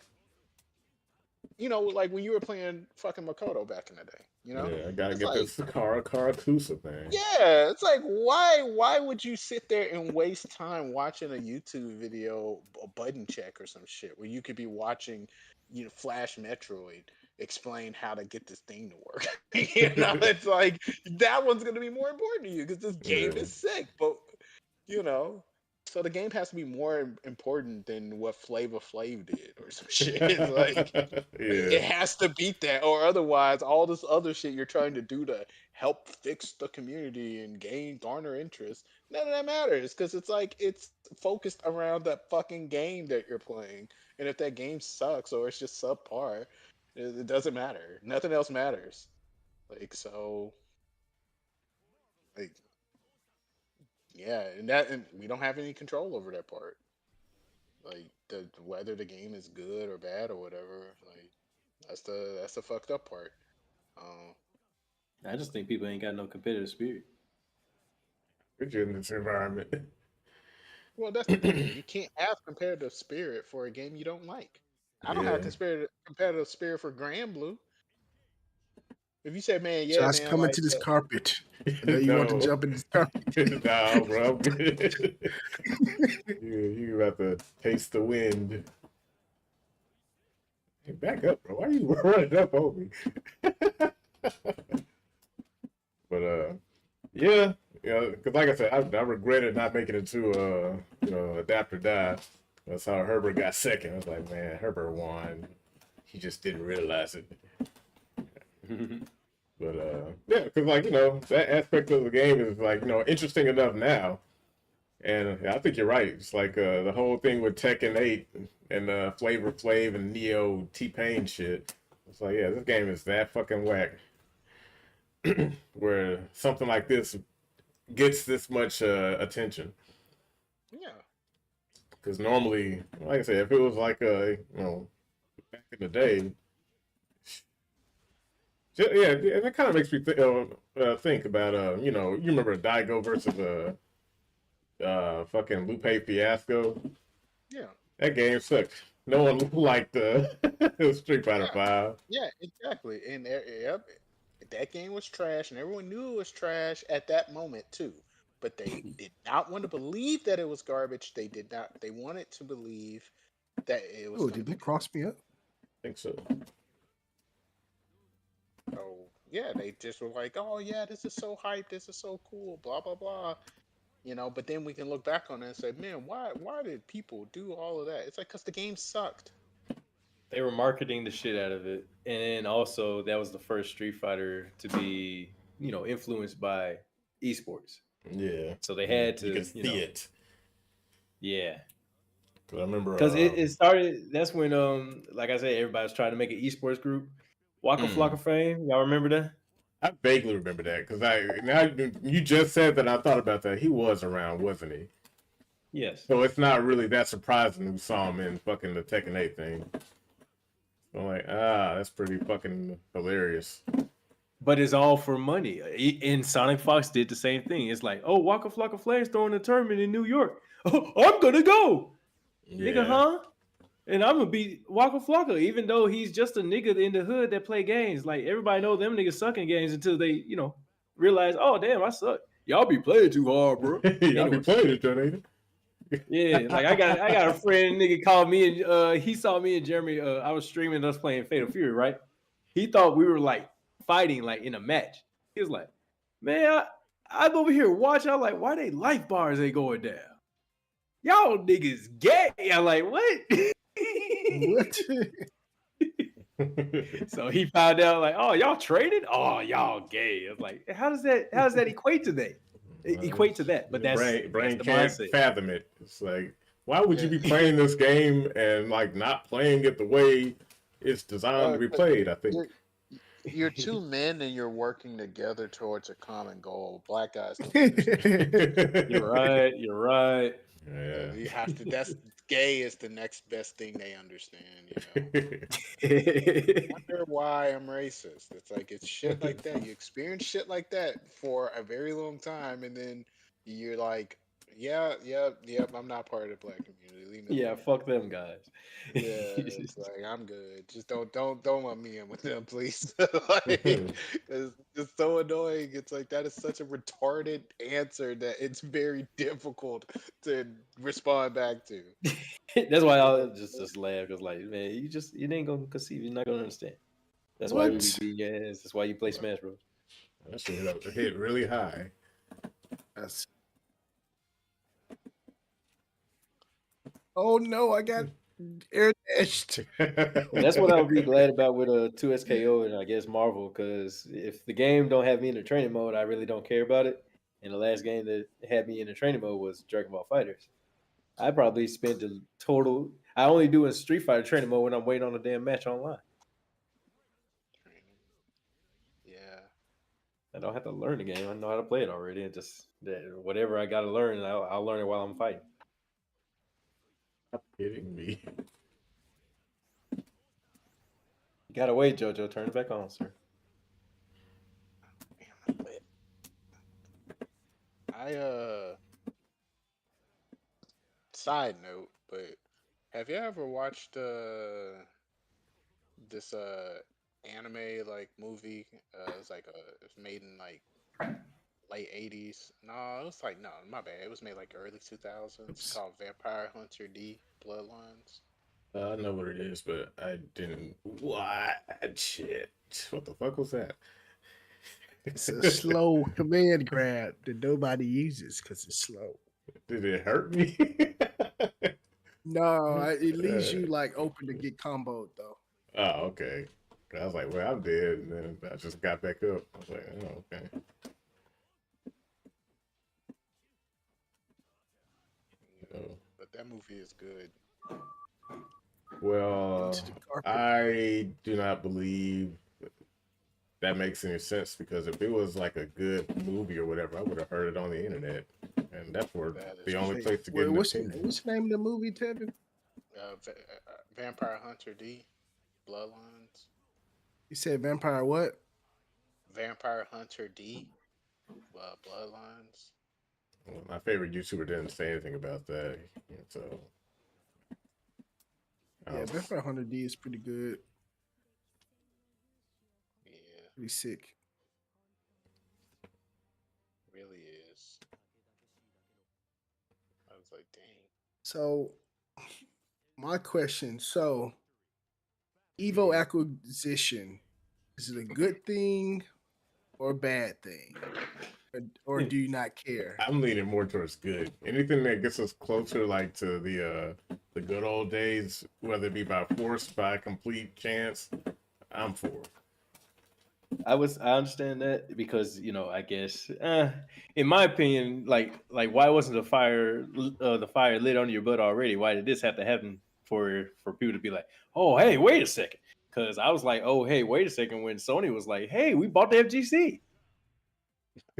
S4: like when you were playing fucking Makoto back in the day.
S1: yeah. I gotta
S4: It's
S1: get
S4: like,
S1: this Karatusa thing.
S4: yeah, it's like, why would you sit there and waste time watching a YouTube video, a button check or some shit, where you could be watching, Flash Metroid explain how to get this thing to work? It's like that one's gonna be more important to you because this game
S1: Yeah,
S4: is sick. But you know, So the game has to be more important than what Flavor Flav did or some shit. Like it
S1: Yeah.
S4: has to beat that, or otherwise, all this other shit you're trying to do to help fix the community and garner interest, none of that matters because it's like it's focused around that fucking game that you're playing. And if that game sucks or it's just subpar, it doesn't matter. Nothing else matters. Like so, like yeah, and we don't have any control over that part. Like whether the game is good or bad or whatever. Like that's the fucked up part. Um,
S2: I just think people ain't got no competitive spirit.
S1: We're in this environment.
S4: well, that's the thing. You can't have competitive spirit for a game you don't like. I don't have
S1: Yeah.
S4: competitive spirit for Grand Blue. If you said, man, yeah,
S3: Josh,
S4: man,
S3: come
S4: like
S3: into this carpet. I know you want to
S1: No.
S3: jump in this carpet.
S1: No, bro. You about to taste the wind. Hey, back up, bro. Why are you running up on me? But yeah, because like I said, I regretted not making it to adapt or die. That's how Herbert got second. I was like, man, Herbert won. He just didn't realize it. But yeah, because like that aspect of the game is like interesting enough now, and I think you're right. It's like the whole thing with Tekken 8 and Flavor Flav and Neo T-Pain shit. It's like, yeah, this game is that fucking whack. Where something like this gets this much attention.
S4: yeah,
S1: Because normally, like I said, if it was like back in the day, yeah, that kind of makes me think about you remember Daigo versus fucking Lupe Fiasco.
S4: yeah,
S1: That game sucked. No one liked Street Fighter
S4: yeah,
S1: Five.
S4: yeah, exactly. And yep, that game was trash, and everyone knew it was trash at that moment too. But they did not want to believe that it was garbage. They did not. They wanted to believe that it was
S3: Oh,
S4: going to
S3: did
S4: be
S3: you
S4: good.
S3: cross me up?
S1: I think so.
S4: So yeah, they just were like, "Oh yeah, this is so hype. This is so cool." Blah blah blah. But then we can look back on it and say, "Man, why did people do all of that?" It's like because the game sucked.
S2: They were marketing the shit out of it, and then also that was the first Street Fighter to be, influenced by esports.
S1: Yeah.
S2: So they had
S1: You
S2: to,
S1: can see it.
S2: yeah,
S1: Cause I remember.
S2: because it started. That's when, like I said, everybody was trying to make an esports group. Waka Flocka Fame, y'all remember that?
S1: I vaguely remember that because now you just said that. I thought about that. He was around, wasn't he?
S2: Yes.
S1: So it's not really that surprising we saw him in fucking the Tekken 8 thing. So I'm like, that's pretty fucking hilarious.
S2: But it's all for money. And Sonic Fox did the same thing. It's like, oh, Waka Flocka Flame's throwing a tournament in New York. Oh, I'm gonna go, nigga, huh? And I'm gonna beat Waka Flocka, even though he's just a nigga in the hood that play games. Like everybody know them niggas suck in games until they, realize, oh damn, I suck. Y'all be playing too hard, bro.
S1: Y'all be playing each other, ain't it?
S2: Yeah, like I got a friend nigga called me and he saw me and Jeremy. I was streaming us playing Fatal Fury, right? He thought we were like fighting like in a match. He was like, man, I'm over here watching. I'm like, why they life bars ain't going down? Y'all niggas gay. I'm like, what?
S3: What?
S2: So he found out like, oh, y'all traded? Oh, y'all gay. I was like, how does that equate to that? Equate to that, but that's
S1: brain
S2: the
S1: can't
S2: mindset.
S1: fathom it. It's like, why would you be playing this game and like not playing it the way it's designed to be played? I think
S4: You're two men and you're working together towards a common goal. Black guys don't understand.
S2: You're right. You're right.
S1: Yeah.
S4: You have to. That's gay is the next best thing they understand. Wonder why I'm racist. It's like it's shit like that. You experience shit like that for a very long time, and then you're like, yeah, I'm not part of the black community. Leave me
S2: Yeah,
S4: alone.
S2: fuck them guys.
S4: Yeah, it's like I'm good. Just don't let me in with them, please. Like, it's so annoying. It's like that is such a retarded answer that it's very difficult to respond back to.
S2: That's why I just laugh because like, man, you ain't gonna conceive. You're not gonna understand. That's why we be beating your ass. That's why you play Smash Bros.
S1: That shit hit really high.
S3: That's Oh no, I got air dashed.
S2: And that's what I would be glad about with 2SKO and I guess Marvel, because if the game don't have me in the training mode, I really don't care about it. And the last game that had me in the training mode was Dragon Ball Fighters. I probably spent the total. I only do in Street Fighter training mode when I'm waiting on a damn match online.
S4: Yeah.
S2: I don't have to learn the game. I know how to play it already. And just whatever I got to learn, I'll learn it while I'm fighting.
S1: Stop kidding me.
S2: You gotta wait, JoJo. Turn it back on, sir.
S4: Side note, but have you ever watched this anime like movie? It's like it's made in like late 80s. No, it was like no, my bad. It was made like early 2000s called Vampire Hunter D Bloodlines.
S1: I know what it is, but I didn't watch it. What the fuck was that?
S3: It's a slow command grab that nobody uses because it's slow.
S1: Did it hurt me?
S3: No, it leaves you like open to get comboed though.
S1: Oh, okay. I was like, well, I'm dead. And then I just got back up. I was like, oh, okay.
S4: But that movie is good.
S1: Well, I do not believe that makes any sense, because if it was like a good movie or whatever, I would have heard it on the internet, and that's where the only place to get an opinion.
S3: What's the name of the movie, Tevin?
S4: Vampire Hunter D Bloodlines.
S3: You said Vampire what?
S4: Vampire Hunter D Bloodlines.
S1: Well, my favorite YouTuber didn't say anything about that, so
S3: yeah, Vampire Hunter D is pretty good.
S4: Yeah,
S3: pretty sick.
S4: Really is. I was like, dang.
S3: So, my question: so, Evo acquisition, is it a good thing or a bad thing, or do you not care?
S1: I'm leaning more towards good. Anything that gets us closer, like to the good old days, whether it be by force, by complete chance, I'm for.
S2: I understand that because I guess in my opinion, like why wasn't the fire lit under your butt already? Why did this have to happen for people to be like, oh hey, wait a second? Because I was like, oh hey, wait a second, when Sony was like, hey, we bought the FGC.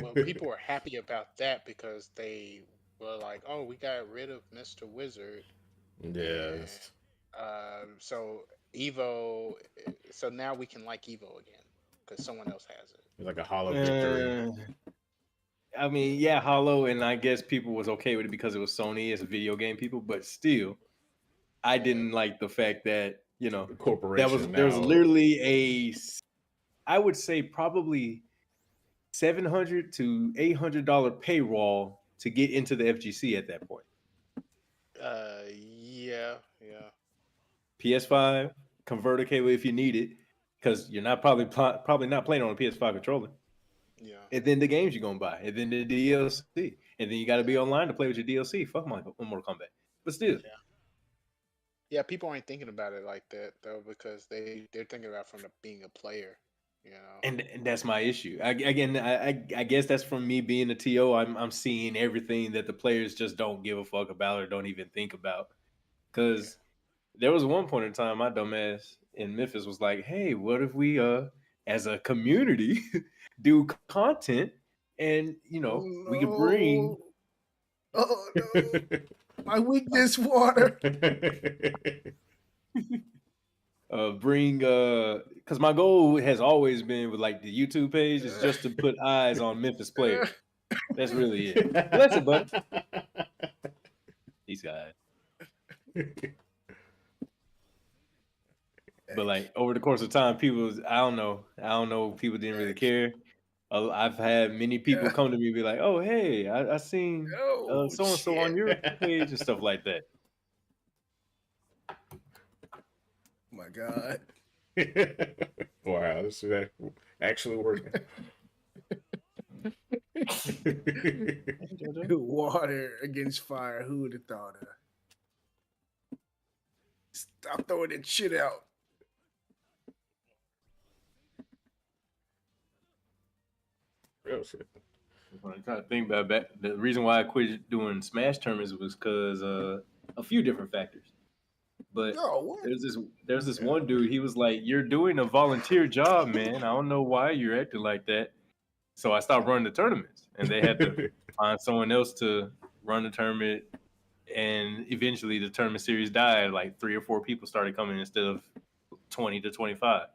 S4: Well, people were happy about that because they were like, oh, we got rid of Mr. Wizard.
S1: Yes.
S4: So Evo, so now we can like Evo again because someone else has it.
S1: It's like a hollow victory.
S2: I mean, yeah, hollow, and I guess people was okay with it because it was Sony as a video game people, but still, I didn't like the fact that
S1: the corporation
S2: there was literally I would say probably $700 to $800 paywall to get into the FGC at that point.
S4: Yeah.
S2: PS5 converter cable if you need it, because you're not probably not playing on a PS5 controller.
S4: Yeah.
S2: And then the games you're gonna buy, and then the DLC, and then you got to be online to play with your DLC. Fuck Mortal Kombat, but still.
S4: Yeah, people aren't thinking about it like that though, because they're thinking about from being a player,
S2: And that's my issue. I guess that's from me being a TO. I'm seeing everything that the players just don't give a fuck about or don't even think about. Because there was one point in time, my dumbass in Memphis was like, "Hey, what if we as a community do content and we could bring."
S3: Oh no! My weakness, water.
S2: Because my goal has always been with like the YouTube page is just to put eyes on Memphis players. That's really it. Bless it, bud. These guys. But like over the course of time, I don't know, people didn't really care. I've had many people come to me and be like, "Oh, hey, I seen so and so on your page and stuff like that."
S3: Oh my God!
S1: Wow, this is actually working.
S3: Water against fire. Who would have thought of? Stop throwing that shit out.
S1: Real shit.
S2: I'm trying to think about back. The reason why I quit doing Smash tournaments was because a few different factors. But
S3: Yo, what?
S2: there's this one dude. He was like, "You're doing a volunteer job, man. I don't know why you're acting like that." So I stopped running the tournaments, and they had to find someone else to run the tournament. And eventually, the tournament series died. Like 3 or 4 people started coming instead of 20 to 25.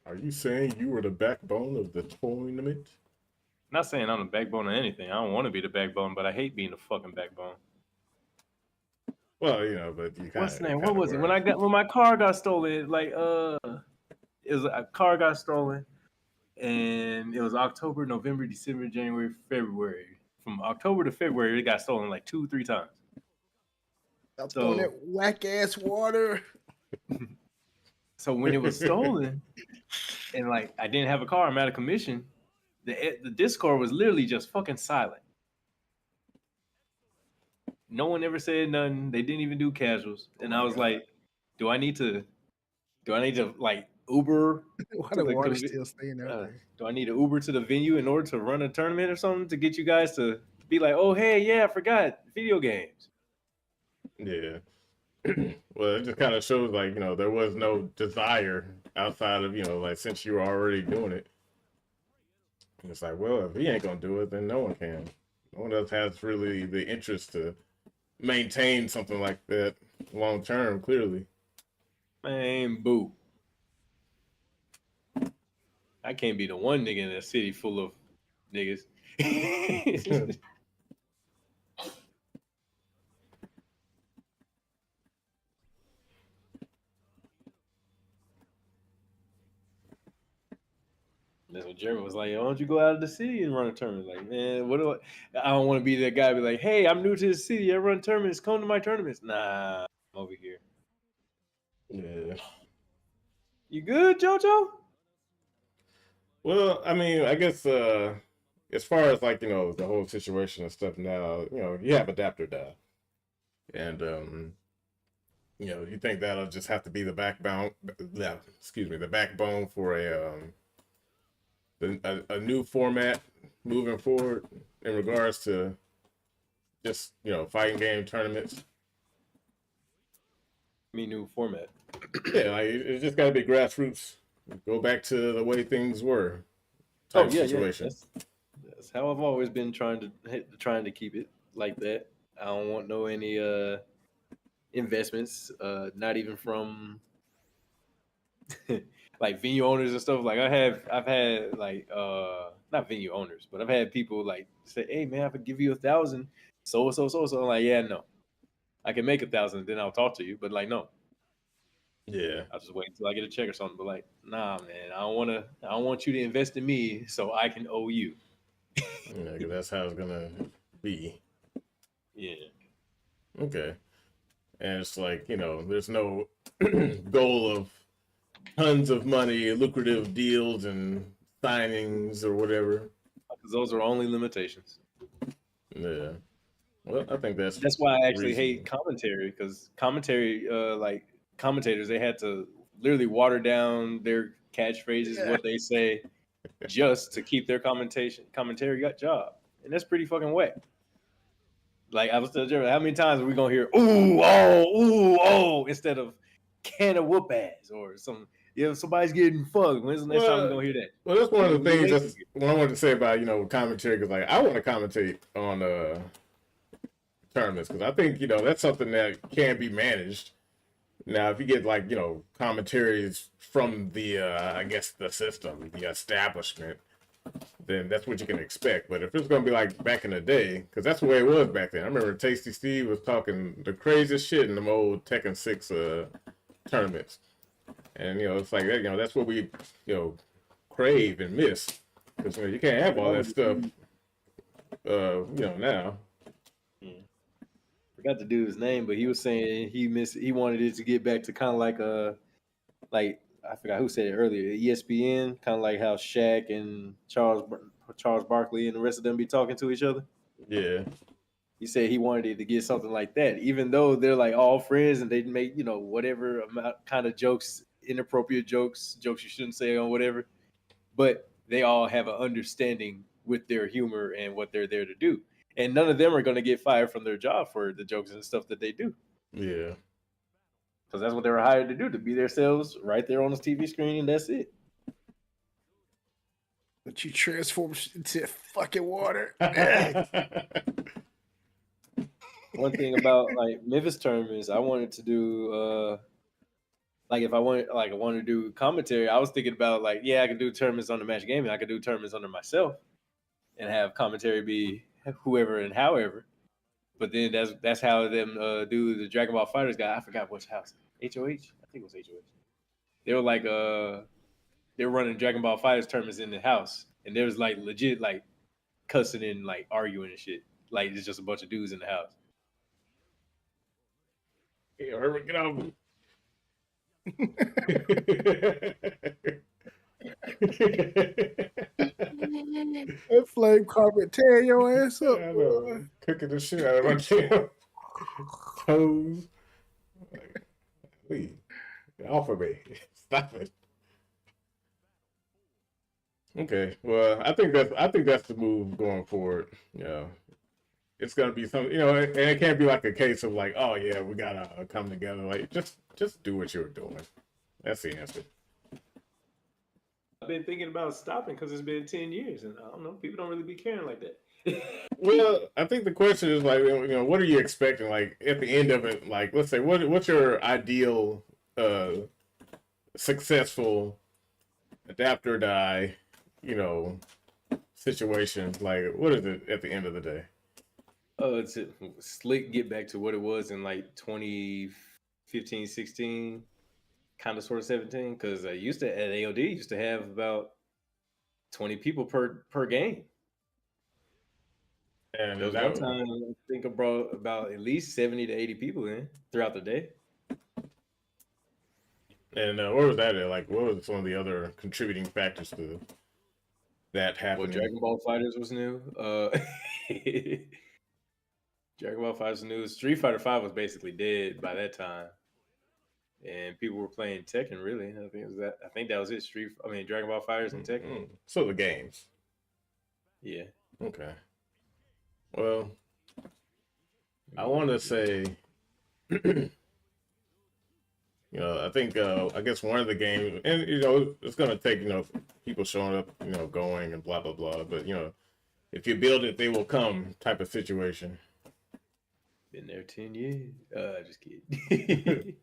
S1: Are you saying you were the backbone of the tournament?
S2: Not saying I'm the backbone of anything. I don't want to be the backbone, but I hate being the fucking backbone.
S1: Well, but you kind
S2: What's
S1: of.
S2: the name? What was it? When my car got stolen, like it was a car got stolen, and it was October, November, December, January, February. From October to February, it got stolen like 2-3 times.
S3: Stop throwing that whack ass water.
S2: So when it was stolen, and like I didn't have a car, I'm out of commission. The Discord was literally just fucking silent. No one ever said nothing. They didn't even do casuals. And I was like, do I need to like Uber?
S3: Why the water still staying out there?
S2: Do I need to Uber to the venue in order to run a tournament or something to get you guys to be like, oh hey, yeah, I forgot video games.
S1: Yeah. Well, it just kind of shows like, there was no desire outside of, like since you were already doing it. And it's like, well, if he ain't gonna do it, then no one can. No one else has really the interest to maintain something like that long term, clearly.
S2: Man, boo. I can't be the one nigga in a city full of niggas. That's what Jeremy was like, why don't you go out of the city and run a tournament? Like, man, what do I don't want to be that guy be like, hey, I'm new to the city. I run tournaments. Come to my tournaments. Nah, I'm over here.
S1: Yeah.
S2: You good, JoJo?
S1: Well, I mean, I guess as far as like, the whole situation and stuff now, you have adapter now. And you think that'll just have to be the backbone for a new format moving forward in regards to just, fighting game tournaments.
S2: New format.
S1: Yeah, like it's just gotta be grassroots. Go back to the way things were. Type situation.
S2: Yeah. That's how I've always been trying to keep it like that. I don't want any investments, not even from like venue owners and stuff. Like I've had like not venue owners, but I've had people like say, "Hey man, I could give you 1,000." So. I'm like, yeah, no, I can make 1,000, then I'll talk to you. But like, no.
S1: Yeah.
S2: I'll just wait until I get a check or something. But like, nah, man, I don't want you to invest in me so I can owe you.
S1: Yeah, because that's how it's gonna be.
S2: Yeah.
S1: Okay. And it's like, there's no goal of tons of money, lucrative deals and signings or whatever.
S2: Because those are only limitations.
S1: Yeah. Well, I think that's
S2: why I actually
S1: reasonable.
S2: hate commentary, because commentators, they had to literally water down their catchphrases, what they say, just to keep their commentary job. And that's pretty fucking wet. Like I was telling Jeremy, how many times are we gonna hear ooh, oh, instead of can of whoop ass or some somebody's getting fucked. When's the next time we're gonna hear that?
S1: Well, that's one of the things that's what I wanted to say about, commentary, because like I want to commentate on tournaments, because I think, that's something that can be managed. Now, if you get like, commentaries from the I guess the system, the establishment, then that's what you can expect. But if it's gonna be like back in the day, because that's the way it was back then. I remember Tasty Steve was talking the craziest shit in them old Tekken 6 tournaments. And it's like that, that's what we crave and miss. Because you can't have all that stuff now.
S2: Forgot the dude's name, but he was saying he wanted it to get back to kind of like I forgot who said it earlier, ESPN, kind of like how Shaq and Charles Barkley and the rest of them be talking to each other.
S1: Yeah.
S2: He said he wanted to get something like that, even though they're like all friends and they make whatever amount kind of jokes, inappropriate jokes you shouldn't say or whatever, but they all have an understanding with their humor and what they're there to do, and none of them are going to get fired from their job for the jokes and stuff that they do.
S1: Yeah,
S2: because that's what they were hired to do, to be themselves right there on the TV screen, and that's it.
S3: But you transform into fucking water.
S2: One thing about like Memphis tournaments, I wanted to do like if I wanted to do commentary, I was thinking about like, yeah, I could do tournaments on the Match Gaming, I could do tournaments under myself and have commentary be whoever and however. But then that's how them do the Dragon Ball Fighters guy. I forgot which house. HOH? I think it was HOH. They were like they were running Dragon Ball Fighters tournaments in the house, and there was like legit like cussing and like arguing and shit. Like it's just a bunch of dudes in the house.
S1: Yeah, Herbert, get off.
S3: That flame carpet tear your ass up.
S1: I know. Cooking the shit out of my damn toes. Please, get off of me. Stop it. Okay, well, I think that's the move going forward. Yeah, it's gonna be something, and it can't be like a case of like, oh yeah, we gotta come together. Like, just do what you're doing. That's the answer.
S2: I've been thinking about stopping because it's been 10 years, and I don't know, people don't really be caring like that.
S1: Well, I think the question is like, what are you expecting? Like at the end of it, like let's say, what's your ideal successful adapt or die, situation? Like, what is it at the end of the day?
S2: It's a slick get back to what it was in like 2015, 16, kind of sort of 17, because I used to at AOD used to have about 20 people per game.
S1: And
S2: there was one time I think I brought about at least 70 to 80 people in throughout the day.
S1: And where was that at? Like, what was some of the other contributing factors to that happening?
S2: Well, Dragon Ball Fighters was new. Dragon Ball Fighters was new. Street Fighter V was basically dead by that time, and people were playing Tekken. Really, I think it was that. I think that was it. Dragon Ball Fighters and Tekken.
S1: Mm-hmm. So the games.
S2: Yeah.
S1: Okay. Well, I want to say, I think, I guess one of the games, and, it's going to take, people showing up, going and blah, blah, blah. But, if you build it, they will come type of situation.
S2: Been there 10 years. Just kidding.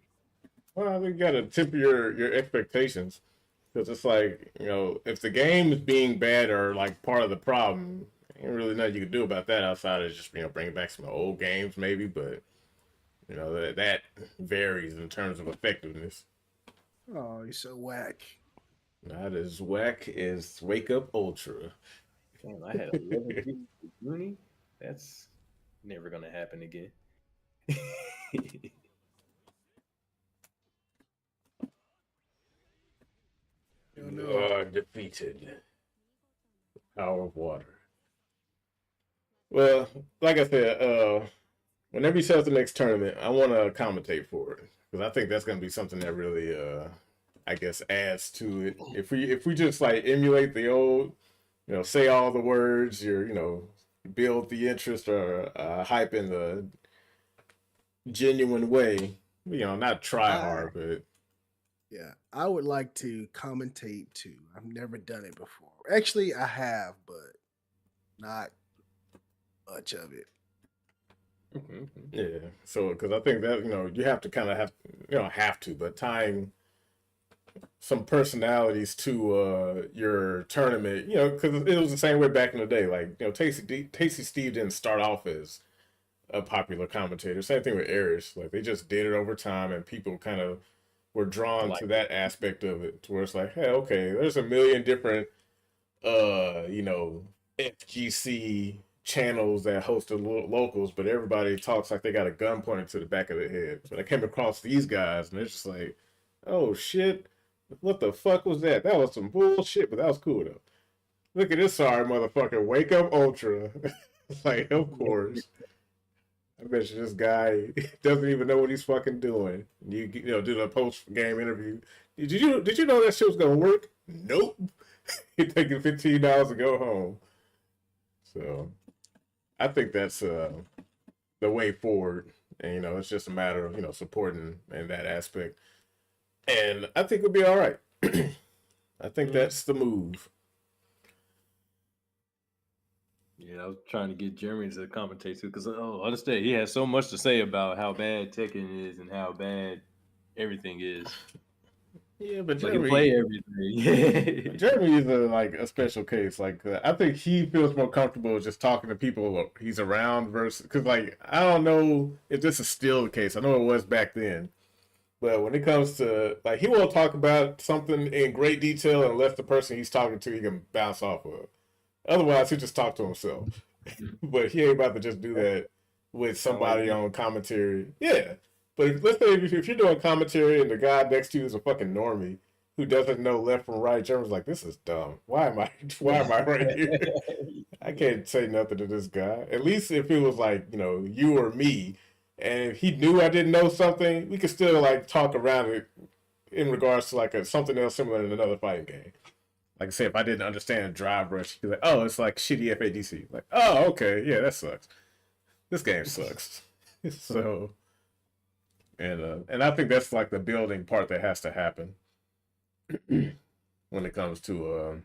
S1: Well, I think you got to temper your expectations. Because it's like, if the game is being bad or like part of the problem, ain't really nothing you can do about that outside of just, bringing back some old games maybe. But, that varies in terms of effectiveness.
S3: Oh, you're so whack.
S1: Not as whack as Wake Up Ultra.
S2: Damn, I had 11 people with Uni. That's never going to happen again.
S1: You are defeated. Power of water. Well, like I said, whenever you set up the next tournament, I want to commentate for it because I think that's going to be something that really, I guess, adds to it. If we just like emulate the old, say all the words, build the interest or hype in the genuine way, not try hard, but.
S3: Yeah, I would like to commentate too. I've never done it before. Actually, I have, but not much of it.
S1: Mm-hmm. Yeah, so because I think that you have to kind of have to, but tying some personalities to your tournament, because it was the same way back in the day. Like Tasty Steve didn't start off as a popular commentator. Same thing with Aries. Like they just did it over time, and people kind of were drawn to that aspect of it, to where it's like, hey, okay, there's a million different, FGC channels that host the locals, but everybody talks like they got a gun pointed to the back of their head. But I came across these guys, and it's just like, oh shit, what the fuck was that? That was some bullshit, but that was cool though. Look at this sorry motherfucker, Wake Up Ultra. Like, of course. I bet you this guy doesn't even know what he's fucking doing. You know, do the post game interview. Did you know that shit was gonna work? Nope. He's taking $15 to go home. So I think that's the way forward. And you know, it's just a matter of, you know, supporting in that aspect. And I think we'll be all right. I think that's the move.
S2: Yeah, I was trying to get Jeremy to commentate too, because understand he has so much to say about how bad Tekken is and how bad everything is.
S1: Yeah, but
S2: Like he
S1: Jeremy,
S2: play everything.
S1: Jeremy is a special case. Like I think he feels more comfortable just talking to people he's around versus because like I don't know if this is still the case. I know it was back then, but when it comes to like he won't talk about something in great detail unless the person he's talking to he can bounce off of. Otherwise, he'll just talk to himself. But he ain't about to just do that with somebody on commentary. Yeah. But let's say if you're doing commentary and the guy next to you is a fucking normie who doesn't know left from right, Jeremy's like, this is dumb. Why am I right here? I can't say nothing to this guy. At least if it was like, you know, you or me, and if he knew I didn't know something, we could still like talk around it in regards to like something else similar in another fighting game. Like I said, if I didn't understand a drive rush, you'd be like, oh, it's like shitty FADC. Like, oh, okay, yeah, that sucks. This game sucks. So, and I think that's like the building part that has to happen when it comes to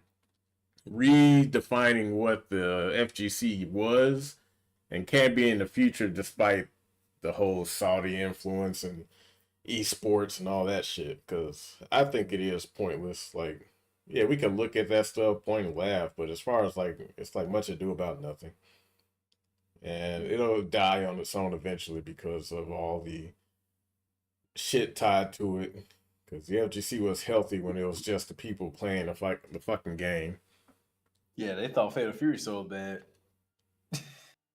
S1: redefining what the FGC was and can be in the future, despite the whole Saudi influence and esports and all that shit. Because I think it is pointless. Like, yeah, we can look at that stuff, point and laugh, but as far as like, it's like much ado about nothing. And it'll die on its own eventually because of all the shit tied to it. Because the FGC was healthy when it was just the people playing the fucking game.
S2: Yeah, they thought Fatal Fury so bad.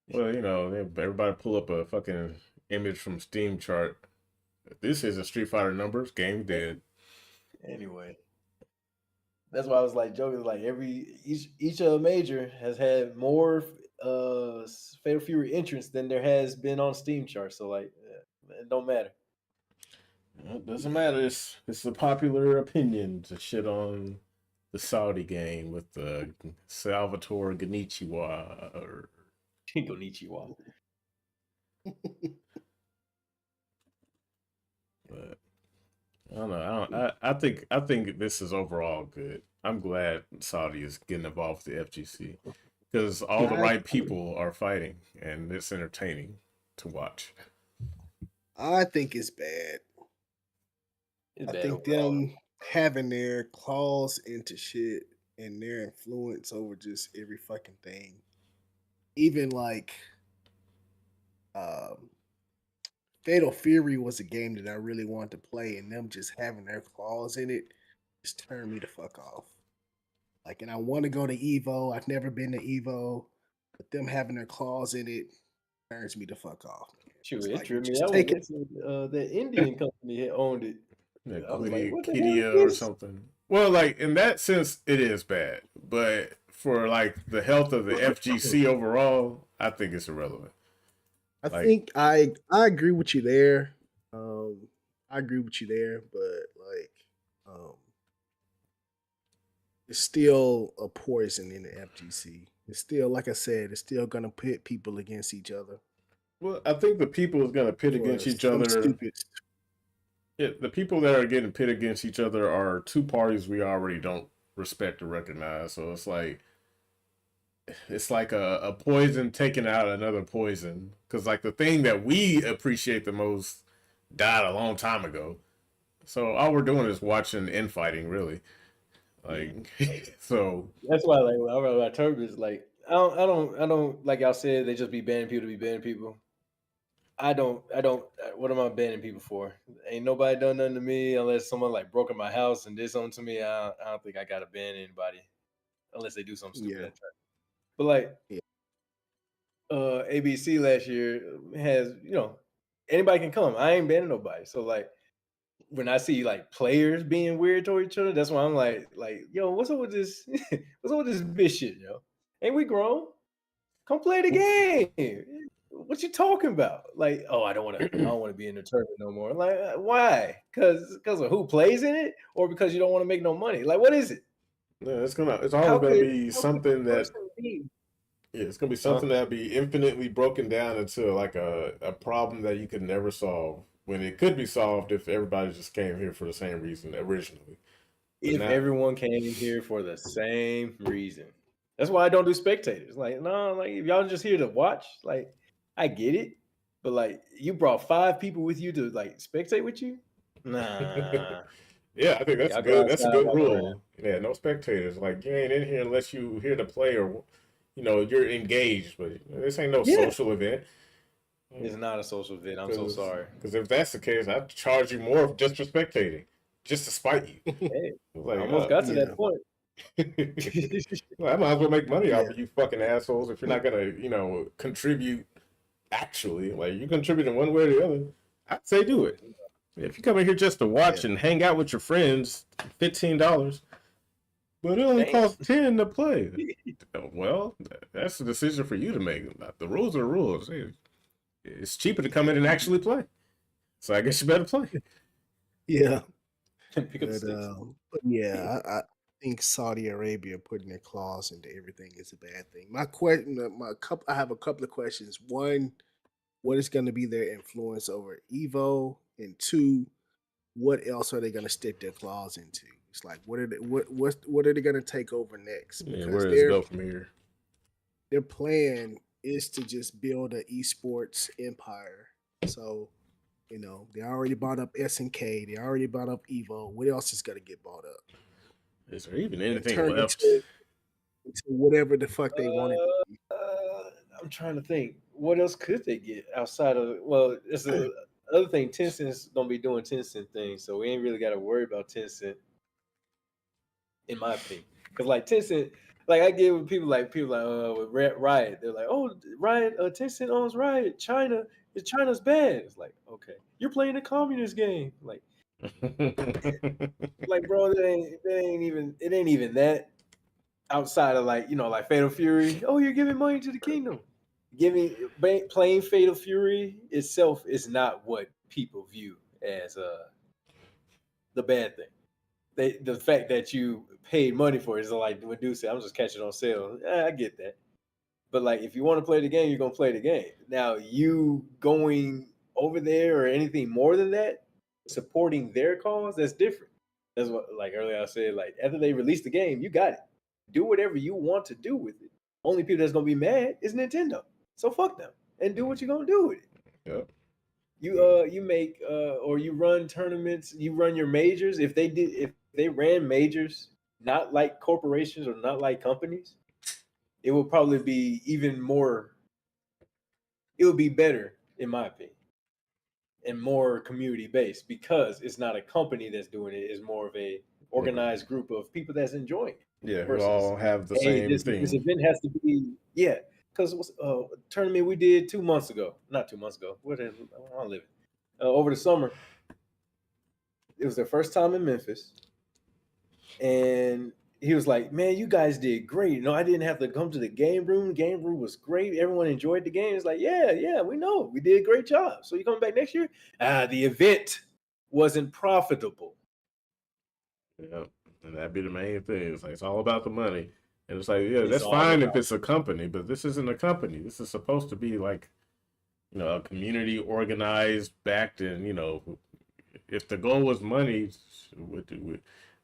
S1: Well, you know, everybody pull up a fucking image from Steam chart. This is a Street Fighter numbers game dead.
S2: Anyway. That's why I was like joking. Like each major has had more Fatal Fury entrants than there has been on Steam charts. So like, it don't matter.
S1: It doesn't matter. It's a popular opinion to shit on the Saudi game with the Salvatore Ganichiwa or
S2: Ganichiwa.
S1: But I don't know. I think this is overall good. I'm glad Saudi is getting involved with the FGC because all the right people are fighting and it's entertaining to watch.
S3: I think it's bad. I think them having their claws into shit and their influence over just every fucking thing, even like Fatal Fury was a game that I really wanted to play, and them just having their claws in it just turned me the fuck off. Like, and I want to go to Evo. I've never been to Evo, but them having their claws in it turns me the fuck off.
S2: Sure, it tripped me. The Indian company had owned it.
S1: Yeah, Kidia or something. Well, like in that sense, it is bad, but for like the health of the FGC overall, I think it's irrelevant.
S3: I think I agree with you there. I agree with you there, but like, it's still a poison in the FGC. It's still, like I said, it's still gonna pit people against each other.
S1: Well, I think the people is gonna pit against each other.
S3: Stupid.
S1: Yeah, the people that are getting pit against each other are two parties we already don't respect or recognize. So it's like a poison taking out another poison. Because like the thing that we appreciate the most died a long time ago. So all we're doing is watching infighting, really. Like, so
S2: that's why like when I wrote about tournaments, like I don't like y'all said they just be banning people to be banning people. I don't. What am I banning people for? Ain't nobody done nothing to me unless someone like broke in my house and did something to me. I don't think I gotta ban anybody unless they do something stupid. Yeah. But like, ABC last year has anybody can come. I ain't banning nobody. So like, when I see like players being weird toward each other, that's why I'm like, yo, what's up with this? What's up with this bitch shit, yo? Ain't we grown? Come play the game. what you talking about? Like, oh, I don't want to be in the tournament no more. Like, why? Because of who plays in it, or because you don't want to make no money? Like, what is it?
S1: Yeah, it's always
S2: How
S1: gonna
S2: could
S1: be
S2: how could
S1: something
S2: the
S1: that
S2: person be?
S1: it's gonna be
S2: Huh?
S1: something that'll be infinitely broken down into like a problem that you could never solve when it could be solved if everybody just came here for the same reason originally. But
S2: If
S1: now,
S2: everyone came here for the same reason, that's why I don't do spectators. Like, no, like if y'all just here to watch, like, I get it, but like, you brought 5 people with you to like spectate with you. Nah,
S1: yeah, I think that's
S2: y'all go
S1: good. That's a
S2: outside,
S1: good
S2: walk around.
S1: rule. Yeah, no spectators. Like you ain't in here unless you here to play or you're engaged. But this ain't no
S2: Yeah,
S1: social event.
S2: it's not a social event. I'm so
S1: Because
S2: sorry.
S1: if that's the case, I'd charge you more just for spectating, just to spite you.
S2: Hey, I
S1: Like,
S2: almost got to
S3: Yeah,
S2: that point.
S1: well, I might as well make money
S3: yeah,
S1: off of you fucking assholes if you're not gonna, contribute actually. Like you contribute in one way or the other. I'd say do it. If you come in here just to watch
S3: yeah.
S1: and hang out with your friends, $15, but it only
S2: Damn.
S1: costs 10 to play. Well, that's a decision for you to make. The rules are rules. It's cheaper to come in and actually play. So I guess you better play.
S3: Yeah.
S2: Pick up the
S3: But,
S2: sticks.
S3: but yeah, I think Saudi Arabia putting their claws into everything is a bad thing. I have a couple of questions. One, what is going to be their influence over Evo? And two, what else are they going to stick their claws into? It's like, what are they going to take over next?
S1: Yeah,
S3: Because
S1: where does it go from here?
S3: their plan is to just build an esports empire. So, they already bought up SNK, they already bought up Evo. What else is gonna get bought up?
S1: Is there even
S3: And
S1: anything
S3: turn
S1: left?
S3: into whatever the fuck they wanted to be.
S2: I'm trying to think. What else could they get outside of? Well, it's another thing. Tencent's gonna be doing Tencent things, so we ain't really got to worry about Tencent, in my opinion. Because like Tencent, like I get with people like with Riot, they're like, oh, Riot, Tencent owns Riot. China's bad. It's like, okay, you're playing a communist game. Like bro, it ain't even that. Outside of like Fatal Fury, oh, you're giving money to the kingdom. Playing Fatal Fury itself is not what people view as the bad thing. The fact that you paid money for it is like when dude said, "I'm just catching on sale." I get that, but like if you want to play the game, you're gonna play the game. Now you going over there or anything more than that, supporting their cause, that's different. That's what like earlier I said. Like after they release the game, you got it. Do whatever you want to do with it. Only people that's gonna be mad is Nintendo. So fuck them and do what you're gonna do with it.
S1: Yep.
S2: You make or you run tournaments, you run your majors. If they ran majors not like corporations or not like companies, it would probably be even more. It would be better in my opinion and more community based because it's not a company that's doing it. It's more of a organized group of people that's enjoying it.
S1: Yeah, who
S2: Versus,
S1: all have the
S2: hey,
S1: same
S2: this
S1: thing.
S2: event has to be because tournament we did 2 months ago, not 2 months ago. Where I live over the summer. It was their first time in Memphis, and he was like, "Man, you guys did great. No, I didn't have to come to the game room. Game room was great. Everyone enjoyed the game." It's like, yeah, we know we did a great job. So you coming back next year? The event wasn't profitable.
S1: Yep. And that'd be the main thing. It's like it's all about the money. And it's like, yeah,
S2: It's
S1: that's
S2: all
S1: fine if
S2: about
S1: it's a company, but this isn't a company. This is supposed to be like, a community organized, backed, and if the goal was money,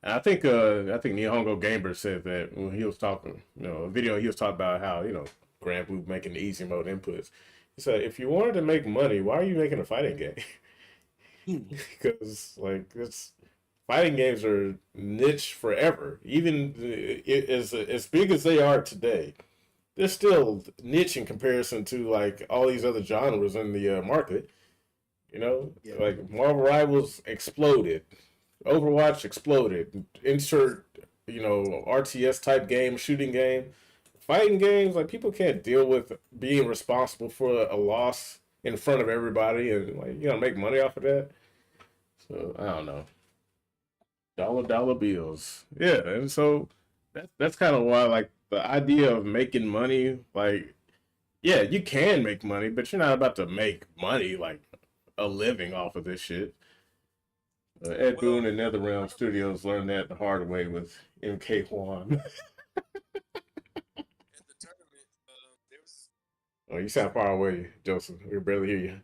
S1: I think Nihongo Gamer said that when he was talking, a video he was talking about how Grand Blue making the easy mode inputs. He said, if you wanted to make money, why are you making a fighting game? Because it's fighting games are niche forever. Even as big as they are today, they're still niche in comparison to like all these other genres in the market.
S3: Yeah.
S1: Like Marvel Rivals exploded, Overwatch exploded. Insert RTS type game, shooting game, fighting games. Like people can't deal with being responsible for a loss in front of everybody and make money off of that. So I don't know. Dollar bills. Yeah, and so that's kind of why like the idea of making money, like Yeah, you can make money, but you're not about to make money like a living off of this shit. Ed Boon and NetherRealm Studios learned that the hard way with MK Juan. Oh, you sound far away, Joseph. We can barely hear you.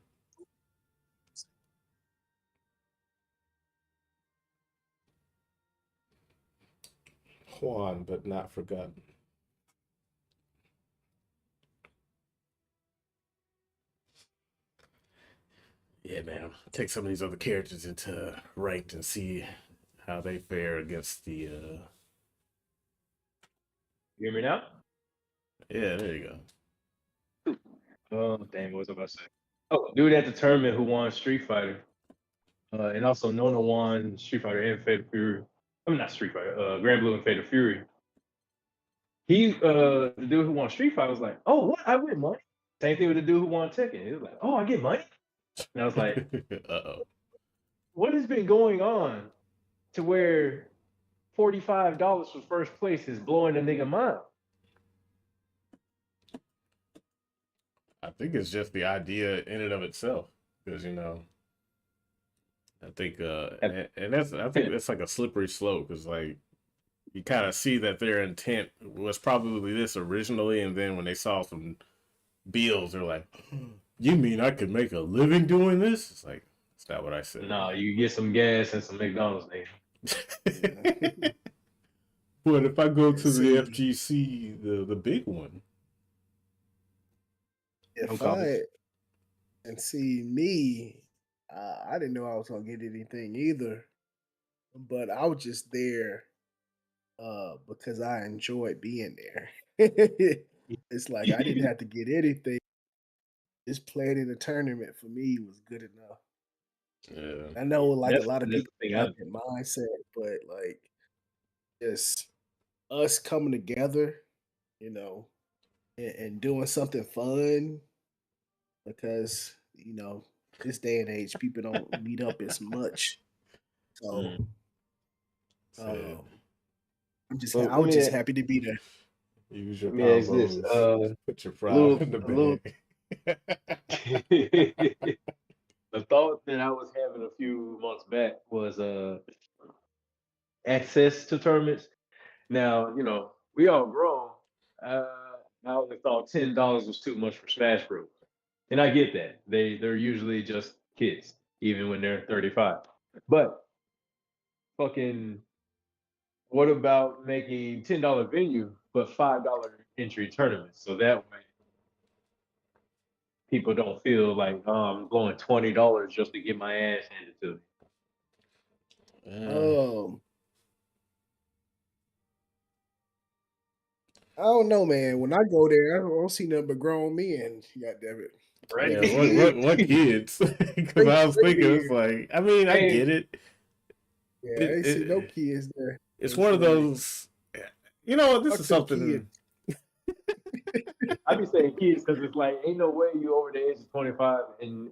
S1: Juan, but not forgotten. Yeah, man. Take some of these other characters into ranked and see how they fare against the.
S7: You hear me now?
S1: Yeah, there you
S7: go. Oh, damn, what was I about to say? Oh, dude at the tournament who won Street Fighter. And also Nona won Street Fighter and Fatal Fury. I mean, not Street Fighter, Grand Blue and Fatal Fury. He, the dude who won Street Fighter was like, oh, what? I win money? Same thing with the dude who won Tekken. He was like, oh, I get money? And I was like, uh-oh. What has been going on to where $45 for first place is blowing a nigga mind?
S1: I think it's just the idea in and of itself, because I think and that's I think that's like a slippery slope, because like you kind of see that their intent was probably this originally, and then when they saw some bills, they're like, "You mean I could make a living doing this?" It's like, that's not what I said.
S7: No, you get some gas and some McDonald's, nigga.
S1: But if I go to the FGC, the big one,
S3: if I and see me, I didn't know I was gonna get anything either, but I was just there because I enjoyed being there. It's like I didn't have to get anything. Just playing in the tournament for me was good enough.
S1: Yeah,
S3: I know, like a lot of people
S7: have
S3: that mindset, but like just us coming together, and doing something fun, because this day and age people don't meet up as much. So I'm just I was just happy to be there.
S1: Use your
S7: this.
S1: Put your pride in the bag.
S7: The thought that I was having a few months back was access to tournaments. Now, we all grown. I only thought $10 was too much for Smash Bros. And I get that. They're usually just kids, even when they're 35. But fucking what about making $10 venue but $5 entry tournaments? So that way people don't feel like, oh, I'm blowing $20 just to get my ass handed to me.
S3: I don't know, man. When I go there, I don't see nothing but grown men. God damn it.
S1: Right? Yeah, what kids? Because I was thinking, it's like, I mean, I get it.
S3: Yeah, I ain't see no kids there.
S1: It's one of those, this is something.
S7: I be saying kids because it's like, ain't no way you over the age of 25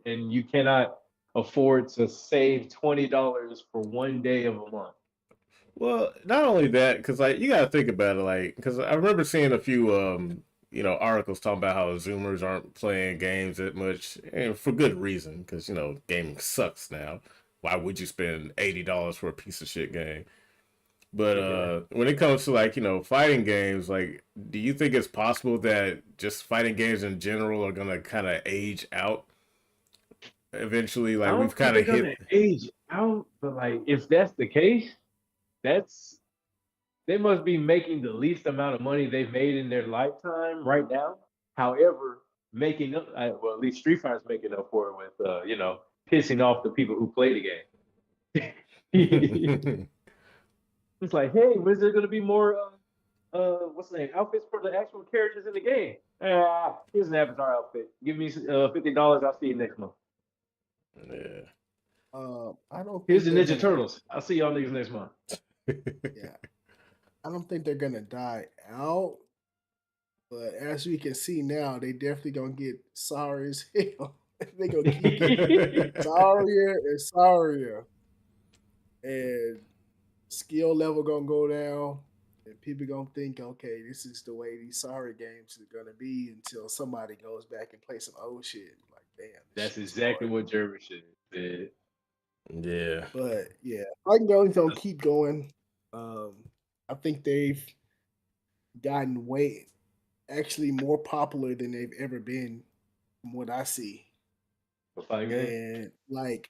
S7: and you cannot afford to save $20 for one day of a month.
S1: Well, not only that, because like you got to think about it, like because I remember seeing a few articles talking about how Zoomers aren't playing games that much, and for good reason, because gaming sucks now. Why would you spend $80 for a piece of shit game? But when it comes to like fighting games, like do you think it's possible that just fighting games in general are gonna kind of age out eventually? Like we've kind of hit
S7: age out, but like if that's the case, they must be making the least amount of money they've made in their lifetime right now. However, making up, at least Street Fighter's making up for it with, pissing off the people who play the game. It's like, hey, when's there going to be more, what's the name, outfits for the actual characters in the game? Here's an Avatar outfit. Give me $50. I'll see you next month.
S1: Yeah.
S3: I don't.
S7: Here's the Ninja Turtles. I'll see y'all niggas next month.
S3: Yeah. I don't think they're gonna die out, but as we can see now, they definitely gonna get sorry as hell. They gonna keep getting sorrier and sorrier, and skill level gonna go down. And people gonna think, okay, this is the way these sorry games are gonna be until somebody goes back and play some old shit. Like, damn, this
S7: That's
S3: shit was
S7: exactly
S3: hard.
S7: what Jeremy said.
S1: Yeah.
S3: But yeah, fighting games don't keep going. Um, I think they've gotten way actually more popular than they've ever been from what I see.
S7: The fighting game.
S3: And like,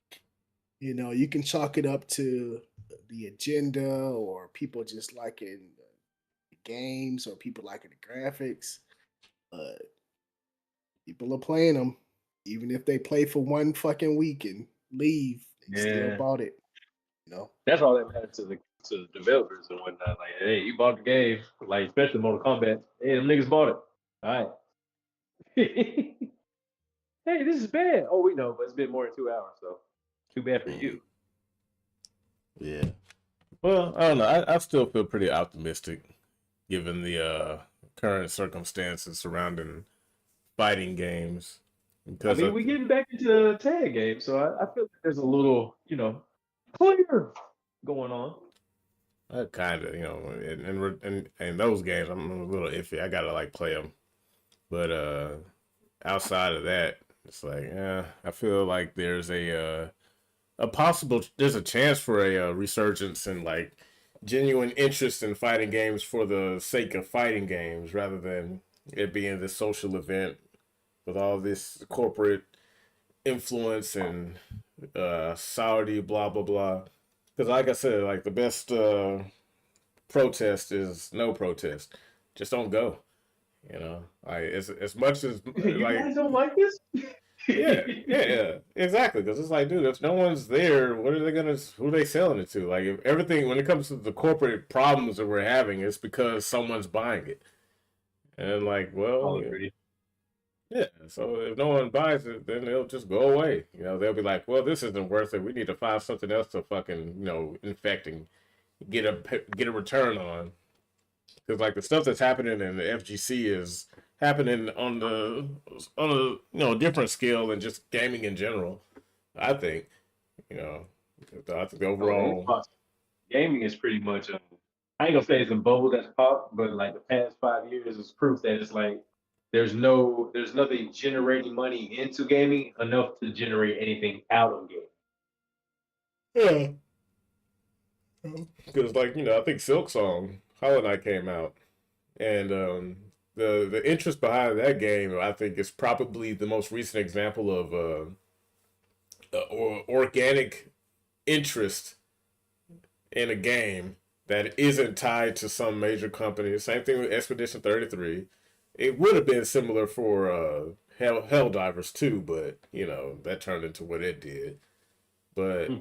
S3: you can chalk it up to the agenda or people just liking the games or people liking the graphics. But people are playing them, even if they play for one fucking week and leave. They still
S7: Yeah.
S3: bought it. You know.
S7: That's all that matters to the developers and whatnot. Like, hey, you bought the game, like especially Mortal Kombat. Hey, them niggas bought it. All right. Hey, this is bad. Oh, we know, but it's been more than 2 hours, so too bad for you.
S1: Yeah. Well, I don't know. I still feel pretty optimistic given the current circumstances surrounding fighting games.
S7: I mean, we're getting back into the tag game, so I feel like there's a little, clear going on.
S1: Kind of, in those games, I'm a little iffy. I gotta like play them, but outside of that, it's like, I feel like there's a chance for a resurgence in like genuine interest in fighting games for the sake of fighting games, rather than it being this social event with all this corporate influence and Saudi blah blah blah. Because like I said, like the best protest is no protest. Just don't go. Like as much as
S7: You
S1: like
S7: guys don't like this?
S1: yeah, exactly. Because it's like, dude, if no one's there, what are they gonna? Who are they selling it to? Like, if everything when it comes to the corporate problems that we're having, it's because someone's buying it. And like, well, yeah. So if no one buys it, then it'll just go away. They'll be like, well, this isn't worth it. We need to find something else to fucking infect and get a return on. Because like the stuff that's happening in the FGC is happening on a different scale than just gaming in general. I think, I think the overall
S7: gaming is pretty much I ain't gonna say it's a bubble that's popped, but like the past 5 years is proof that it's like there's nothing generating money into gaming enough to generate anything out of gaming.
S1: Yeah. Because like I think Silk Song Hollow Knight came out, and the interest behind that game I think is probably the most recent example of organic interest in a game that isn't tied to some major company. Same thing with Expedition 33. It would have been similar for Helldivers too, but that turned into what it did. But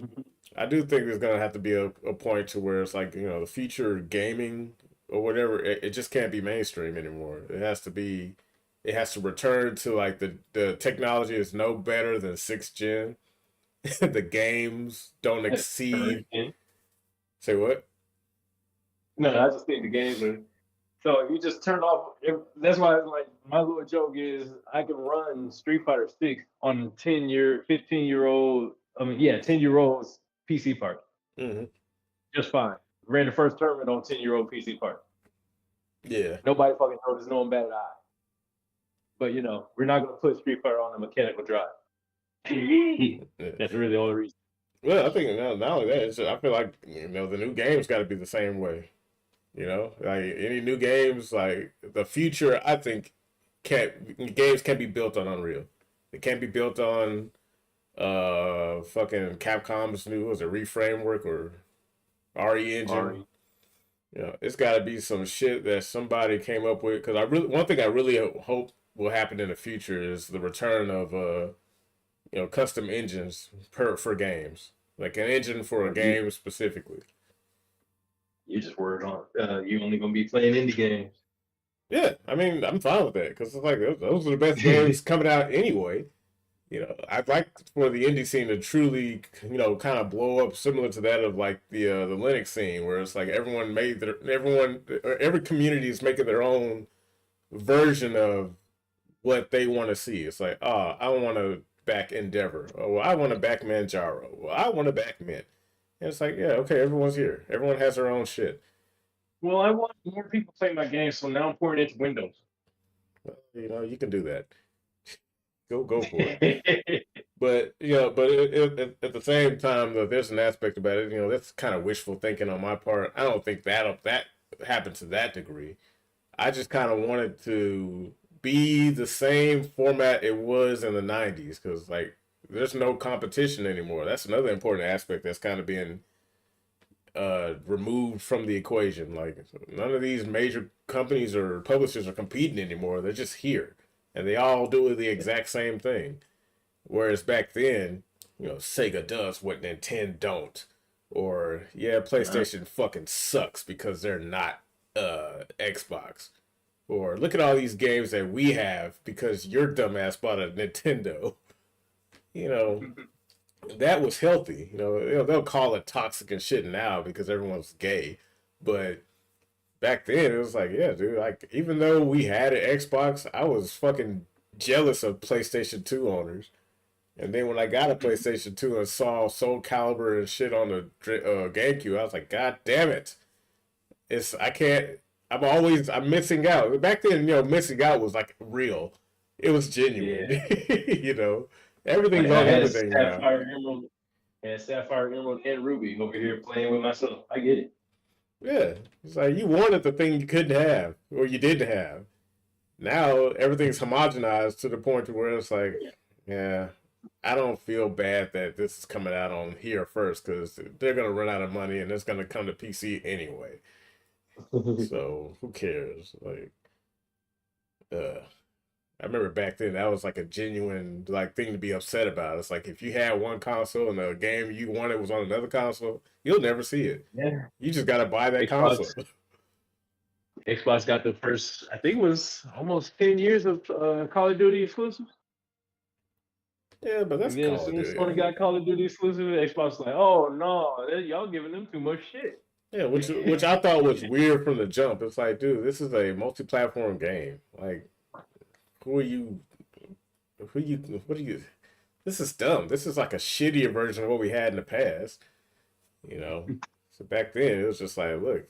S1: I do think there's gonna have to be a point to where it's like the future gaming or whatever. It just can't be mainstream anymore. It has to return to like the technology is no better than 6th gen. The games don't exceed. Say what?
S7: No, I just think the games are. So if you just turn off, that's why like my little joke is I can run Street Fighter 6 on 15-year-old. 10-year-old's PC part.
S1: Mm-hmm.
S7: Just fine. Ran the first tournament on 10-year-old PC part.
S1: Yeah.
S7: Nobody fucking noticed, no one batted eye. But we're not gonna put Street Fighter on a mechanical drive. That's really the only reason.
S1: Well, I think not only that, I feel like the new games got to be the same way. Like any new games, like the future, I think games can't be built on Unreal. It can't be built on fucking Capcom's new reframework or RE engine. It's got to be some shit that somebody came up with. Because one thing I really hope will happen in the future is the return of custom engines for games, like an engine for a game specifically.
S7: You just worried on you only gonna be playing indie games.
S1: Yeah, I mean, I'm fine with that because it's like those are the best games coming out anyway. I'd like for the indie scene to truly, kind of blow up, similar to that of like the Linux scene, where it's like every community is making their own version of what they want to see. It's like, I want to back Endeavor. Oh, well, I want to back Manjaro. Well, I want to back Mint. And it's like, yeah, okay, everyone's here. Everyone has their own shit.
S7: Well, I want more people playing my games, so now I'm pouring into Windows.
S1: You know, you can do that. Go for it. But at the same time, though, there's an aspect about it. You know, that's kind of wishful thinking on my part. I don't think that happened to that degree. I just kind of wanted to be the same format it was in the '90s because like there's no competition anymore. That's another important aspect that's kind of being removed from the equation. Like none of these major companies or publishers are competing anymore. They're just here, and they all do the exact same thing. Whereas back then, you know, Sega does what Nintendo don't, or yeah, PlayStation fucking sucks because they're not Xbox. Or look at all these games that we have because your dumbass bought a Nintendo. You know, that was healthy. You know, they'll call it toxic and shit now because everyone's gay. But back then, it was like, yeah, dude, like, even though we had an Xbox, I was fucking jealous of PlayStation 2 owners. And then when I got a PlayStation 2 and saw Soul Calibur and shit on the GameCube, I was like, God damn it. I can't, I'm missing out. Back then, you know, missing out was like real. It was genuine.
S7: Yeah.
S1: You know, everything's
S7: Like,
S1: on everything now.
S7: Sapphire Emerald, and Ruby over here playing with myself. I get it.
S1: Yeah. It's like you wanted the thing you couldn't have or you didn't have. Now everything's homogenized to the point where it's like, yeah, I don't feel bad that this is coming out on here first because they're going to run out of money and it's going to come to PC anyway. So who cares? Like, I remember back then that was like a genuine like thing to be upset about. It's like if you had one console and the game you wanted was on another console, you'll never see it.
S7: Yeah.
S1: You just got to buy that console.
S7: Xbox got the first, I think it was almost 10 years of Call of Duty exclusives.
S1: Yeah, but that's
S7: Call
S1: Call of Duty.
S7: Sony got Call of Duty exclusive. Xbox was like, oh no, y'all giving them too much shit.
S1: Yeah, which I thought was weird from the jump. It's like, dude, this is a multi-platform game. Like, who are you? What are you? This is dumb. This is like a shittier version of what we had in the past. You know. So back then it was just like, look,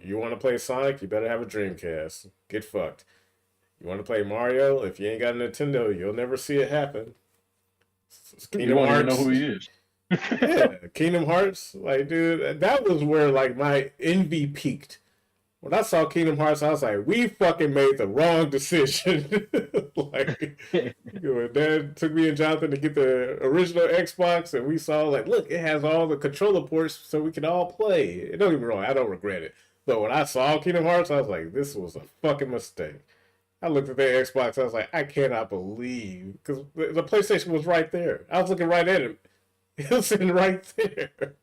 S1: you want to play Sonic, you better have a Dreamcast. Get fucked. You want to play Mario? If you ain't got a Nintendo, you'll never see it happen.
S7: You won't even know who he is.
S1: Yeah, Kingdom Hearts. Like, dude, that was where like my envy peaked. When I saw Kingdom Hearts, I was like, we fucking made the wrong decision. Like, you know, Dad took me and Jonathan to get the original Xbox, and we saw, like, look, it has all the controller ports so we can all play. Don't get me wrong, I don't regret it. But when I saw Kingdom Hearts, I was like, this was a fucking mistake. I looked at the Xbox, I was like, I cannot believe, because the PlayStation was right there. I was looking right at it. It was sitting right there.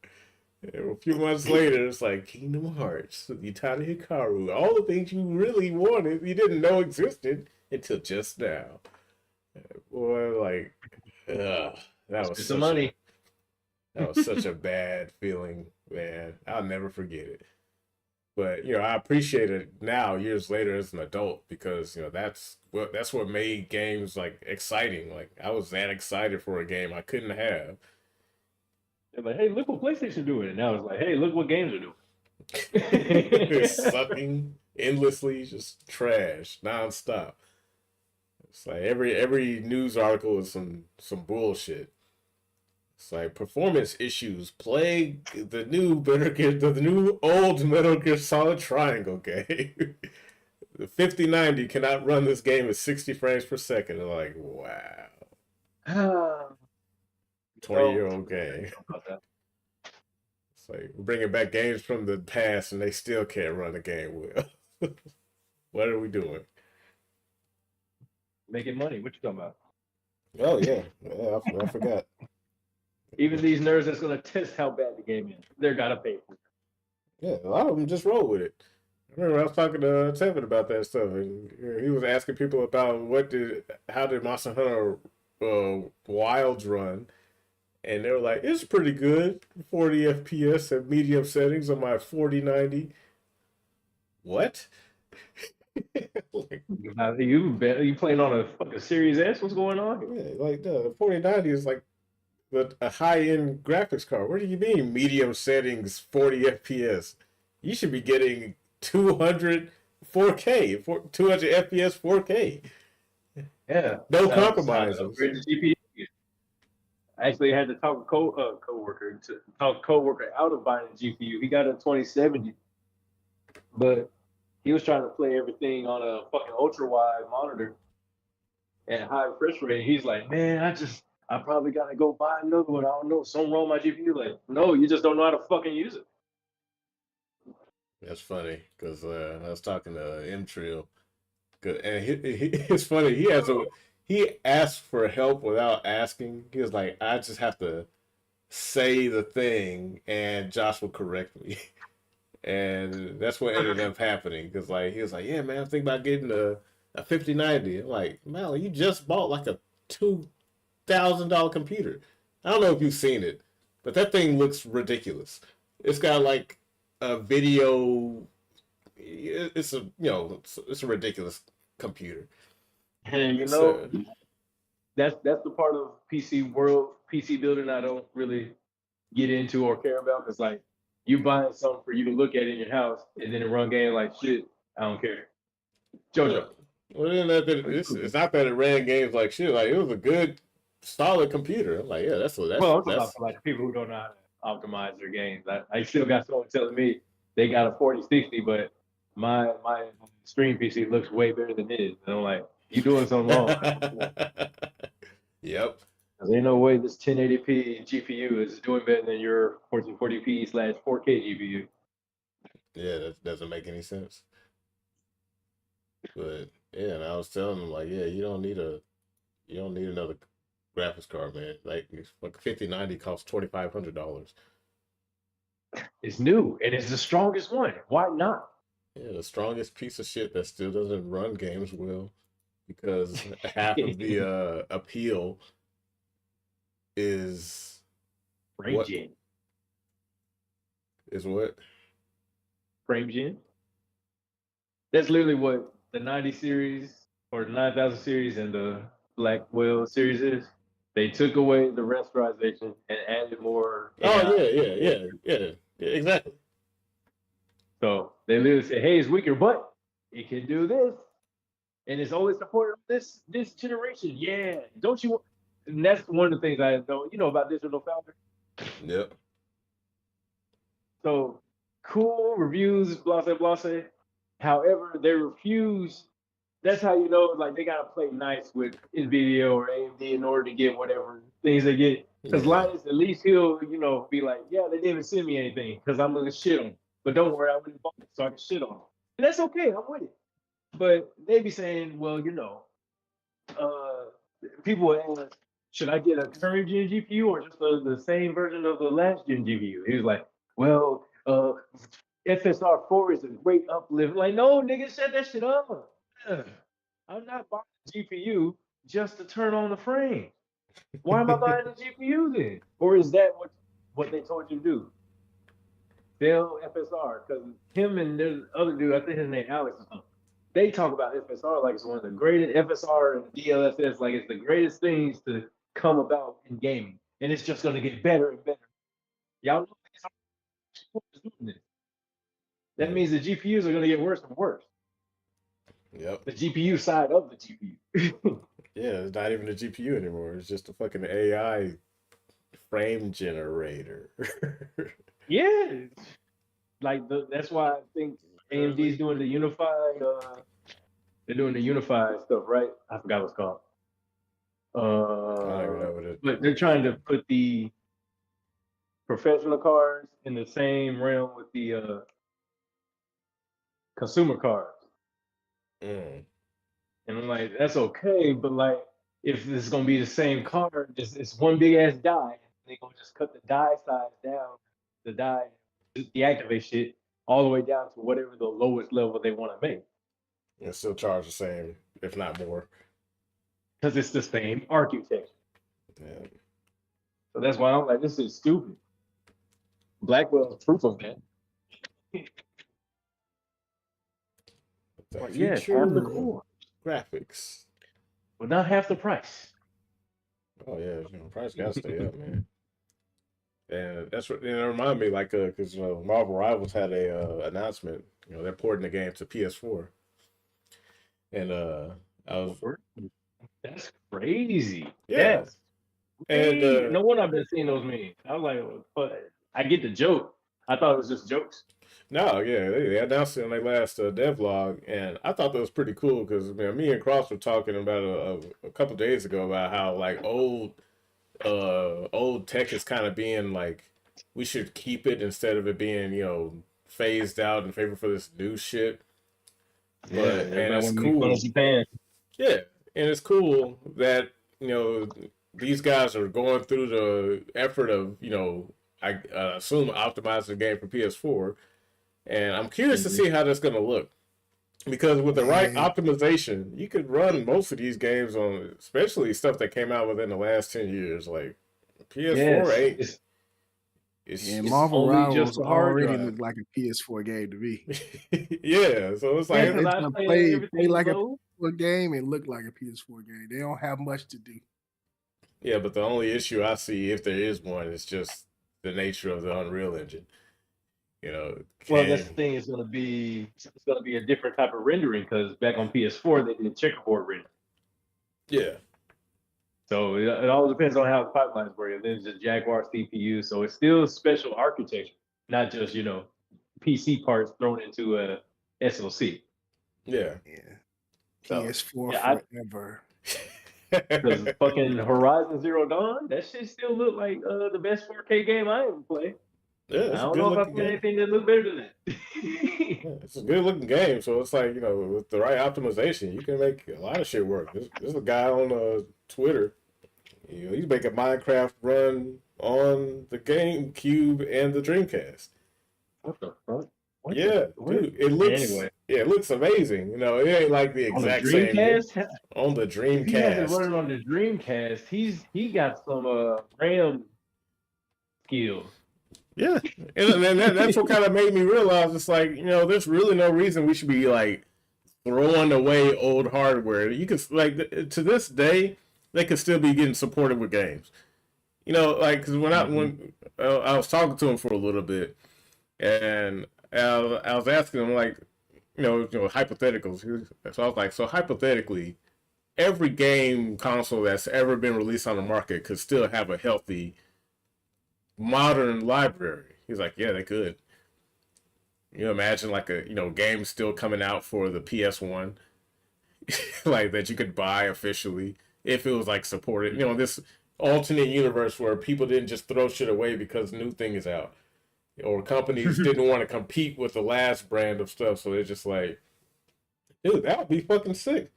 S1: And a few months later, it's like Kingdom Hearts, Utani Hikaru, all the things you really wanted, you didn't know existed until just now. Boy, like, that was
S7: some money.
S1: That was such a bad feeling, man. I'll never forget it. But you know, I appreciate it now, years later, as an adult, because you know that's what made games like exciting. Like I was that excited for a game I couldn't have.
S7: They're like, hey, look what PlayStation doing. And now it's like, hey, look what games are doing.
S1: Sucking endlessly, just trash, nonstop. It's like every news article is some bullshit. It's like performance issues plague the new old Metal Gear Solid Triangle game. The 5090 cannot run this game at 60 frames per second. They're like, wow. 20-year-old game. It's like we're bringing back games from the past and they still can't run the game well. What are we doing?
S7: Making money. What you talking about?
S1: Oh yeah, I forgot.
S7: Even these nerds that's gonna test how bad the game is, they're gotta pay for it.
S1: Yeah, a lot of them just roll with it. I remember I was talking to Tevin about that stuff, and he was asking people about how did Monster Hunter Wilds run. And they were like, it's pretty good. 40 FPS at medium settings on my 4090. What?
S7: Like, you playing on a fucking Series S? What's going on?
S1: Yeah, like the 4090 is like a high-end graphics card. What do you mean medium settings, 40 FPS? You should be getting 200 4K, 200 FPS 4K.
S7: Yeah.
S1: No
S7: So
S1: compromises.
S7: upgrade the GPU. I actually had to talk a coworker out of buying a GPU. He got a 2070, but he was trying to play everything on a fucking ultra wide monitor and high refresh rate. He's like, man, I probably gotta go buy another one. I don't know, something wrong with my GPU. Like, no, you just don't know how to fucking use it.
S1: That's funny because I was talking to M Trill, and it's funny. He asked for help without asking. He was like, I just have to say the thing, and Josh will correct me. And that's what ended up happening because like he was like, yeah, man, I'm thinking about getting a 5090. I'm like, Mal, you just bought like a $2,000 computer. I don't know if you've seen it, but that thing looks ridiculous. It's got like a video. It's a ridiculous computer.
S7: And that's the part of PC building I don't really get into or care about. Because like you buying something for you to look at in your house and then it run game like shit. I don't care. JoJo.
S1: Well, then it's not that it ran games like shit. Like it was a good, solid computer. I'm like, yeah, that's
S7: I'm talking about for like people who don't know how to optimize their games. I still got someone telling me they got a 4060, but my stream PC looks way better than his. And I'm like, you doing something wrong.
S1: Yep.
S7: There's no way this 1080p GPU is doing better than your 1440p/4K GPU.
S1: Yeah, that doesn't make any sense. But yeah, and I was telling them like, yeah, you don't need another graphics card, man. Like 5090 costs $2,500.
S7: It's new and it's the strongest one. Why not?
S1: Yeah, the strongest piece of shit that still doesn't run games well because half of the appeal is
S7: frame gen.
S1: Is what?
S7: Frame gen. That's literally what the 90 series or the 9000 series and the Blackwell series is. They took away the rasterization and added more.
S1: Oh yeah, exactly.
S7: So they literally say, "Hey, it's weaker, but it can do this, and it's only supported this generation." Yeah, don't you? And that's one of the things I know. You know about Digital Foundry.
S1: Yep.
S7: So cool reviews, blase blase. However, they refuse. That's how you know, like they gotta play nice with Nvidia or AMD in order to get whatever things they get. Because Linus, at least he'll, be like, yeah, they didn't even send me anything because I'm gonna shit on them. But don't worry, I wouldn't bought it so I can shit on them. And that's okay, I'm with it. But they be saying, well, people will ask, should I get a current gen GPU or just the same version of the last gen GPU? He was like, well, FSR4 is a great uplift. Like, no, nigga, shut that shit up. I'm not buying a GPU just to turn on the frame. Why am I buying a GPU then? Or is that what they told you to do? Dell FSR, because him and there's other dude, I think his name Alex or something. They talk about FSR like it's one of the greatest FSR and DLSS, like it's the greatest things to come about in gaming, and it's just gonna get better and better. Y'all know doing this. That means the GPUs are gonna get worse and worse.
S1: Yep.
S7: The GPU side of the GPU.
S1: Yeah, it's not even a GPU anymore. It's just a fucking AI frame generator.
S7: Yeah, like that's why I think AMD's doing the unified. They're doing the unified stuff, right? I forgot what it's called.
S1: I don't even know what it is.
S7: But they're trying to put the professional cards in the same realm with the consumer cards.
S1: Mm.
S7: And I'm like, that's okay, but like, if this is gonna be the same card, it's one big ass die, they're gonna just cut the die size down, the die, deactivate shit all the way down to whatever the lowest level they want to make.
S1: And still charge the same, if not more.
S7: Because it's the same architecture.
S1: Yeah.
S7: So that's why I'm like, this is stupid. Blackwell's proof of that.
S1: The
S7: yeah, half the core.
S1: Graphics.
S7: But not half the price.
S1: Oh yeah, price gotta stay up, man. And that's what, and it reminded me, like, because Marvel Rivals had a announcement. They're porting the game to PS4, and I was
S7: That's crazy.
S1: yeah,
S7: That's
S1: and
S7: crazy. No wonder I've been seeing those memes. I was like, but I get the joke. I thought it was just jokes.
S1: no, yeah, they announced it on their last devlog, and I thought that was pretty cool because me and Cross were talking about a couple days ago about how like old tech is kind of being like we should keep it instead of it being phased out in favor for this new shit.
S7: Yeah,
S1: But and
S7: everybody
S1: it's
S7: want to make fun of
S1: cool,
S7: Japan.
S1: yeah, and it's cool that you know these guys are going through the effort of I assume optimizing the game for PS4, and I'm curious to see how that's gonna look. Because with the right
S3: Man,
S1: optimization, you could run most of these games on, especially stuff that came out within the last 10 years. Like PS4
S7: Yes,
S1: ain't.
S3: yeah,
S1: It's
S7: it's
S3: Marvel
S7: only just
S3: Rivals
S7: a hard
S3: already
S7: drive.
S3: look like a PS4 game to me.
S1: yeah. So it's
S7: Yeah,
S1: like
S7: because
S3: It's
S7: I
S3: gonna
S7: played
S3: play
S7: everything
S3: like a
S7: low.
S3: PS4 game and look like a PS4 game. They don't have much to do.
S1: yeah, but the only issue I see, if there is one, is just the nature of the Unreal Engine.
S7: Well, that's the
S1: Can
S7: thing. It's gonna be a different type of rendering because back on PS4 they did checkerboard rendering.
S1: yeah,
S7: So it all depends on how the pipelines work. And then it's just Jaguar CPU, so it's still special architecture, not just PC parts thrown into a SoC.
S1: yeah.
S3: Yeah,
S7: So
S3: PS4
S7: yeah,
S3: forever.
S7: because fucking Horizon Zero Dawn, that shit still look like the best 4K game I ever played.
S1: Yeah,
S7: I
S1: it's a
S7: don't
S1: good
S7: know if I
S1: looking
S7: played
S1: game.
S7: anything that looked better than that.
S1: Yeah, it's a good looking game. So it's like with the right optimization, you can make a lot of shit work. There's a guy on Twitter. He's making Minecraft run on the GameCube and the Dreamcast.
S7: What the fuck? What the
S1: Yeah,
S7: what?
S1: dude, it looks
S7: Anyway,
S1: it looks amazing. It ain't like the
S7: on the
S1: exact same game
S7: Dreamcast,
S1: on the
S7: if he has it
S1: Dreamcast.
S7: running on the Dreamcast, he got some RAM skills.
S1: Yeah, and that's what kind of made me realize it's like there's really no reason we should be like throwing away old hardware. You can like to this day they could still be getting supported with games. Like because
S7: Hmm.
S1: when I was talking to him for a little bit, and I was asking him like hypotheticals. So I was like, so hypothetically, every game console that's ever been released on the market could still have a healthy modern library. He's like, yeah, they could. Imagine like a game still coming out for the PS1, like that you could buy officially if it was like supported. This alternate universe where people didn't just throw shit away because new thing is out, or companies didn't want to compete with the last brand of stuff, so they're just like, dude, that would be fucking sick.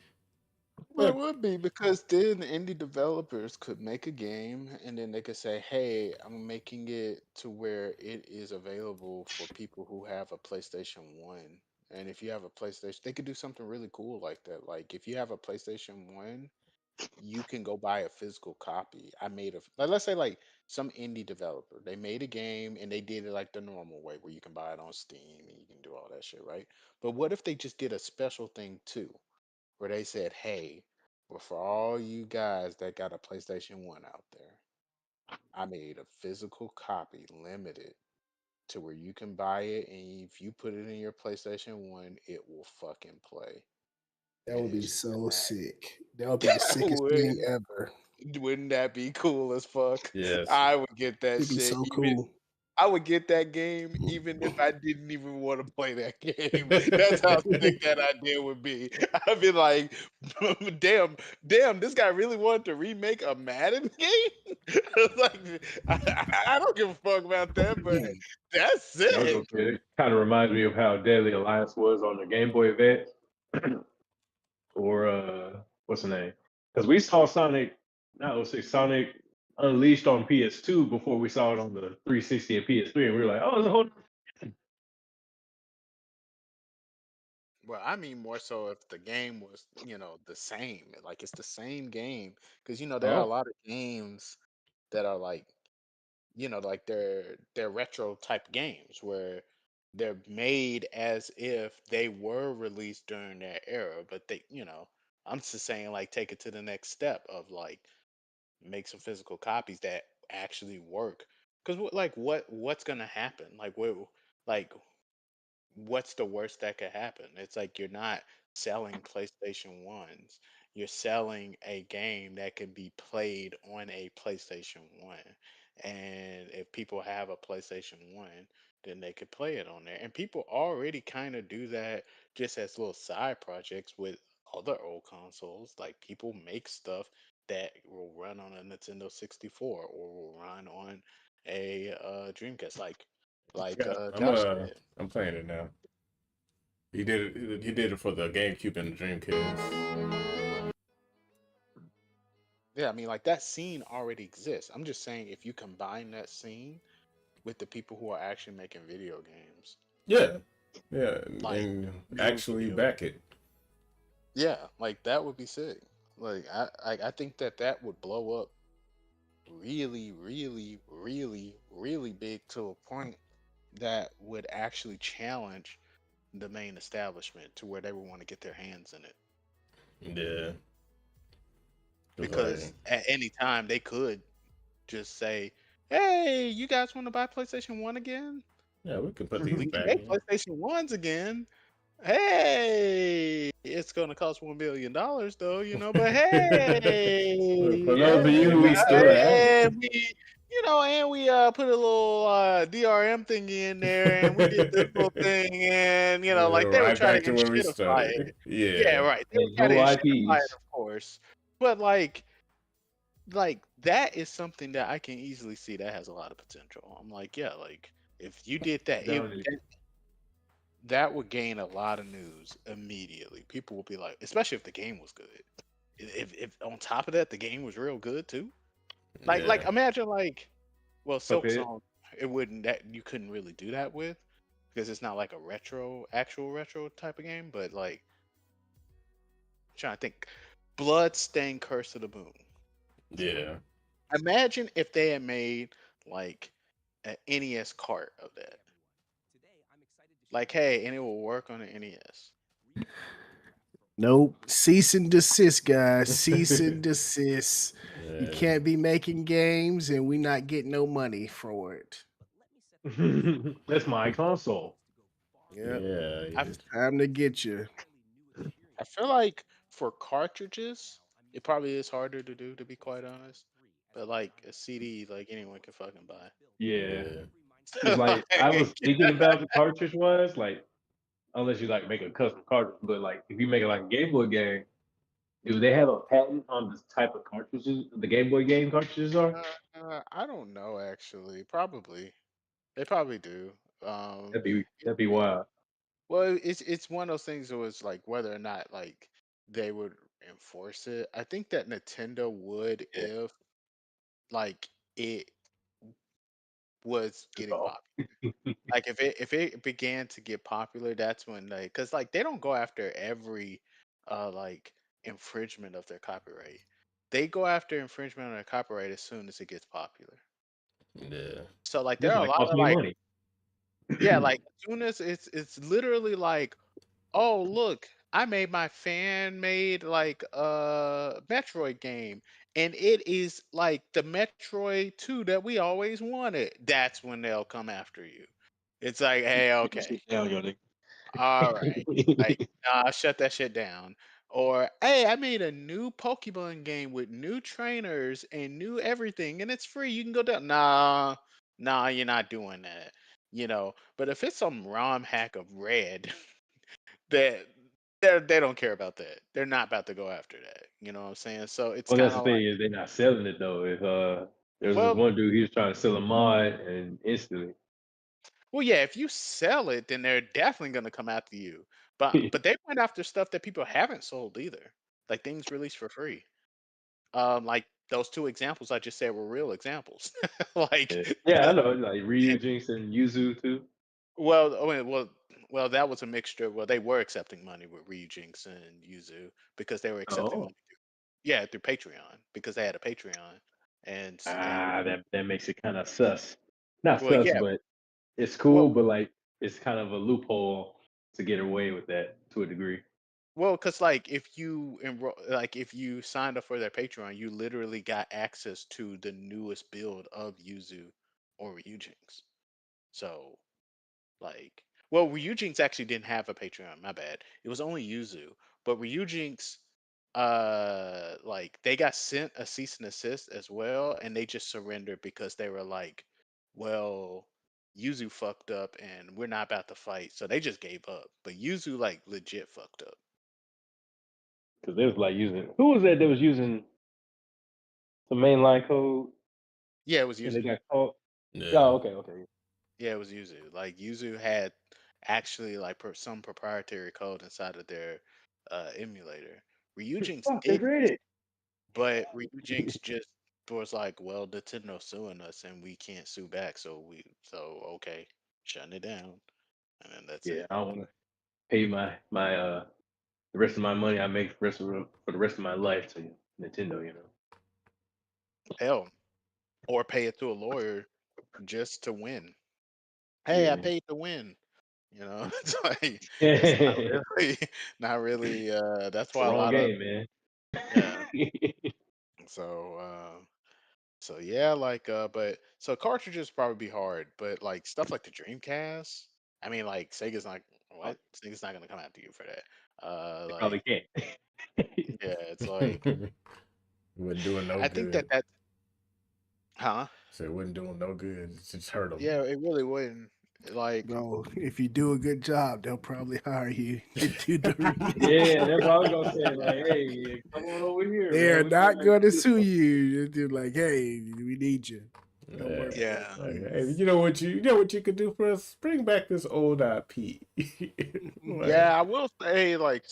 S4: Well, it would be because then indie developers could make a game and then they could say, "Hey, I'm making it to where it is available for people who have a PlayStation 1." And if you have a PlayStation, they could do something really cool like that. Like if you have a PlayStation 1, you can go buy a physical copy. I made a like let's say like some indie developer, they made a game and they did it like the normal way where you can buy it on Steam and you can do all that shit, right? But what if they just did a special thing too? Where they said, "Hey, but for all you guys that got a PlayStation 1 out there, I made a physical copy limited to where you can buy it, and if you put it in your PlayStation 1, it will fucking play."
S3: That
S4: And
S3: would be
S4: it's
S3: so
S4: that.
S3: sick. That would be the sickest thing
S4: Wouldn't,
S3: ever.
S4: wouldn't that be cool as fuck?
S1: Yes.
S4: I would get that
S3: It'd be
S4: shit
S3: so
S4: even
S3: cool.
S4: I would get that game even if I didn't even want to play that game. That's how sick that idea would be. I'd be like, damn, damn, this guy really wanted to remake a Madden game? Like, I don't give a fuck about that, but
S3: Man,
S4: that's
S7: I was
S4: sick.
S7: gonna say it kind of reminds me of how Deadly Alliance was on the Game Boy Advance, or what's the name? Because we saw Sonic, not let's say Sonic Unleashed on PS2 before we saw it on the 360 and PS3, and we were like, oh, it's a whole.
S4: Well, I mean more so if the game was, the same. Like it's the same game. Because there are a
S1: Oh,
S4: lot of games that are like, like they're retro type games where they're made as if they were released during that era, but I'm just saying like take it to the next step of like make some physical copies that actually work. Because like what's gonna happen? Like what's the worst that could happen? It's like you're not selling PlayStation 1s. You're selling a game that can be played on a PlayStation 1. And if people have a PlayStation 1, then they could play it on there. And people already kind of do that just as little side projects with other old consoles. Like people make stuff that will run on a Nintendo 64 or will run on a Dreamcast, like
S1: Yeah,
S4: Josh said.
S1: I'm playing it now. He did it. He did it for the GameCube and the Dreamcast.
S4: Yeah, I mean, like that scene already exists. I'm just saying, if you combine that scene with the people who are actually making video games,
S1: Yeah, yeah,
S4: like
S1: and
S4: real
S1: actually
S4: video,
S1: back it.
S4: yeah, like that would be sick. Like I think that that would blow up really, really, really, really big to a point that would actually challenge the main establishment to where they would want to get their hands in it.
S1: Yeah, it's
S4: Because
S1: like,
S4: at any time they could just say, "Hey, you guys want to buy PlayStation 1 again?
S1: yeah, we can put these
S4: We can
S1: back
S4: make
S1: in.
S4: PlayStation 1s again. Hey, it's going to cost $1 billion though, but
S1: For
S4: hey,
S1: those of you
S4: and,
S1: who still have it.
S4: and we, and we put a little DRM thingy in there, and we did this little thing, and
S1: Yeah,
S4: like they would
S1: right
S4: try to
S1: back to where we
S4: inshitify
S1: started.
S4: it. Yeah,
S1: Yeah,
S4: right. They would
S7: And
S4: try to
S7: no
S4: inshitify it,
S7: IPs.
S4: of course, but like that is something that I can easily see that has a lot of potential. I'm like, yeah, like if you did that,
S7: Down
S4: that would gain a lot of news immediately. People will be like, especially if the game was good. If on top of that the game was real good too. Like
S1: yeah,
S4: imagine like, well, Silk
S7: Cuphead.
S4: Song, it wouldn't that you couldn't really do that with because it's not like a actual retro type of game. But like, trying to think, Bloodstained Curse of the Moon.
S1: yeah.
S4: Imagine if they had made like an NES cart of that. Like, hey, and it will work on the NES.
S3: Nope. Cease and desist, guys. Cease and desist. You
S1: Yeah,
S3: can't be making games and we not getting no money for it.
S7: That's my console.
S3: Yep.
S1: yeah.
S4: I,
S3: It's time to get you.
S4: I feel like for cartridges, it probably is harder to do, to be quite honest. But like a CD, like anyone can fucking buy.
S7: Yeah.
S1: Yeah.
S7: It's like I
S4: Like,
S7: was thinking about the cartridge wise, like unless you like make a custom cartridge, but like if you make it like a Game Boy game, do they have a patent on the type of cartridges the Game Boy game cartridges are?
S4: I don't know actually. Probably they probably do. Um,
S7: That'd be wild.
S4: well, it's one of those things that was like whether or not like they would enforce it. I think that Nintendo would
S7: Yeah.
S4: if like it was
S7: That's
S4: getting
S7: all.
S4: popular. Like if it began to get popular, that's when because like they don't go after every like infringement of their copyright. They go after infringement on their copyright as soon as it gets popular.
S1: Yeah.
S4: So like there
S7: This
S4: are a
S7: might
S4: lot
S7: cost
S4: of
S7: me
S4: like,
S7: money.
S4: yeah, like as soon as it's literally like, oh look, I made my fan made like Metroid game, and it is like the Metroid 2 that we always wanted. That's when they'll come after you. It's like, hey, okay,
S7: Sit down, yo,
S4: all right, like
S7: nigga.
S4: nah, shut that shit down. Or hey, I made a new Pokemon game with new trainers and new everything, and it's free. You can go down. Nah, nah, you're not doing that. But if it's some ROM hack of Red, that they don't care about that. They're not about to go after that. You know what I'm saying? So it's
S7: Well, that's
S4: kind
S7: the
S4: of
S7: thing
S4: like,
S7: is they're not selling it though. If there was this
S4: well,
S7: one dude, he was trying to sell a mod and instantly.
S4: well, yeah. If you sell it, then they're definitely gonna come after you. But they went after stuff that people haven't sold either, like things released for free. Like those two examples I just said were real examples. Like,
S7: Yeah, yeah, I know. Like Ryu, Jinx, and Yuzu too.
S4: well, well, that was a mixture. Well, they were accepting money with Ryujinx and Yuzu because they were accepting
S7: Oh,
S4: money. Yeah, through Patreon because they had a Patreon, and
S7: that makes it kind of sus. Not
S4: well,
S7: sus,
S4: yeah,
S7: but it's
S4: well,
S7: cool. But like, it's kind of a loophole to get away with that to a degree.
S4: because like if you enroll, like if you signed up for their Patreon, you literally got access to the newest build of Yuzu or Ryujinx. So like, well, Ryujinx actually didn't have a Patreon. My bad. It was only Yuzu, but Ryujinx, like they got sent a cease and assist as well, and they just surrendered because they were like, well, Yuzu fucked up, and we're not about to fight, so they just gave up. But Yuzu like legit fucked up.
S7: Because they was like using who was that was using the mainline code
S4: Yeah, it was
S7: and they
S4: Yuzu.
S7: got caught.
S1: Yeah.
S7: Oh, okay.
S4: Yeah, it was Yuzu. Like Yuzu had actually like some proprietary code inside of their emulator. Ryujinx
S7: Fuck, they
S4: didn't.
S7: read it.
S4: But Ryujinx just was like, well, Nintendo suing us and we can't sue back, so okay, shutting it down, and then that's
S7: Yeah,
S4: it.
S7: I don't want to pay my the rest of my money I make for the rest of my life to Nintendo.
S4: Hell, or pay it to a lawyer just to win. Hey, I
S7: Yeah.
S4: paid to win. You know, it's like it's
S7: It's
S4: not really, not really. That's
S7: the
S4: why a
S7: wrong
S4: lot of
S7: game, man.
S4: yeah. So so yeah, like but so cartridges probably be hard, but like stuff like the Dreamcast, I mean like Sega's not what? Sega's not gonna come after you for that.
S7: They
S4: Like
S7: probably can't.
S4: yeah, it's like
S1: Wasn't doing no
S4: I think that
S1: good.
S4: that huh?
S1: So it wasn't doing no good. It just hurt them.
S4: Yeah, it really wouldn't. Like
S3: Bro, if you do a good job, they'll probably hire you to do the remake.
S7: Yeah, that's what I was gonna say. Like, hey, come on over here,
S3: They
S7: man.
S3: are
S7: We're trying
S3: not
S7: to
S3: going to
S7: do this
S3: sue
S7: one.
S3: you. They're like, hey, we need you. Don't work
S1: Yeah.
S3: for us,
S4: yeah.
S1: Like, hey,
S3: please.
S1: you know what you could do for us? Bring back this old IP. Like,
S4: Yeah, I will say like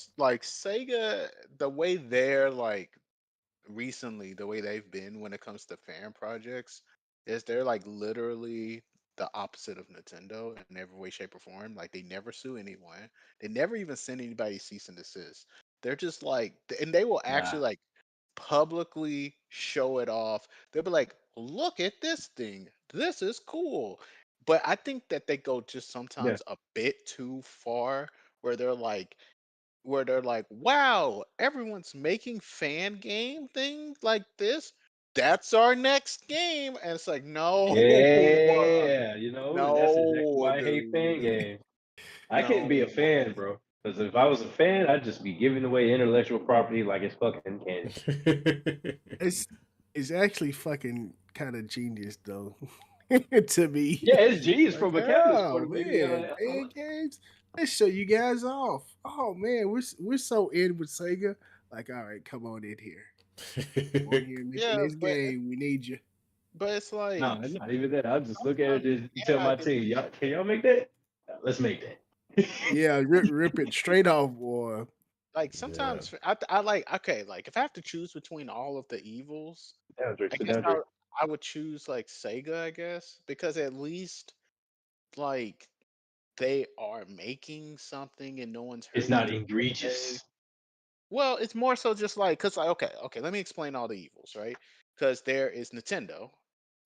S4: Sega, the way they're like recently, the way they've been when it comes to fan projects is they're like literally the opposite of Nintendo in every way, shape, or form. Like they never sue anyone. They never even send anybody cease and desist. They're just like, and they will
S7: Nah,
S4: actually like publicly show it off. They'll be like, look at this thing. This is cool. But I think that they go just
S7: yeah,
S4: sometimes a bit too far where they're like, wow, everyone's making fan game things like this. That's our next game. And it's like, no,
S7: yeah. And that's exactly
S4: no,
S7: why I hate fan
S4: dude.
S7: games. I can't be a
S4: No.
S7: fan, bro. Because if I was a fan, I'd just be giving away intellectual property like it's fucking candy.
S3: It's it's actually fucking kind of genius though, to me.
S7: Yeah, it's G's
S3: Like,
S7: from a capitalist point
S3: oh
S7: of view. Yeah,
S3: man, fan games. Let's show you guys off. Oh man, we're so in with Sega. Like, all right, come on in here. Come on here and make the
S4: Yeah,
S3: next game. We need you.
S4: but it's
S7: no,
S4: like
S7: it's not even that. I'll just look at
S4: sometimes
S7: it and
S4: fan
S7: tell my team,
S4: ideas.
S7: can y'all make that? Let's make that.
S3: Yeah, rip it straight off, boy.
S4: Like
S1: Yeah.
S4: sometimes I like okay, like if I have to choose between all of the evils,
S7: Down, Drake.
S4: I
S7: Sit
S4: guess
S7: down, Drake.
S4: I would choose like Sega, I guess, because at least like they are making something and no one's
S7: It's
S4: hurting
S7: not
S4: them per se.
S7: egregious.
S4: Well, it's more so just like because like okay, let me explain all the evils, right? Because there is Nintendo,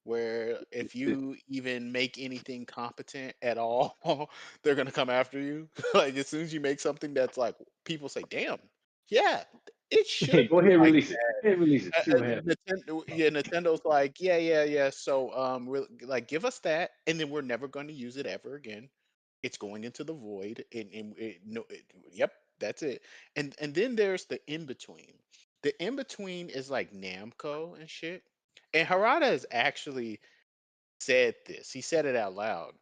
S4: where if you even make anything competent at all, they're gonna come after you. Like as soon as you make something that's like people say, "Damn, yeah, it should
S7: Hey, go
S4: be
S7: ahead and
S4: like
S7: release it. Go ahead and release it. See what happens.
S4: Nintendo, yeah, Nintendo's like, yeah. So, like, give us that, and then we're never going to use it ever again. It's going into the void, and no, yep, that's it. And then there's the in between. The in between is like Namco and shit. And Harada has actually said this. He said it out loud.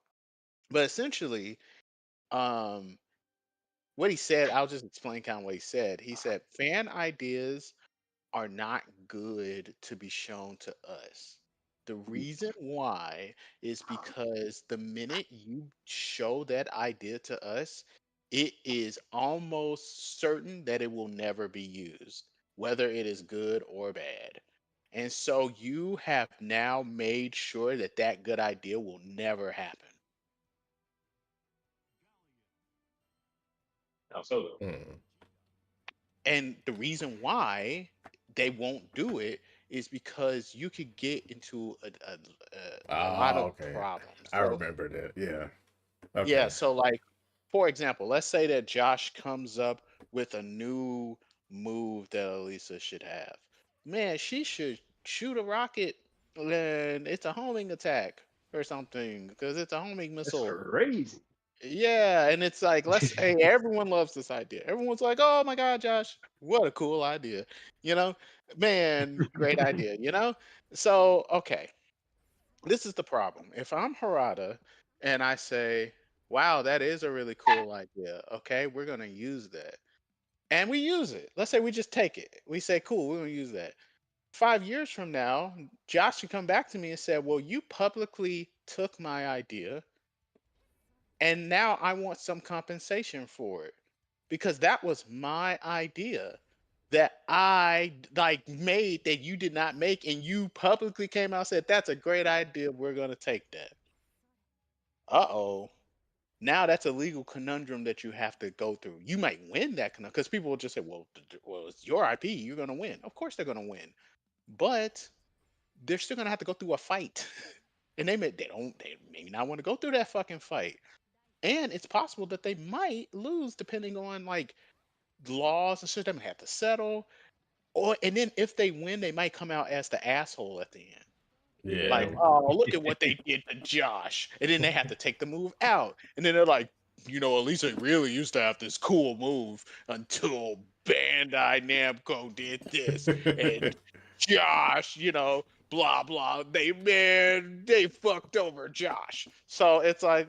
S4: But essentially, um, what he said, I'll just explain kind of what he said. He said, fan ideas are not good to be shown to us. The reason why is because the minute you show that idea to us, it is almost certain that it will never be used, whether it is good or bad. And so you have now made sure that that good idea will never happen.
S7: Now, solo.
S1: Mm.
S4: And the reason why they won't do it is because you could get into a lot
S1: Ah,
S4: of
S1: okay.
S4: problems.
S1: I
S4: So
S1: remember that. Yeah.
S4: yeah,
S1: Okay.
S4: so like for example, let's say that Josh comes up with a new move that Elisa should have. Man, she should shoot a rocket and it's a homing attack. or something because it's a homing
S7: That's
S4: missile.
S7: crazy.
S4: Yeah, and it's like hey, everyone loves this idea. Everyone's like, "Oh my god, Josh, what a cool idea." You know? Man, great idea, you know? So, okay. This is the problem. If I'm Harada and I say, "Wow, that is a really cool idea. Okay, we're going to use that." And we use it. Let's say we just take it. We say, "Cool, we're going to use that." 5 years from now, Josh can come back to me and say, "Well, you publicly took my idea and now I want some compensation for it because that was my idea that I like made that you did not make, and you publicly came out and said that's a great idea. We're gonna take that." Uh-oh. Now that's a legal conundrum that you have to go through. You might win that conundrum because people will just say, "Well, well, it's your IP. You're gonna win." Of course, they're gonna win, but they're still gonna have to go through a fight, and they maybe not want to go through that fucking fight. And it's possible that they might lose depending on like laws and shit. They might have to settle. Or and then if they win, they might come out as the asshole at the end. Like,
S1: Yeah.
S4: oh, look at what they did to Josh. And then they have to take the move out. And then they're like, at least they really used to have this cool move until Bandai Namco did this. And Josh, blah blah. They fucked over Josh. So it's like,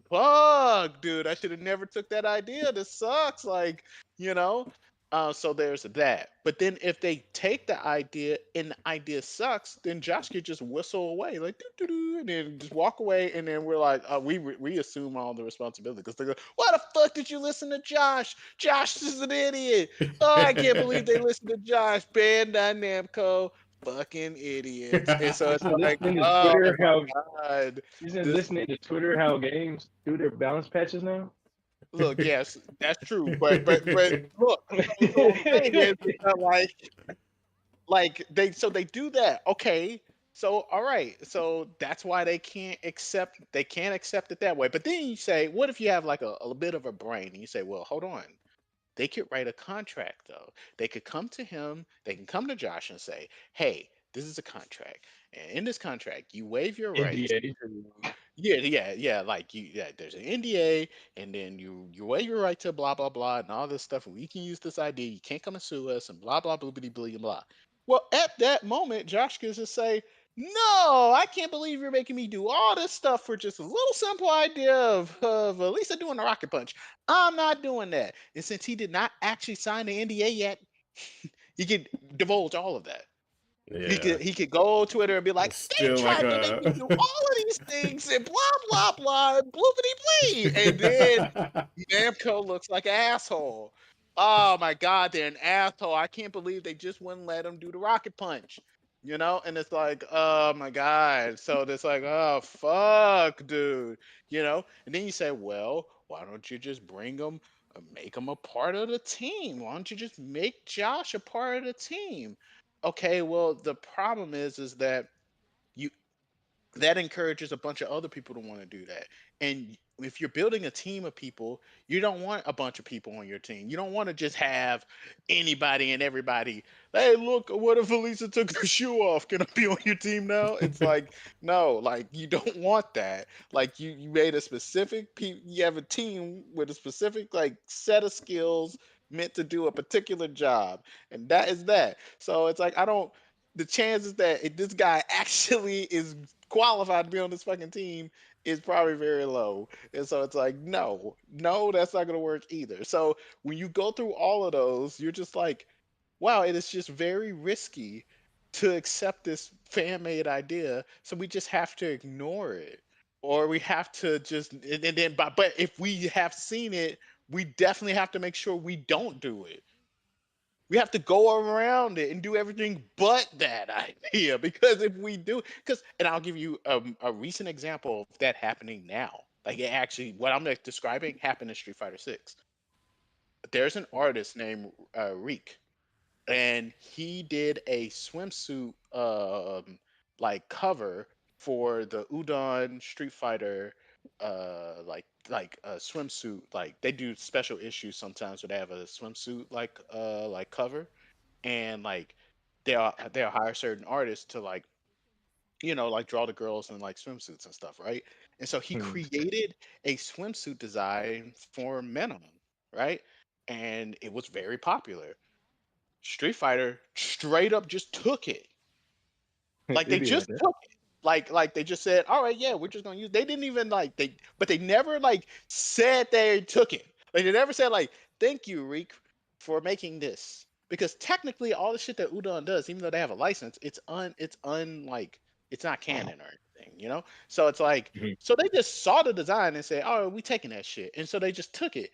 S4: fuck, dude, I should have never took that idea. This sucks. Like, you know. So there's that. But then if they take the idea and the idea sucks, then Josh could just whistle away, like doo doo doo, and then just walk away. And then we're like, we assume all the responsibility because they go, "Why the fuck did you listen to Josh? Josh is an idiot. Oh, I can't believe they listened to Josh. Bandai Namco, fucking idiots." And so it's
S7: Isn't
S4: like,
S7: listening to
S4: oh
S7: Twitter
S4: my
S7: how
S4: god,
S7: isn't
S4: this.
S7: listening to Twitter how games do their balance patches now?
S4: Look, yes, that's true. But look, so what I'm saying is that they do that. Okay. So all right. So that's why they can't accept it that way. But then you say, what if you have like a bit of a brain and you say, well, hold on. They could write a contract though. They could come to him, they can come to Josh and say, "Hey, this is a contract. And in this contract, you waive your rights
S7: NDA.
S4: to yeah, like there's an NDA, and then you waive your right to blah blah blah and all this stuff, and we can use this idea. You can't come and sue us and blah blah bloobity blah blah." Well, at that moment, Josh can just say, "No, I can't believe you're making me do all this stuff for just a little simple idea of Lisa doing a rocket punch. I'm not doing that." And since he did not actually sign the NDA yet, he could divulge all of that. He
S1: Yeah.
S4: could he could go on Twitter and be like,
S1: It's
S4: "They
S1: still like
S4: tried to make me
S1: a
S4: do all of these things and blah blah blah and bloopity blee," and then Namco looks like an asshole. Oh my god, they're an asshole. I can't believe they just wouldn't let him do the rocket punch. And it's like, oh my god. So it's like, oh fuck, dude. And then you say, well, why don't you just bring him, make him a part of the team? Why don't you just make Josh a part of the team? Okay, well, the problem is that you that encourages a bunch of other people to want to do that. And if you're building a team of people, you don't want a bunch of people on your team. You don't want to just have anybody and everybody. Hey, look, what if Elisa took her shoe off? Can I be on your team now? It's like, no, like you don't want that. Like you made a specific you have a team with a specific like set of skills meant to do a particular job. And that is that. So it's like I don't the chances that if this guy actually is qualified to be on this fucking team is probably very low. And so it's like, no, no, that's not going to work either. So when you go through all of those, you're just like, wow, it is just very risky to accept this fan made idea. So we just have to ignore it. Or we have to just, and then, but if we have seen it, we definitely have to make sure we don't do it. We have to go around it and do everything but that idea because if we do, and I'll give you a recent example of that happening now. Like it actually, what I'm like describing happened in Street Fighter 6. There's an artist named Reek, and he did a swimsuit like cover for the Udon Street Fighter like a swimsuit. Like they do special issues sometimes where they have a swimsuit like cover, and like they'll hire certain artists to like like draw the girls in like swimsuits and stuff, right? And so he
S7: Hmm.
S4: created a swimsuit design for minimum, right? And it was very popular. Street Fighter straight up just took it. Like
S7: It
S4: they
S7: be like
S4: just
S7: that.
S4: took it. Like they just said, all right, yeah, we're just gonna use. They didn't even like but they never like said they took it. Like they never said like, thank you, Reek, for making this. Because technically, all the shit that Udon does, even though they have a license, it's like it's not canon or anything. So it's like,
S7: Mhm.
S4: so they just saw the design and said, oh, we taking that shit, and so they just took it.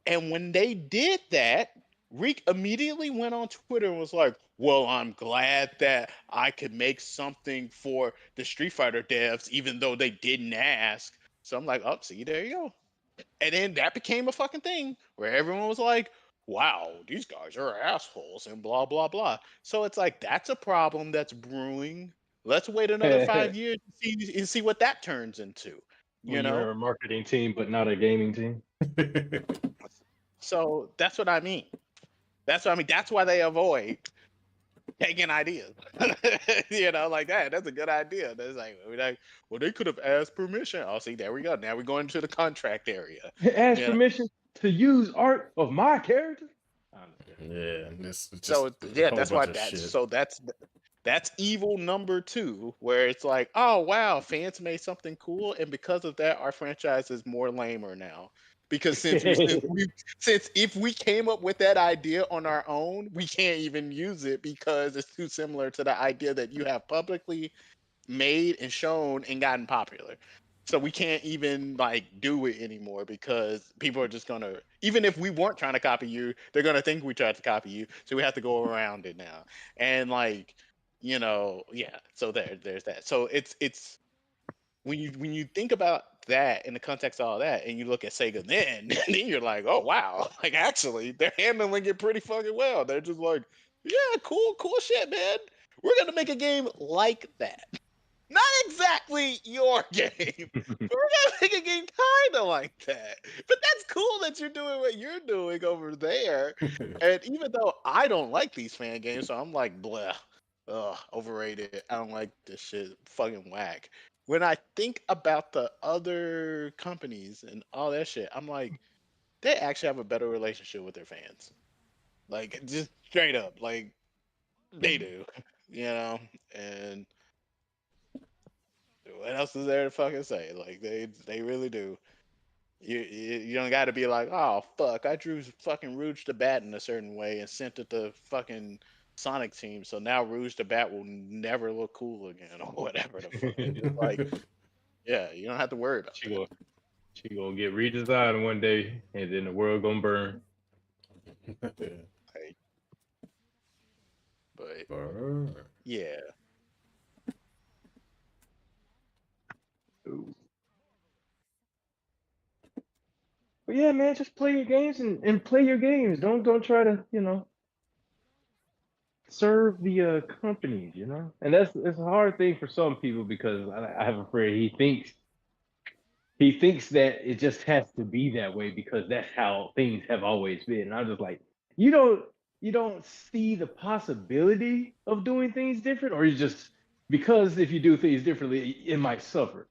S4: And when they did that, Reek immediately went on Twitter and was like, well, I'm glad that I could make something for the Street Fighter devs, even though they didn't ask. So I'm like, oh, see, there you go. And then that became a fucking thing where everyone was like, wow, these guys are assholes and blah, blah, blah. So it's like, that's a problem that's brewing. Let's wait another 5 years and see what that turns into, you
S7: When you're
S4: know?
S7: a marketing team but not a gaming team.
S4: So that's what I mean. That's what I mean. That's why they avoid taking ideas. Like that. That's a good idea. That's like, well, they could have asked permission. Oh, see, there we go. Now we're going to the contract area.
S7: Ask
S4: You know.
S7: permission to use art of my character. I understand.
S1: Yeah, it's just
S4: So
S1: a
S4: yeah,
S1: whole
S4: that's why
S1: bunch of
S4: that's
S1: shit.
S4: so that's evil number two, where it's like, oh wow, fans made something cool, and because of that, our franchise is more lamer now. Because since if we came up with that idea on our own, we can't even use it because it's too similar to the idea that you have publicly made and shown and gotten popular. So we can't even like do it anymore because people are just gonna, even if we weren't trying to copy you, they're gonna think we tried to copy you. So we have to go around it now. And like, yeah. So there's that. So it's when you think about that in the context of all that, and you look at Sega, then then you're like, oh wow, like actually they're handling it pretty fucking well. They're just like, yeah, cool shit, man. We're gonna make a game like that. Not exactly your game, but we're gonna make a game kind of like that. But that's cool that you're doing what you're doing over there. And even though I don't like these fan games, so I'm like, blah, ugh, overrated. I don't like this shit, fucking whack. When I think about the other companies and all that shit, I'm like, they actually have a better relationship with their fans. Like, just straight up, like they do, you know. And what else is there to fucking say? Like they really do. You don't got to be like, oh fuck, I drew fucking Rouge the Bat in a certain way and sent it to fucking Sonic Team, so now Rouge the Bat will never look cool again or whatever the fuck. It's just like, yeah, you don't have to worry about
S7: She
S4: that.
S7: gonna she gonna get redesigned one day, and then the world gonna burn.
S4: Like, but
S1: Burn.
S4: yeah,
S7: Ooh. But yeah, man, just play your games and play your games. Don't try to serve the companies. And it's a hard thing for some people because I have a friend. He thinks that it just has to be that way because that's how things have always been. And I'm just like, you don't see the possibility of doing things different, or you just because if you do things differently, it might suffer.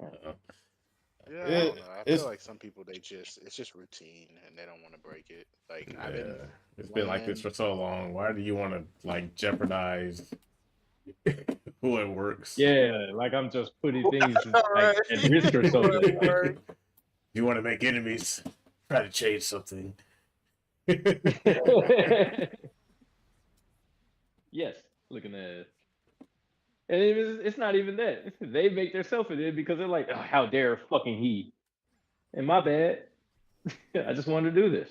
S1: Uh,
S4: yeah, I don't
S1: it,
S4: know. I feel
S1: it's
S4: like some people it's just routine and they don't want to break it. Like I've been
S1: yeah, it's been like this
S4: playing.
S1: for so long. Why do you want to like jeopardize who it works?
S7: Yeah, like I'm just putting things like
S4: Alright.
S7: at risk or something.
S4: Word.
S1: You want to make enemies, try to change something.
S7: Yes, looking at it. And it's not even that. They make themselves in it because they're like, oh, how dare fucking he. And my bad. I just wanted to do this.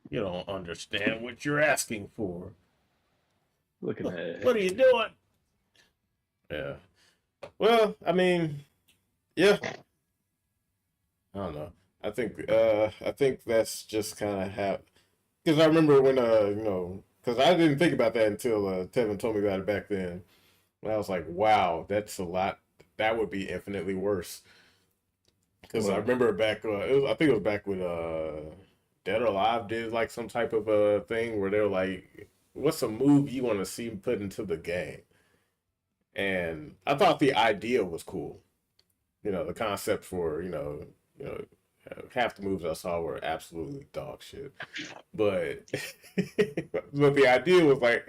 S1: You don't understand what you're asking for.
S7: Looking at it.
S1: What are you doing? Yeah. Well, I mean, yeah. I don't know. I think that's just kind of how. Because I remember when because I didn't think about that until Tevin told me about it back then. And I was like, wow, that's a lot. That would be infinitely worse. Because I
S7: Well,
S1: remember back, I think it was back when Dead or Alive did like some type of thing where they're like, what's a move you want to see put into the game? And I thought the idea was cool. You know, the concept for half the moves I saw were absolutely dog shit. But but the idea was like,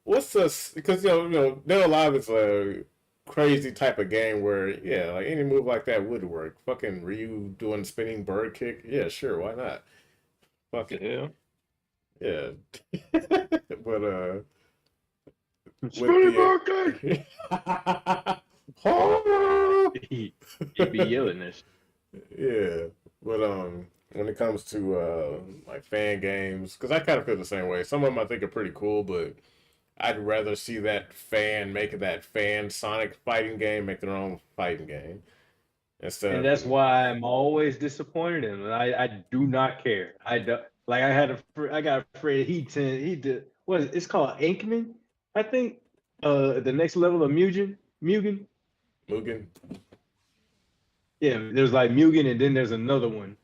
S1: what's this? Because Dead Alive is a crazy type of game where like any move like that would work. Fucking Ryu doing spinning bird kick, yeah, sure, why not? Fuck it, yeah. But
S7: Spinning bird kick. He'd be yelling this.
S1: Yeah, but when it comes to like fan games, because I kind of feel the same way. Some of them I think are pretty cool, but I'd rather see that fan Sonic fighting game make their own fighting game instead.
S7: And that's why I'm always disappointed in him. I do not care. I don't like. I got afraid he did it's called Inkman, I think. The next level of Mugen. Yeah, there's like Mugen, and then there's another one.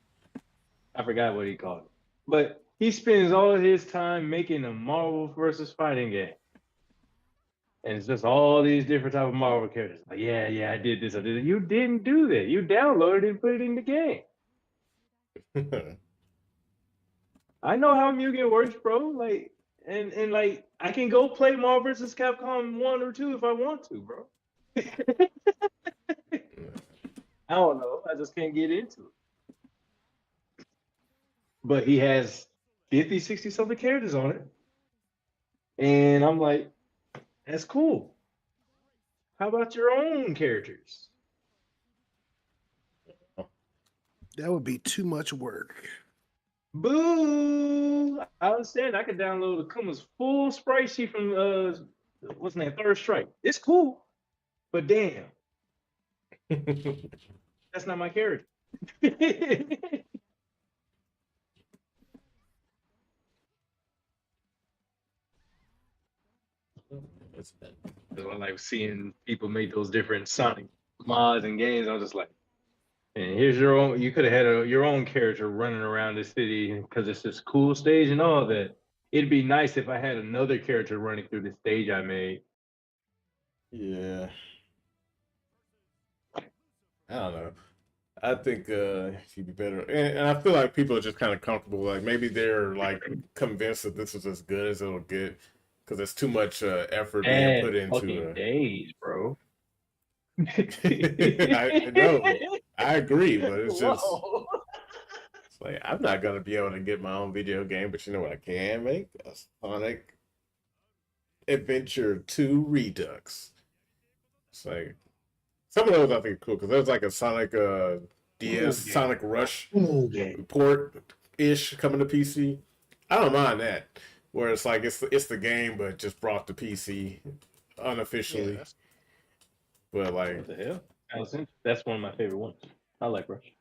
S7: I forgot what he called it. But he spends all of his time making a Marvel versus fighting game. And it's just all these different type of Marvel characters. Like, yeah, I did this, I did it. You didn't do that. You downloaded it and put it in the game. I know how Mugen works, bro. Like, and like, I can go play Marvel vs. Capcom 1 or 2 if I want to, bro. I don't know. I just can't get into it. But he has 50, 60 something characters on it. And I'm like, that's cool. How about your own characters?
S3: That would be too much work.
S7: Boo! I understand. I could download Akuma's full sprite sheet from what's the name? Third Strike. It's cool, but damn, that's not my character. That's why I like seeing people make those different Sonic mods and games. I was just like, and here's your own. You could have had your own character running around the city because it's this cool stage and all that. It'd be nice if I had another character running through the stage I made.
S1: Yeah. I don't know. I think he'd be better, and I feel like people are just kind of comfortable. Like maybe they're like convinced that this is as good as it'll get because there's too much effort being put into
S7: days, bro.
S1: I know. I agree, but it's just it's like I'm not gonna be able to get my own video game, but you know what I can make? A Sonic Adventure 2 Redux. It's like some of those I think are cool because there's like a Sonic DS Sonic Rush port-ish coming to PC. I don't mind that. Where it's like it's the game but just brought to PC unofficially.
S4: Yeah,
S1: but like
S7: what the hell? That's one of my favorite ones. I like Rush.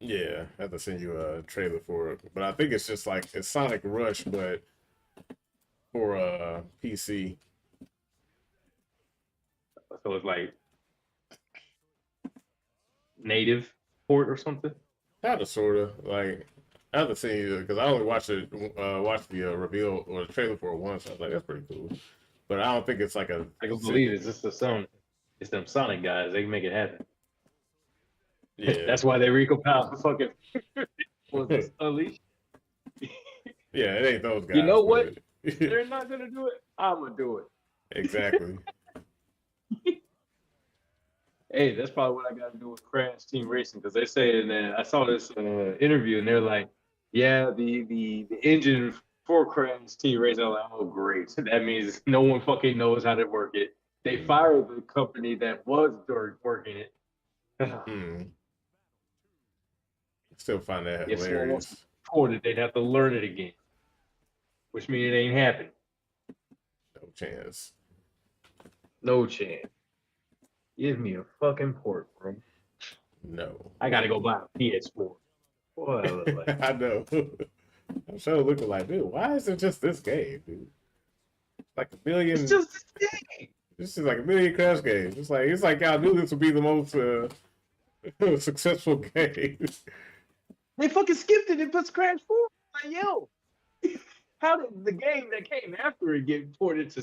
S1: Yeah, I have to send you a trailer for it. But I think it's just like it's Sonic Rush but for PC.
S7: So it's like native port or something?
S1: Kind of, sort of. Like, I have to send you because I only watched the reveal or the trailer for it once. I was like, that's pretty cool. But I don't think it's like a.
S7: I can believe it's just the Sony. It's them Sonic guys. They can make it happen.
S1: Yeah,
S7: that's why they recompiled fucking Unleashed.
S1: Yeah, it ain't those guys.
S7: You know what? They're not gonna do it. I'm gonna do it.
S1: Exactly.
S7: Hey, that's probably what I got to do with Crash Team Racing because they're saying that I saw this interview and they're like, yeah, the engine for Crash Team Racing. I'm like, oh great, that means no one fucking knows how to work it. They fired the company that was working it.
S1: Still find that
S7: if
S1: hilarious.
S7: Before that, they'd have to learn it again, which means it ain't happening.
S1: No chance.
S7: No chance. Give me a fucking port, bro.
S1: No.
S7: I gotta go buy a PS4. What I look like?
S1: I know. I'm sure looking like, dude, why is it just this game, dude? Like a million.
S7: It's just this game.
S1: This is like a million Crash games. It's like y'all knew this would be the most successful game.
S7: They fucking skipped it and put Crash 4. Like, yo. How did the game that came after it get ported to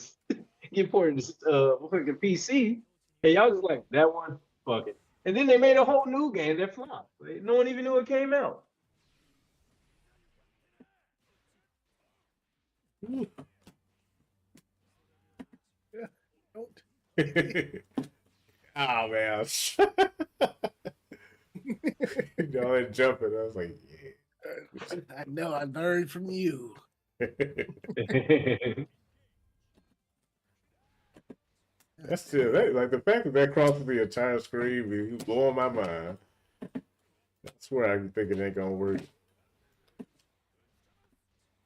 S7: fucking PC? And y'all just like that one, fuck it. And then they made a whole new game that flopped. Like, no one even knew it came out.
S3: Don't.
S1: Oh man. Y'all ain't jumping. I was like,
S3: I know. I learned from you.
S1: yeah. That's still like the fact that crosses the entire screen is blowing my mind. That's where I'm thinking it ain't gonna work.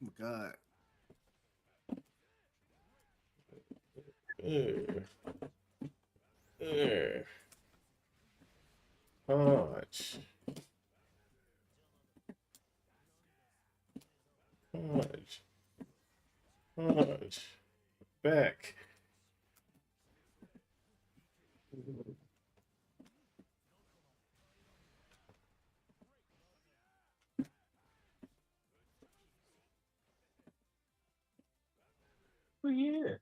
S3: Oh my God.
S1: Ugh. Ugh. Punch. Punch. Punch. Back.
S7: Well, yeah.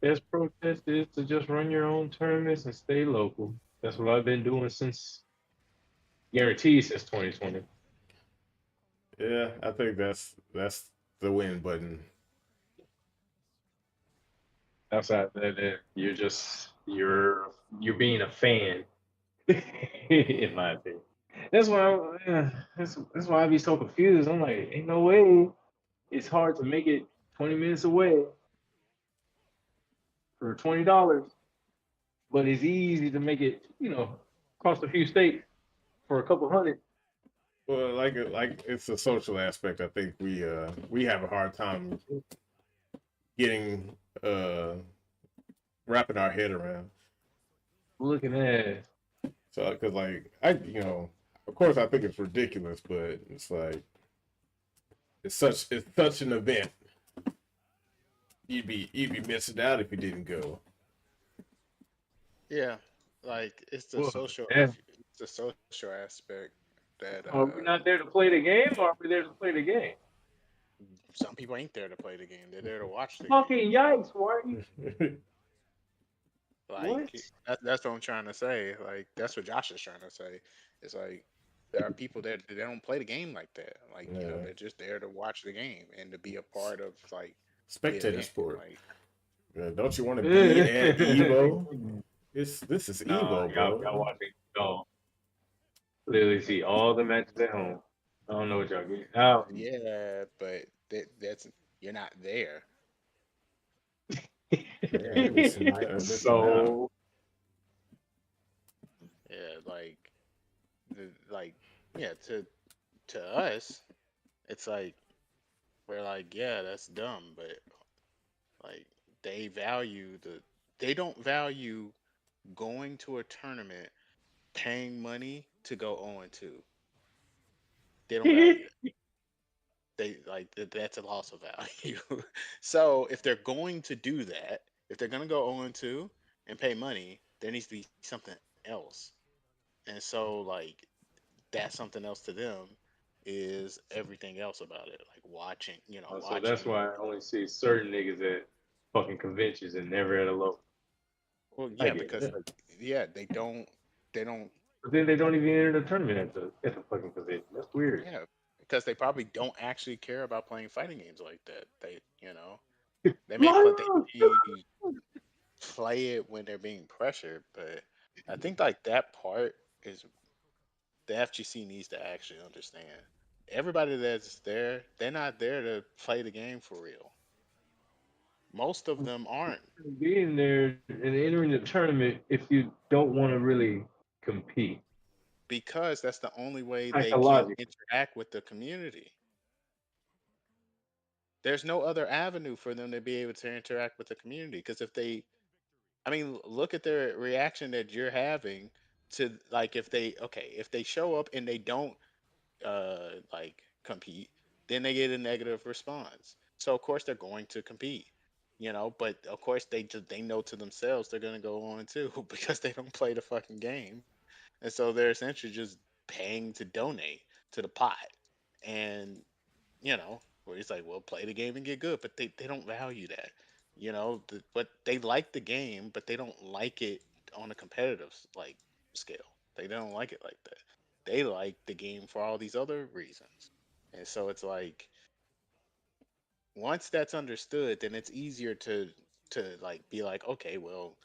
S7: Best protest is to just run your own tournaments and stay local. That's what I've been doing since, guaranteed since 2020.
S1: Yeah, I think that's the win button.
S7: Outside that, you're being a fan, in my opinion. That's why I be so confused. I'm like, ain't no way it's hard to make it 20 minutes away for $20, but it's easy to make it, across a few states for a couple hundred.
S1: Well, like it's a social aspect. I think we have a hard time getting wrapping our head around.
S7: Looking at
S1: So, because like of course I think it's ridiculous, but it's like it's such an event. You'd be missing out if you didn't go.
S4: Yeah, like it's the
S7: well,
S4: social
S7: yeah.
S4: it's the social aspect that
S7: Are we not there to play the game, or are we there to play the game?
S4: some people ain't there to play the game. They're there to watch the game.
S7: Fucking yikes! Why are you? What?
S4: Like that's what I'm trying to say. Like that's what Josh is trying to say. It's like there are people that they don't play the game like that. Like
S1: Yeah.
S4: they're just there to watch the game and to be a part of like the
S1: Spectator
S4: event.
S1: sport.
S4: Like
S1: Don't you want to be at Evo? This is
S7: Nah,
S1: Evo,
S7: y'all
S1: bro.
S7: watching. Y'all literally see all the matches at home. I don't know what y'all get. Oh,
S4: yeah, but that's you're not there.
S1: Yeah, you're missing out.
S7: so
S4: Yeah, like yeah to us, it's like we're like yeah that's dumb, but like they don't value going to a tournament, paying money to go 0-2. They don't value that. They like that's a loss of value. So if they're going to do that, if they're gonna go 0-2 and pay money, there needs to be something else. And so like that something else to them is everything else about it, like watching,
S7: so that's
S4: watching.
S7: why I only see certain niggas at fucking conventions and never at a local.
S4: Well,
S7: I
S4: yeah,
S7: get
S4: because
S7: it.
S4: like yeah, they don't
S7: But then they don't even enter the tournament at the fucking convention. That's weird.
S4: yeah, because they probably don't actually care about playing fighting games like that. They may play they may play it when they're being pressured, but I think like that part is the FGC needs to actually understand. Everybody that's there, they're not there to play the game for real. Most of them aren't
S7: Being there and entering the tournament if you don't want to really compete.
S4: because that's the only way they can
S7: Psychologically.
S4: interact with the community. There's no other avenue for them to be able to interact with the community because if they I mean, look at their reaction that you're having to like if they show up and they don't like compete, then they get a negative response. So of course they're going to compete, but of course they know to themselves they're gonna go on too because they don't play the fucking game. And so they're essentially just paying to donate to the pot. And, you know, where it's like, well, play the game and get good, but they don't value that. But they like the game, but they don't like it on a competitive like scale. They don't like it like that. They like the game for all these other reasons. And so it's like once that's understood, then it's easier to like be like, okay, well,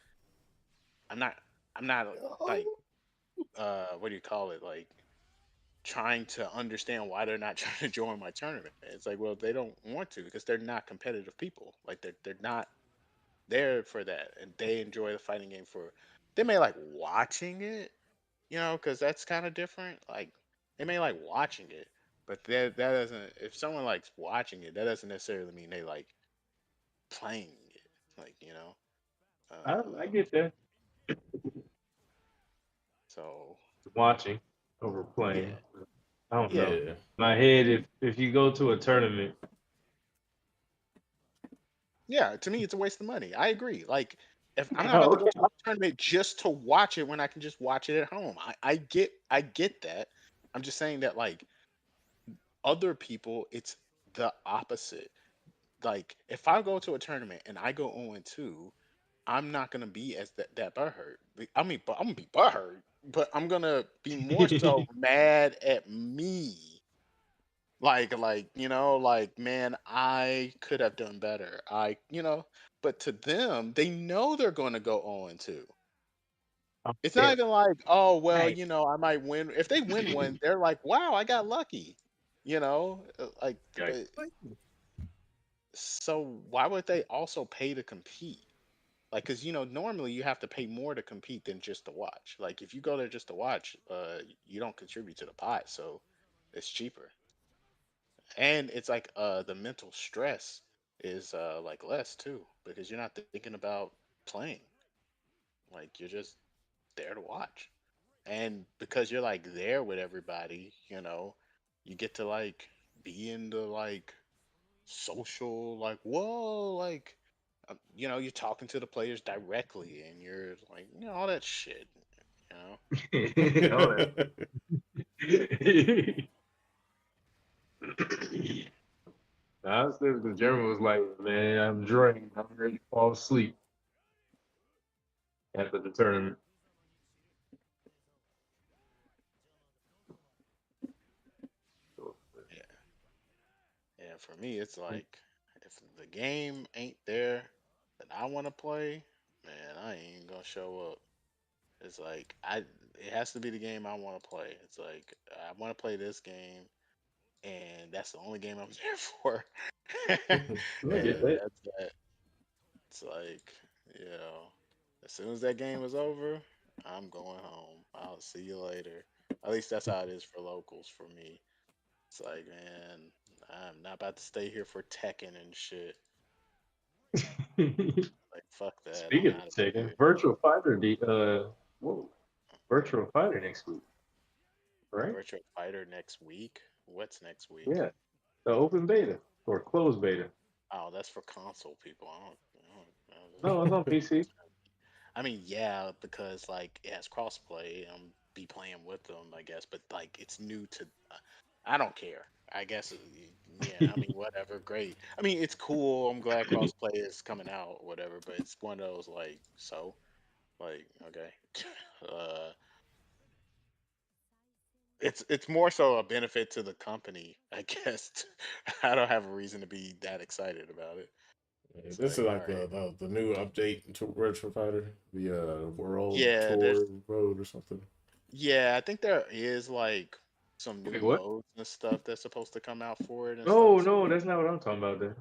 S4: I'm not I'm not like what do you call it? Like trying to understand why they're not trying to join my tournament. It's like, well, they don't want to because they're not competitive people. Like they're not there for that, and they enjoy the fighting game for. They may like watching it, because that's kind of different. Like they may like watching it, but that doesn't. If someone likes watching it, that doesn't necessarily mean they like playing it. Like
S7: I get that.
S4: so
S7: Watching over
S4: yeah,
S7: playing. I don't know.
S4: yeah.
S1: Yeah.
S7: My head, if you go to a tournament,
S4: Yeah, to me, it's a waste of money. I agree. Like, if I'm not about to
S7: oh,
S4: go to a tournament just to watch it when I can just watch it at home, I get that. I'm just saying that like other people, it's the opposite. Like, if I go to a tournament and I go 0-2, I'm not gonna be as that butthurt. I mean, but I'm gonna be butthurt, but I'm gonna be more so mad at me. Like, man, I could have done better. But to them, they know they're going to go 0-2. It's not
S7: yeah,
S4: even like, oh, well,
S7: right.
S4: I might win. If they win one, they're like, wow, I got lucky. Like,
S7: Right.
S4: but so why would they also pay to compete? Like, because, normally you have to pay more to compete than just to watch. Like, if you go there just to watch, you don't contribute to the pot, so it's cheaper. And it's like the mental stress is like less too because you're not thinking about playing, like you're just there to watch. And because you're like there with everybody, you get to like be in the like social, like, whoa, like you're talking to the players directly and you're like, all that shit, you know
S7: All that. I was there, the German was like, man, I'm drained. I'm ready to fall asleep after the tournament.
S4: yeah. And for me, it's like if the game ain't there that I want to play, man, I ain't gonna show up. It's like it has to be the game I want to play. It's like I want to play this game, and that's the only game I'm there for.
S7: I get
S4: And
S7: that.
S4: that's that. It's like, you know, as soon as that game is over, I'm going home. I'll see you later. At least that's how it is for locals for me. It's like, man, I'm not about to stay here for Tekken and shit. Like, fuck that. I'm
S7: Speaking of
S4: out of
S7: taking
S4: here.
S7: virtual fighter, whoa, virtual fighter next week, right?
S4: Virtual Fighter next week. What's next week?
S7: Yeah, the open beta or closed beta.
S4: Oh, that's for console people.
S7: No, it's on PC.
S4: I mean, yeah, because like it has crossplay. Be playing with them, I guess. But like, it's new to. I don't care. I guess. Yeah. I mean, whatever. Great. I mean, it's cool. I'm glad crossplay is coming out, or whatever. But it's one of those like, so, like, okay. uh, it's more so a benefit to the company, I guess. I don't have a reason to be that excited about it. It's
S1: This
S4: like,
S1: is
S4: all
S1: like
S4: right,
S1: the new update to Retro Fighter, the World
S4: yeah,
S1: Tour Road or something.
S4: I think there is like some new
S7: Wait, what?
S4: modes and stuff that's supposed to come out for it and stuff.
S7: No, no, that's not what I'm talking about. Then.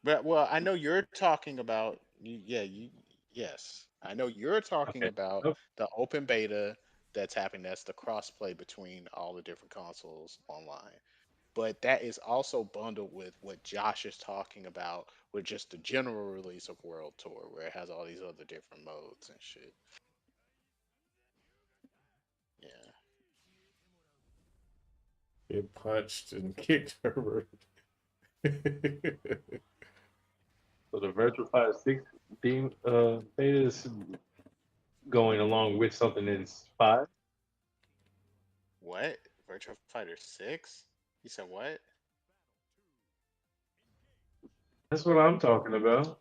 S4: But well, I know you're talking about yes, I know you're talking
S7: Okay.
S4: about
S7: Okay.
S4: the open beta that's happening. That's the crossplay between all the different consoles online. But that is also bundled with what Josh is talking about with just the general release of World Tour, where it has all these other different modes and shit. Yeah.
S1: It punched and kicked Herbert.
S7: So the virtual fighter 6 theme beta is going along with something in 5.
S4: What? Virtua Fighter 6? You said what?
S7: That's what I'm talking about.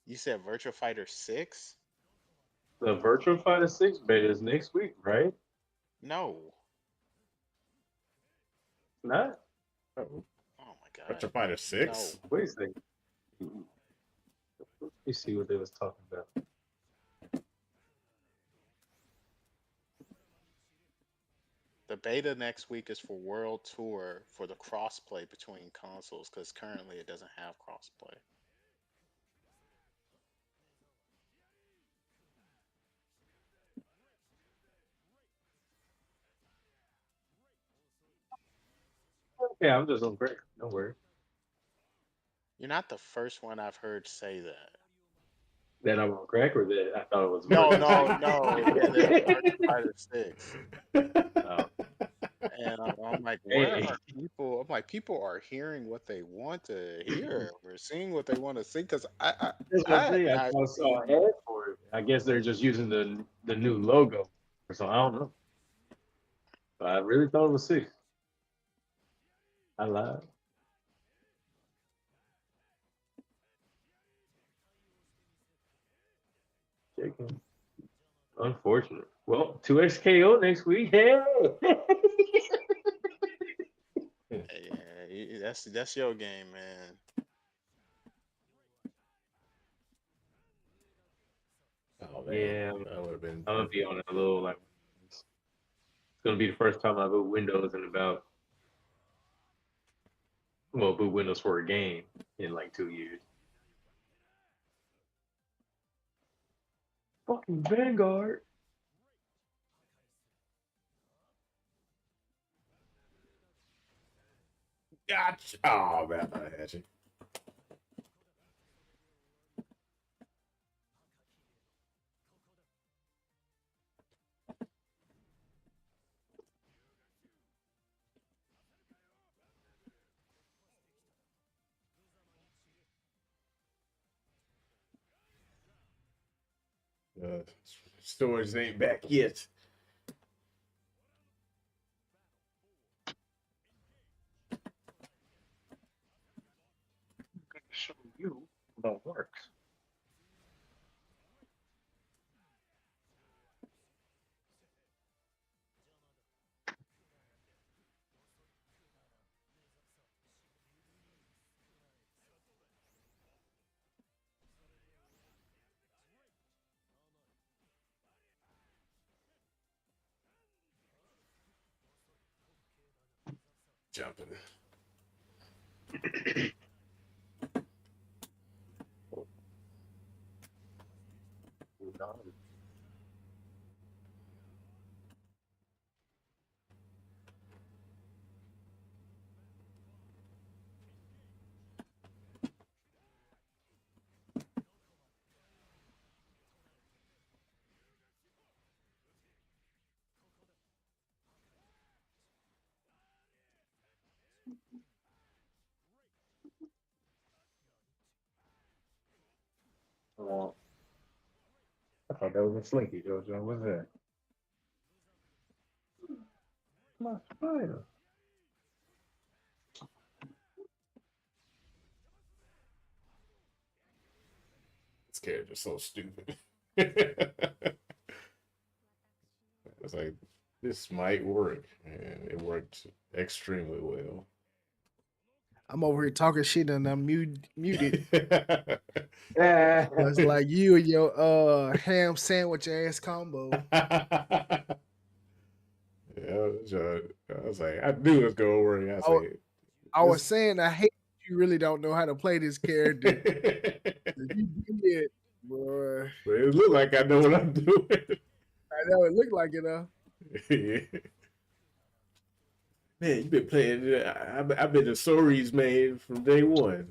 S4: You said Virtual Fighter 6?
S7: The Virtual Fighter 6 beta is next week, right?
S4: No.
S7: Not?
S1: Oh,
S4: Oh my
S1: Virtua
S4: god.
S1: Fighter
S4: No.
S1: 6?
S7: Wait a second. Let me see what they was talking about.
S4: The beta next week is for World Tour for the crossplay between consoles because currently it doesn't have crossplay.
S7: Yeah, I'm just on break. Don't worry.
S4: You're not the first one I've heard say that.
S7: That I'm on crack or that I thought it was
S4: No,
S7: Virtua
S4: no,
S7: 6?
S4: no. The Virtual Fighter 6.
S7: Oh.
S4: And I'm like, where
S7: Hey,
S4: are people? I'm like, people are hearing what they want to hear or seeing what they want to see. Because
S7: that's
S4: I
S7: what I'm
S4: had
S7: saying. I
S4: not
S7: saw
S4: seen.
S7: an ad for it. I guess they're just using the new logo or something. I don't know. But I really thought it was 6. I lied. Checking. Unfortunate. Well, 2XKO next week. Hey!
S4: Yeah, that's your game, man.
S1: Oh man,
S7: Yeah,
S1: that would have been
S7: I'm gonna be
S1: perfect.
S7: on it a little like it's gonna be the first time I boot Windows in boot Windows for a game in like 2 years. Fucking Vanguard.
S1: Gotcha. Oh man, I had you. Uh, Storage ain't back yet.
S7: Show you what works.
S1: Jumping.
S7: Oh, I thought that was a slinky, Jojo. What's that? My spider.
S1: This character's so stupid. It's like this might work, and it worked extremely well.
S3: I'm over here talking shit and I'm muted.
S7: Ah.
S3: It's like you and your ham sandwich ass combo.
S1: Yeah, I was like, I knew it was gonna work. I was
S3: I was saying I hate you really don't know how to play this character.
S1: like,
S3: You did, boy.
S1: but it looked like I know what I'm doing.
S3: I know it looked like it,
S1: Yeah. Man, you been playing. I've been a Sories man from day one.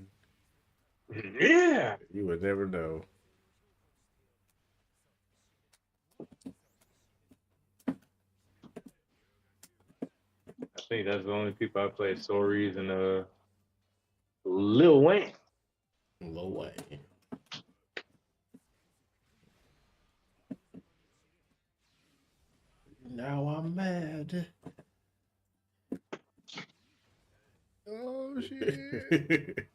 S7: Yeah.
S1: You would never know.
S7: I think that's the only people I play stories and Lil Wayne.
S1: Lil Wayne. Now I'm mad.
S3: Oh shit.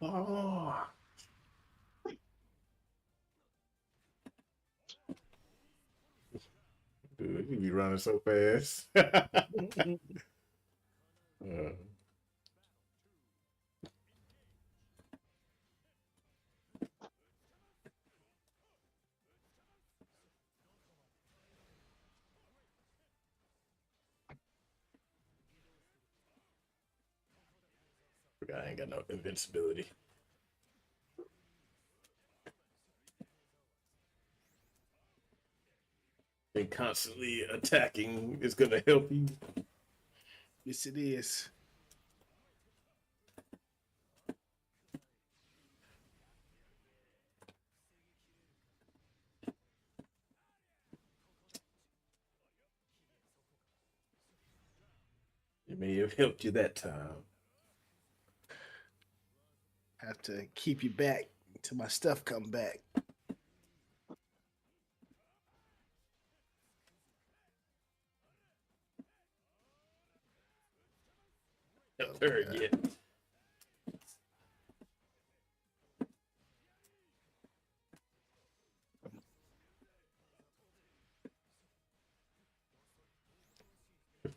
S1: Oh. Dude, you be running so fast. Uh, I ain't got no invincibility. And constantly attacking is gonna help you.
S3: Yes, it is.
S1: It may have helped you that time.
S3: Have to keep you back until my stuff come back.
S1: Very good.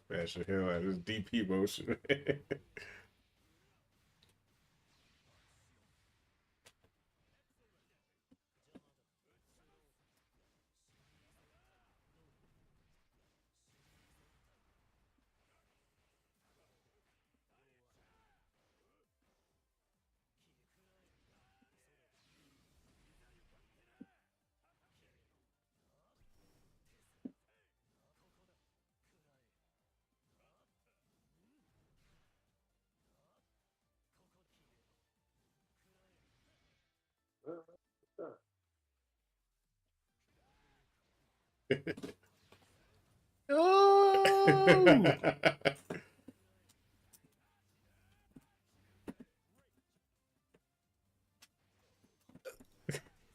S1: Bash the hell out of this DP motion.
S3: Oh,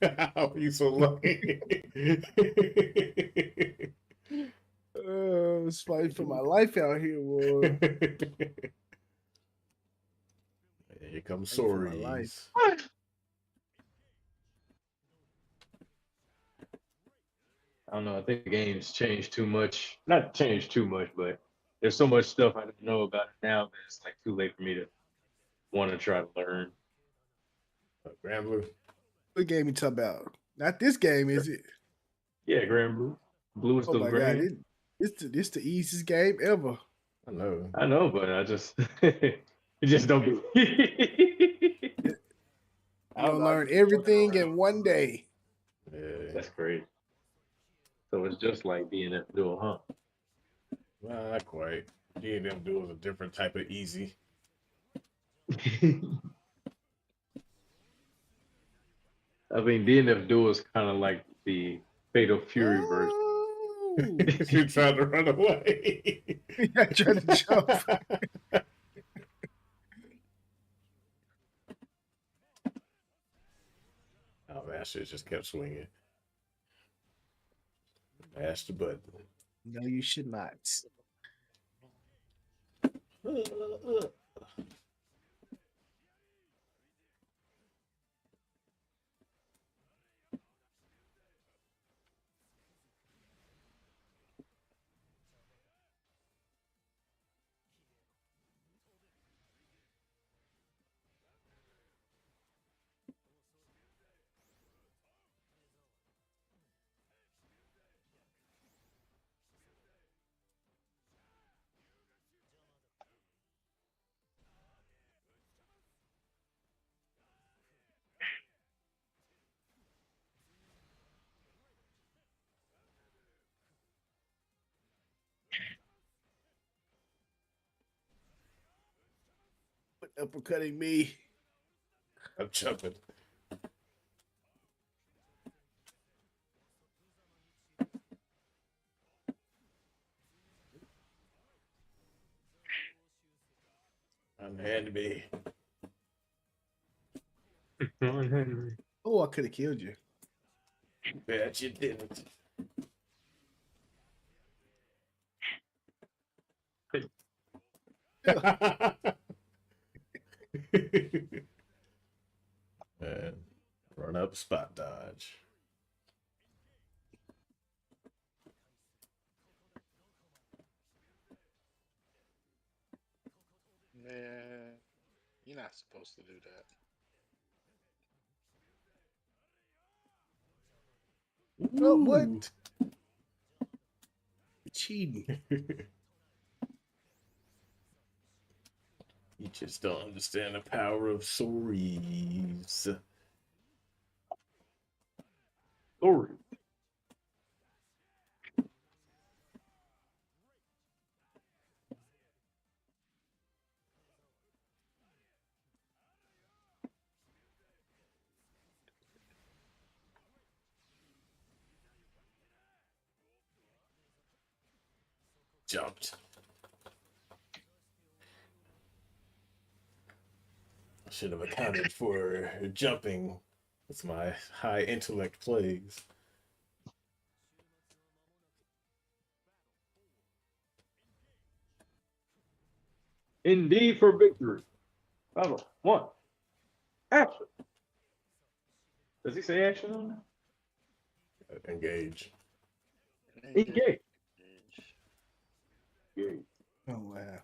S1: How are you so lucky?
S3: it's fighting for my life out here, boy.
S1: Here comes
S3: Fighting for my life.
S1: Sories.
S7: I don't know. I think the game's changed too much. Not changed too much, but there's so much stuff I don't know about it now that it's like too late for me to want to try to learn.
S1: Grand Blue.
S3: What game you talking about? Not this game, is it?
S7: Yeah, Grand Blue. Blue is
S3: Oh
S7: still
S3: my god,
S7: grand.
S3: this the easiest game ever.
S1: I know.
S7: I know, but I just it just don't be. I
S3: You're
S7: don't
S3: gonna
S7: know. I
S3: learn
S7: just be fucking
S3: everything
S7: around.
S3: in one day.
S1: Yeah.
S7: That's great. So it's just like DNF Duel, huh?
S1: Well, not quite. G&M Duel is a different type of easy.
S7: I mean, DNF Duel is kind of like the Fatal Fury version.
S3: Oh,
S1: You're trying to run away.
S3: I tried to jump.
S1: Oh, that shit just kept swinging. Mash the button.
S3: No, you should not. Uppercutting me.
S1: I'm jumping. Unhand me.
S3: Oh, I could have killed you.
S1: Bet you didn't. And run up spot dodge.
S4: Man, you're not supposed to do that.
S3: Oh,
S1: Ooh.
S3: what? Cheating.
S1: You just don't understand the power of sorries.
S7: Sorry.
S1: Jumped. I should have accounted for jumping with my high intellect plays.
S7: Indeed for victory. Battle 1. Action. Does he say action on that?
S1: Engage.
S7: Engage. Engage.
S3: Oh wow.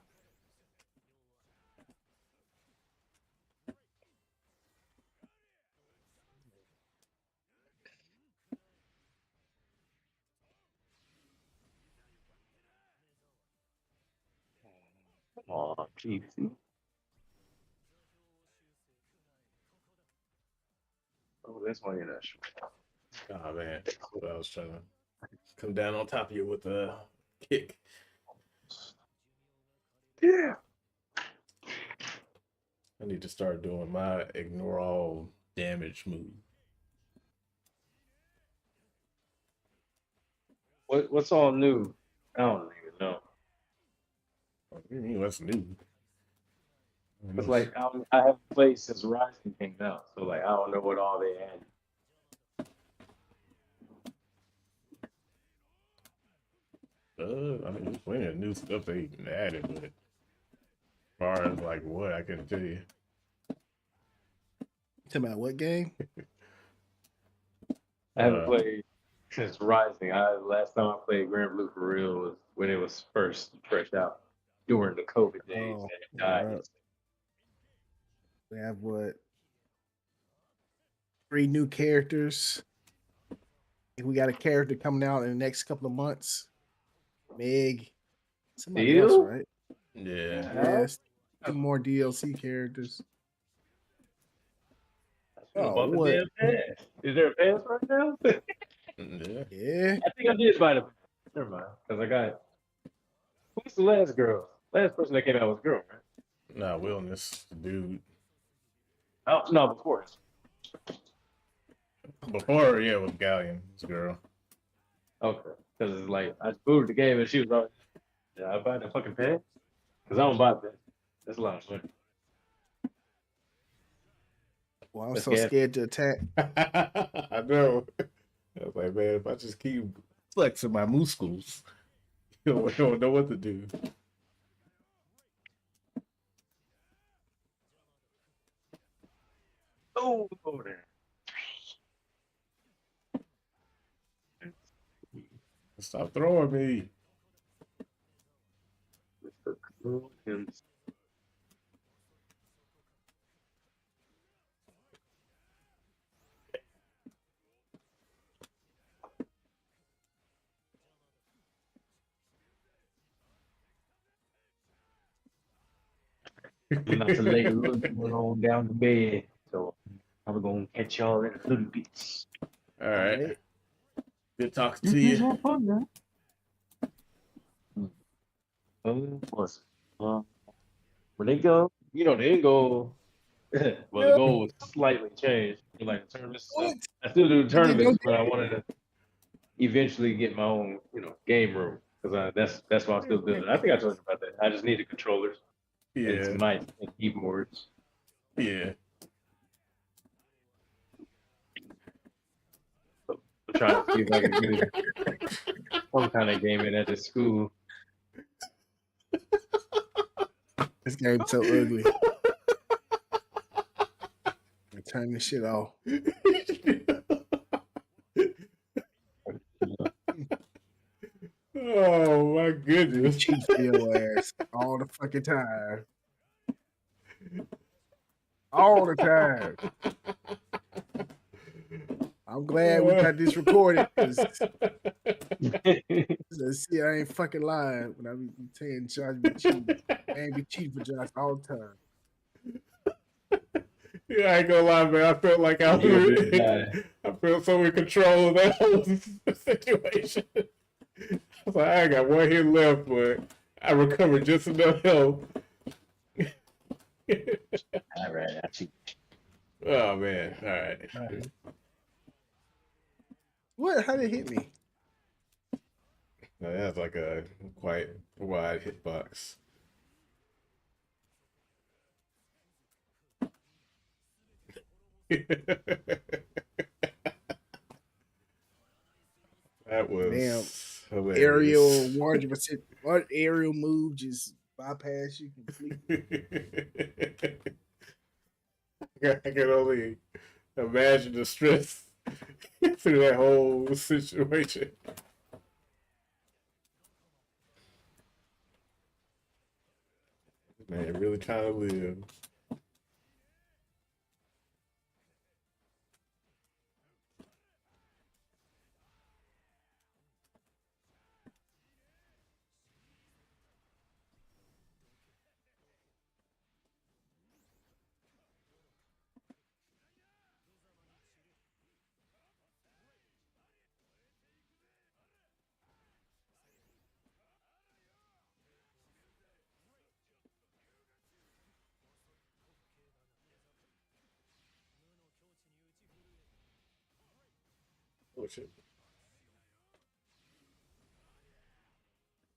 S7: Oh, GC. Oh, that's why you're not sure.
S1: Oh man, I was trying to come down on top of you with a kick.
S7: Yeah.
S1: I need to start doing my ignore all damage move.
S7: What's all new? I don't even know.
S1: What do you mean what's new?
S7: It's like I haven't played since Rising came out, so like I don't know what all they added.
S1: I mean, there's plenty of new stuff they added, but as far as like what, I couldn't tell you.
S3: Talking about what game?
S7: I haven't played since Rising. Last time I played Grand Blue for real was when it was first fresh out during the COVID days.
S3: Oh,
S7: And it died.
S3: yeah. We have what? 3 new characters. We got a character coming out in the next couple of months. Meg. Somebody else,
S7: Deal?
S3: right?
S1: Yeah.
S3: Yes. 2 more DLC characters.
S7: Oh,
S3: Oh, what?
S7: damn pass. Is there a pass right now?
S1: Yeah.
S3: Yeah.
S7: I think I did buy the. Never mind, because I got. Who's the last girl? Last person that came out was a girl, right?
S1: Nah, Wellness, dude.
S7: Oh no, before.
S1: Before, yeah, it was Galleon, this girl.
S7: Okay, because it's like I booted the game and she was like, "Yeah, I buy the fucking pass because I don't buy that. That's a lot of money."
S3: Well, I'm
S7: That's
S3: so
S7: gas.
S3: scared to attack.
S1: I know. I was like, man, if I just keep flexing my muscles, you don't know what to do.
S7: Oh, over there.
S1: Stop throwing me.
S7: Mr. Cool and I'm about to lay a little bit on down the bed, so I'm gonna catch y'all in a little bit.
S1: All right.
S3: Right.
S1: Good talking to you.
S7: When they go, you know, they go. Well, the goal was slightly changed. Like the tournaments, and stuff. I still do the tournaments, but I wanted to eventually get my own, game room because that's why I'm still building. I think I told you about that. I just needed controllers and some
S1: Yeah.
S7: mice and keyboards.
S1: Yeah.
S7: I'm trying to see if I can get some kind of game in at the school.
S3: This game's so ugly. turn this shit off.
S1: Oh my goodness.
S3: Cheat for your ass all the fucking time. All the time. I'm glad we got this recorded because see, I ain't fucking lying when I be saying Josh be cheating. I ain't be cheating for Josh all the time.
S1: Yeah, I ain't gonna lie, man. I felt like I felt so in control of that whole situation. I was like, I got one hit left, but I recovered just enough health.
S7: All right, I cheat.
S1: Oh man, all right.
S3: What? How did it hit me?
S1: Now, that's like a quite wide hitbox. That was hilarious.
S3: Aerial 100%. What aerial move just bypass you completely?
S1: I can only imagine the stress through that whole situation. Man, really trying to live. Oh shit.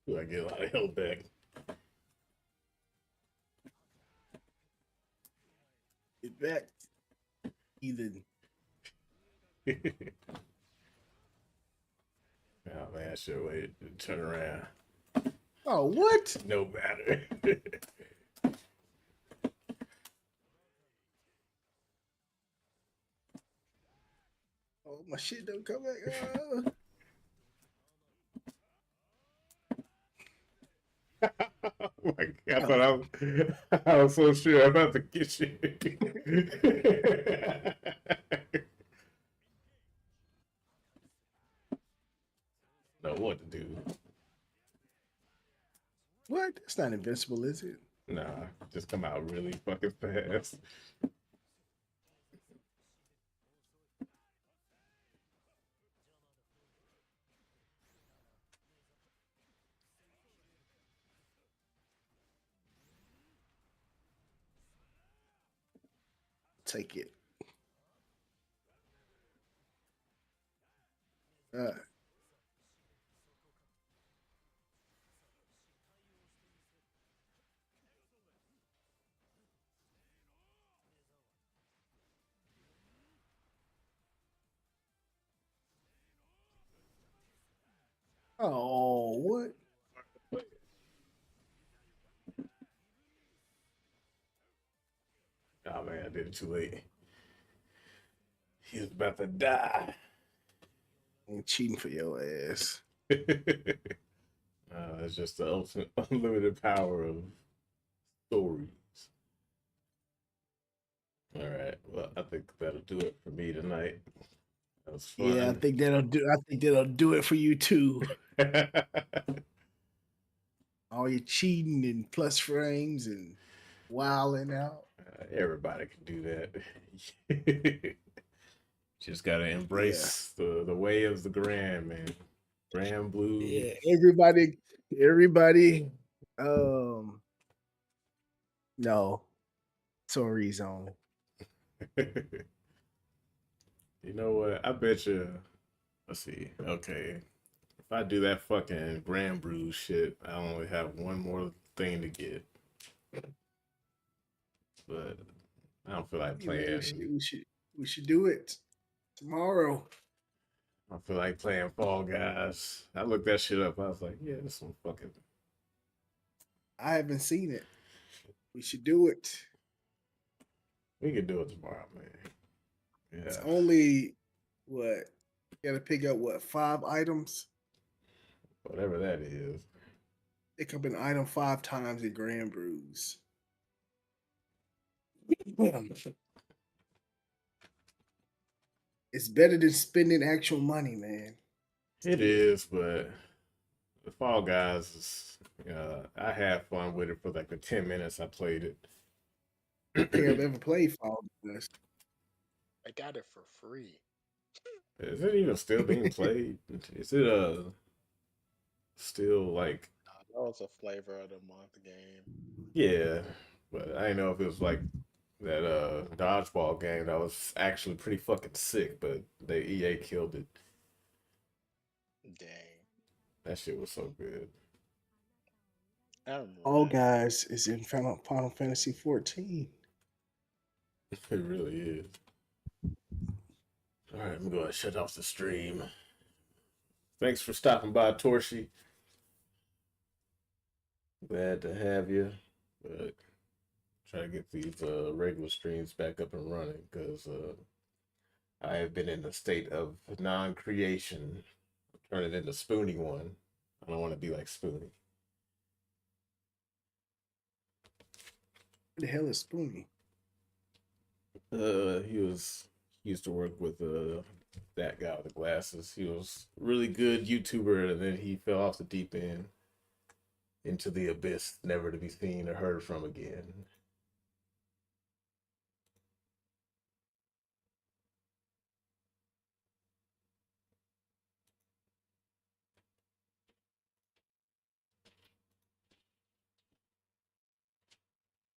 S1: Ooh, I get a lot of health back.
S3: Get back. Either.
S1: Oh man, I should have waited to turn around.
S3: Oh, what?
S1: No matter.
S3: Oh, my shit don't come back.
S1: Oh my God, I thought I was so sure I'm about to get you. Know what to do.
S3: What? It's not invincible, is it?
S1: Nah, just come out really fucking fast.
S3: Take it. Oh, what?
S1: Oh man, I did it too late. He's about to die.
S3: I'm cheating for your ass.
S1: It's just the ultimate unlimited power of stories. All right. Well, I think that'll do it for me tonight. That was fun.
S3: Yeah, I think that'll do it for you too. All your cheating and plus frames and wilding out.
S1: Everybody can do that. Just gotta embrace the way of the grand, man. Grand blue.
S3: Yeah, everybody. No, Tory zone.
S1: You know what? I bet you. Let's see. Okay, if I do that fucking Grand Brew shit, I only have one more thing to get. But I don't feel like playing.
S3: We should do it tomorrow.
S1: I don't feel like playing Fall Guys. I looked that shit up. I was like, yeah, this one fucking.
S3: I haven't seen it. We should do it.
S1: We can do it tomorrow, man.
S3: It's
S1: Yeah,
S3: only what you got to pick up 5 items.
S1: whatever that is.
S3: Pick up an item 5 times in Grand Brews. It's better than spending actual money, man.
S1: It is, but the Fall Guys is. I had fun with it for like the 10 minutes I played it.
S3: I think I've ever played Fall Guys.
S4: I got it for free.
S1: Is it even still being played? Is it still like
S4: That was a flavor of the month game.
S1: yeah? But I didn't know if it was like that dodgeball game that was actually pretty fucking sick, but the EA killed it.
S4: Dang.
S1: That shit was so good.
S4: I remember
S3: Fall
S4: that.
S3: Guys is in Final Fantasy 14.
S1: It really is. All right, I'm going to shut off the stream. Thanks for stopping by, Torshi. Glad to have you. But try to get these regular streams back up and running because I have been in a state of non-creation. Turn it into Spoonie one. I don't want to be like Spoonie.
S3: Who the hell is Spoonie?
S1: He used to work with that guy with the glasses. He was a really good YouTuber, and then he fell off the deep end into the abyss, never to be seen or heard from again.